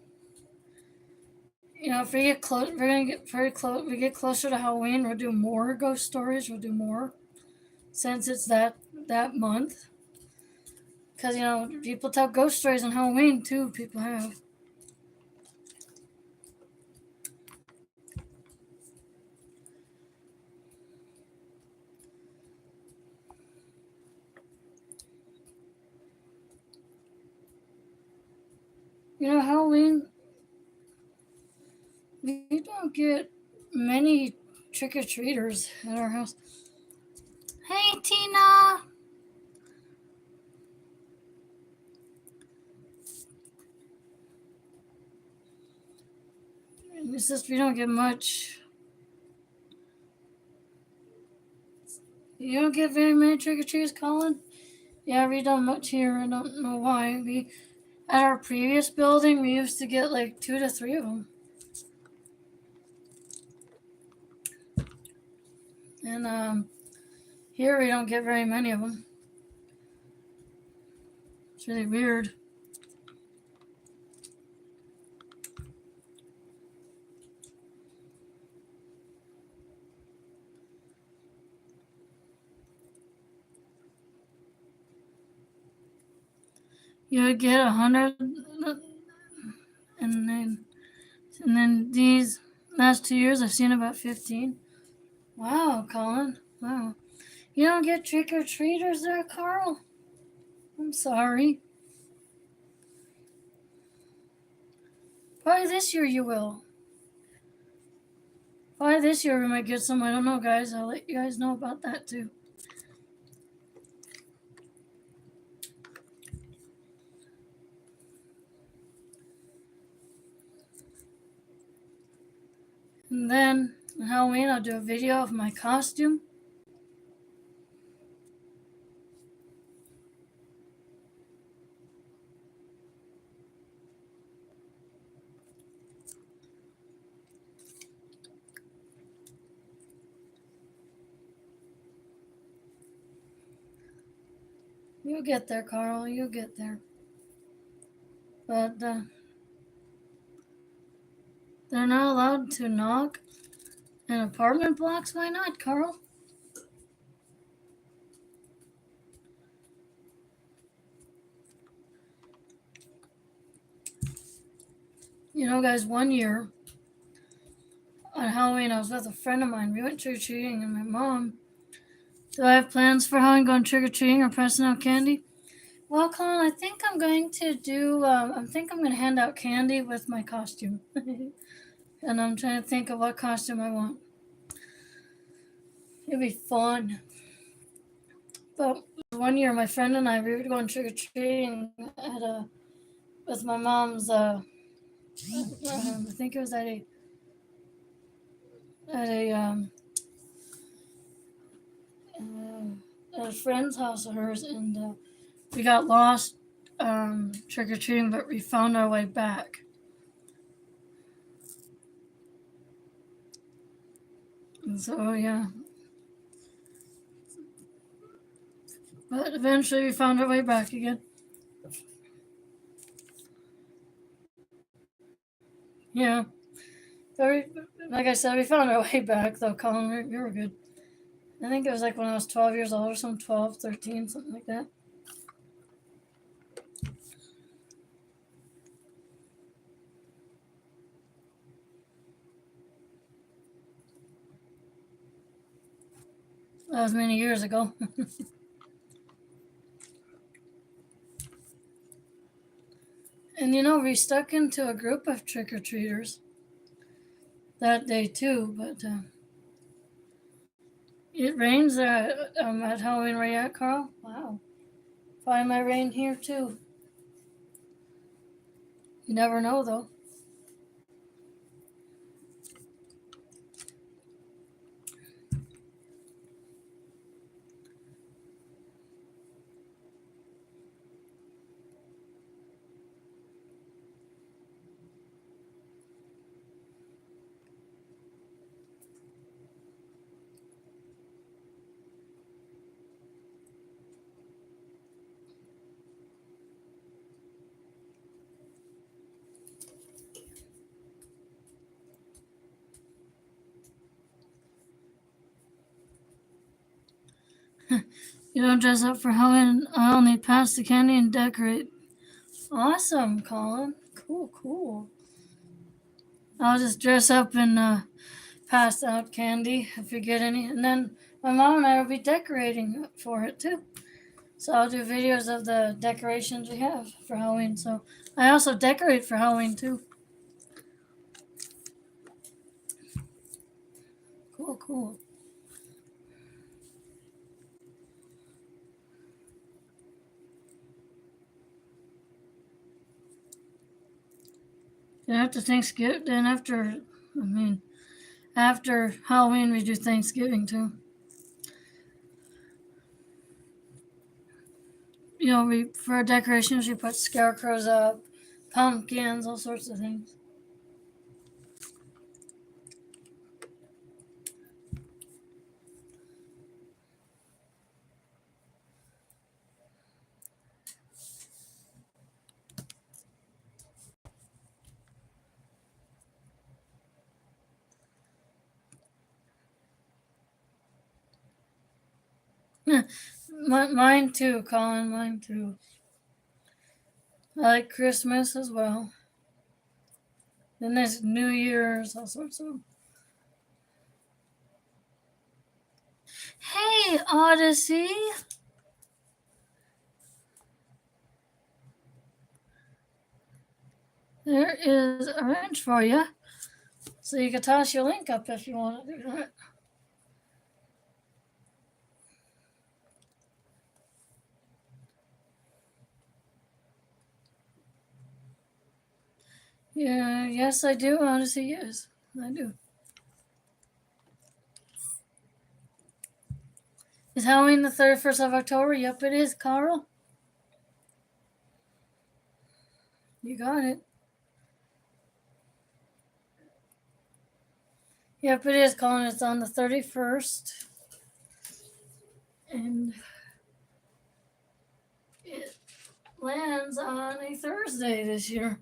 You know, if we get close, we're gonna get very close. We get closer to Halloween. We'll do more ghost stories. We'll do more, since it's that month. Because you know, people tell ghost stories on Halloween too. People have. You know, Halloween, we don't get many trick or treaters at our house. Hey, Tina. It's just we don't get much. You don't get very many trick or treaters, Colin? Yeah, we don't much here. I don't know why. We at our previous building, we used to get like 2 to 3 of them. And here we don't get very many of them. It's really weird. You would get 100, and then these last 2 years, I've seen about 15. Wow, Colin. Wow. You don't get trick or treaters there, Carl? I'm sorry. Probably this year you will. Probably this year we might get some. I don't know, guys. I'll let you guys know about that too. And then on Halloween, I'll do a video of my costume. You'll get there, Carl. You'll get there. But they're not allowed to knock in apartment blocks. Why not, Carl? You know, guys, one year on Halloween, I was with a friend of mine. We went trick or treating, and my mom, do I have plans for Halloween going trick or treating or passing out candy? Well, Colin, I think I'm going to do. I think I'm going to hand out candy with my costume, and I'm trying to think of what costume I want. It'll be fun. But one year, my friend and I, we were going trick or treating with my mom's. I think it was at a friend's house of hers, and we got lost trick or treating, but we found our way back. And so yeah, but eventually we found our way back again. Yeah, very. Like I said, we found our way back though, Colin. We were good. I think it was like when I was 12 years old or something, 12, 13, something like that. That was many years ago. And you know, we stuck into a group of trick or treaters that day too, but it rains at Halloween where you at, Carl? Wow. Probably might rain here too. You never know though. You don't dress up for Halloween. I only pass the candy and decorate. Awesome, Colin. Cool, cool. I'll just dress up and pass out candy if you get any. And then my mom and I will be decorating for it too. So I'll do videos of the decorations we have for Halloween. So I also decorate for Halloween too. Cool, cool. Then after Thanksgiving, after Halloween, we do Thanksgiving too. You know, for our decorations, we put scarecrows up, pumpkins, all sorts of things. Mine too, Colin. Mine too. I like Christmas as well. Then there's New Year's, all sorts of. Hey, Odyssey. There is a wrench for you. So you can toss your link up if you want to do that. Yeah, yes, I do. Honestly, yes, I do. Is Halloween the 31st of October? Yep, it is, Carl. You got it. Yep, it is, Colin. It's on the 31st. And it lands on a Thursday this year.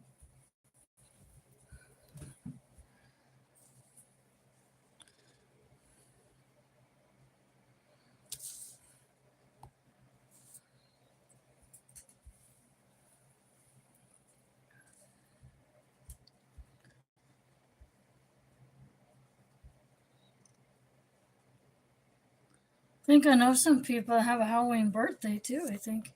I think I know some people that have a Halloween birthday too, I think.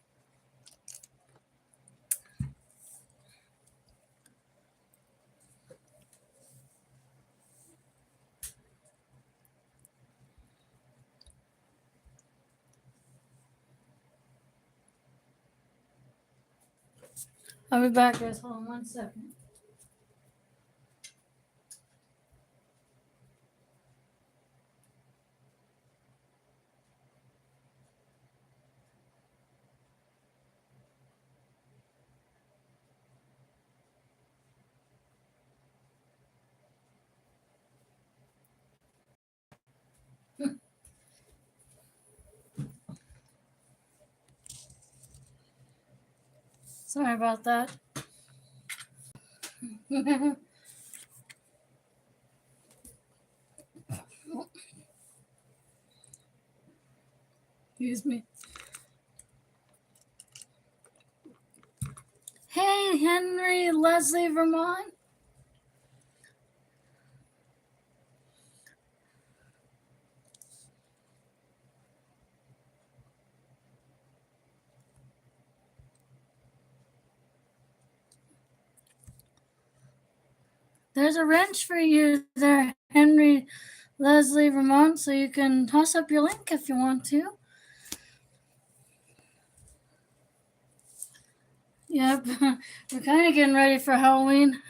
I'll be back, guys. Hold on 1 second. Sorry about that. Excuse me. Hey, Henry, Leslie, Vermont. There's a wrench for you there, Henry, Leslie, Vermont, so you can toss up your link if you want to. Yep, we're kind of getting ready for Halloween.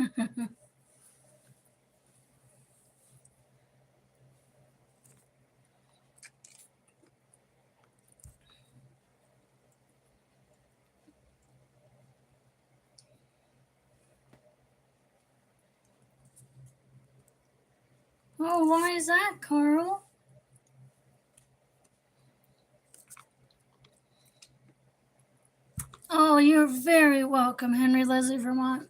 Oh, why is that, Carl? Oh, you're very welcome, Henry, Leslie, Vermont.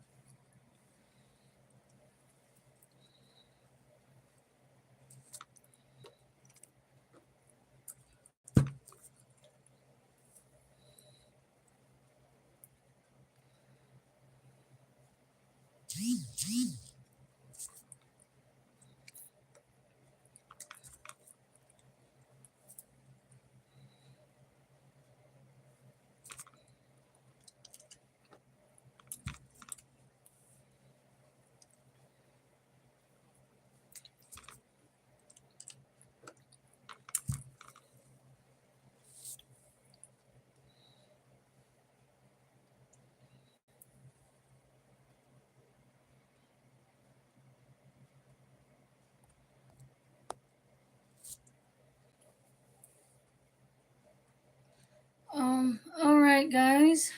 All right, guys.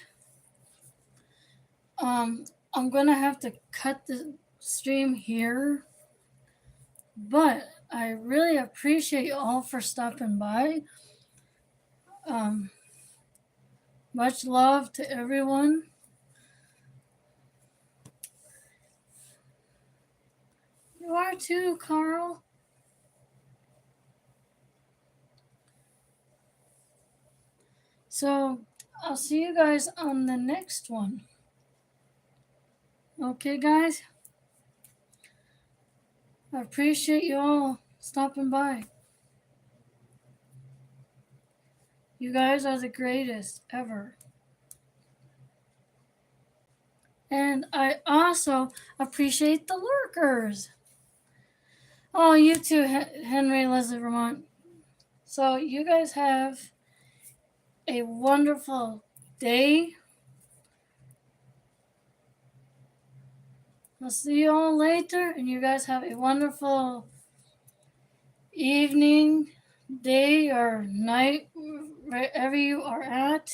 I'm gonna have to cut the stream here, but I really appreciate you all for stopping by. Um, much love to everyone. You are too, Carl. So I'll see you guys on the next one. Okay, guys? I appreciate you all stopping by. You guys are the greatest ever. And I also appreciate the lurkers. Oh, you too, Henry, Leslie, Vermont. So you guys have a wonderful day. I'll see you all later, and you guys have a wonderful evening, day, or night, wherever you are at.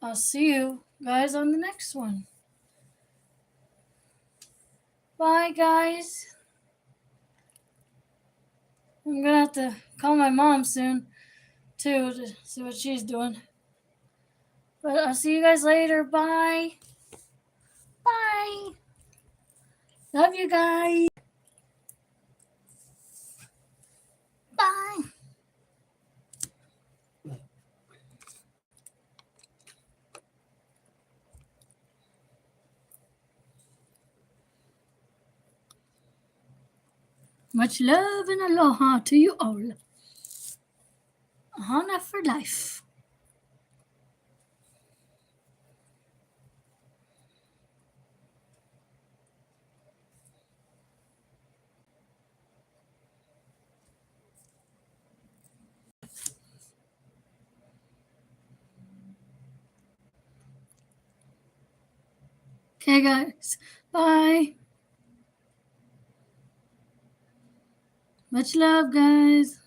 I'll see you guys on the next one. Bye, guys. I'm gonna have to call my mom soon, too, to see what she's doing. But I'll see you guys later. Bye. Bye. Love you guys. Bye. Much love and aloha to you all. Ahana for life. Okay, guys. Bye. Much love, guys.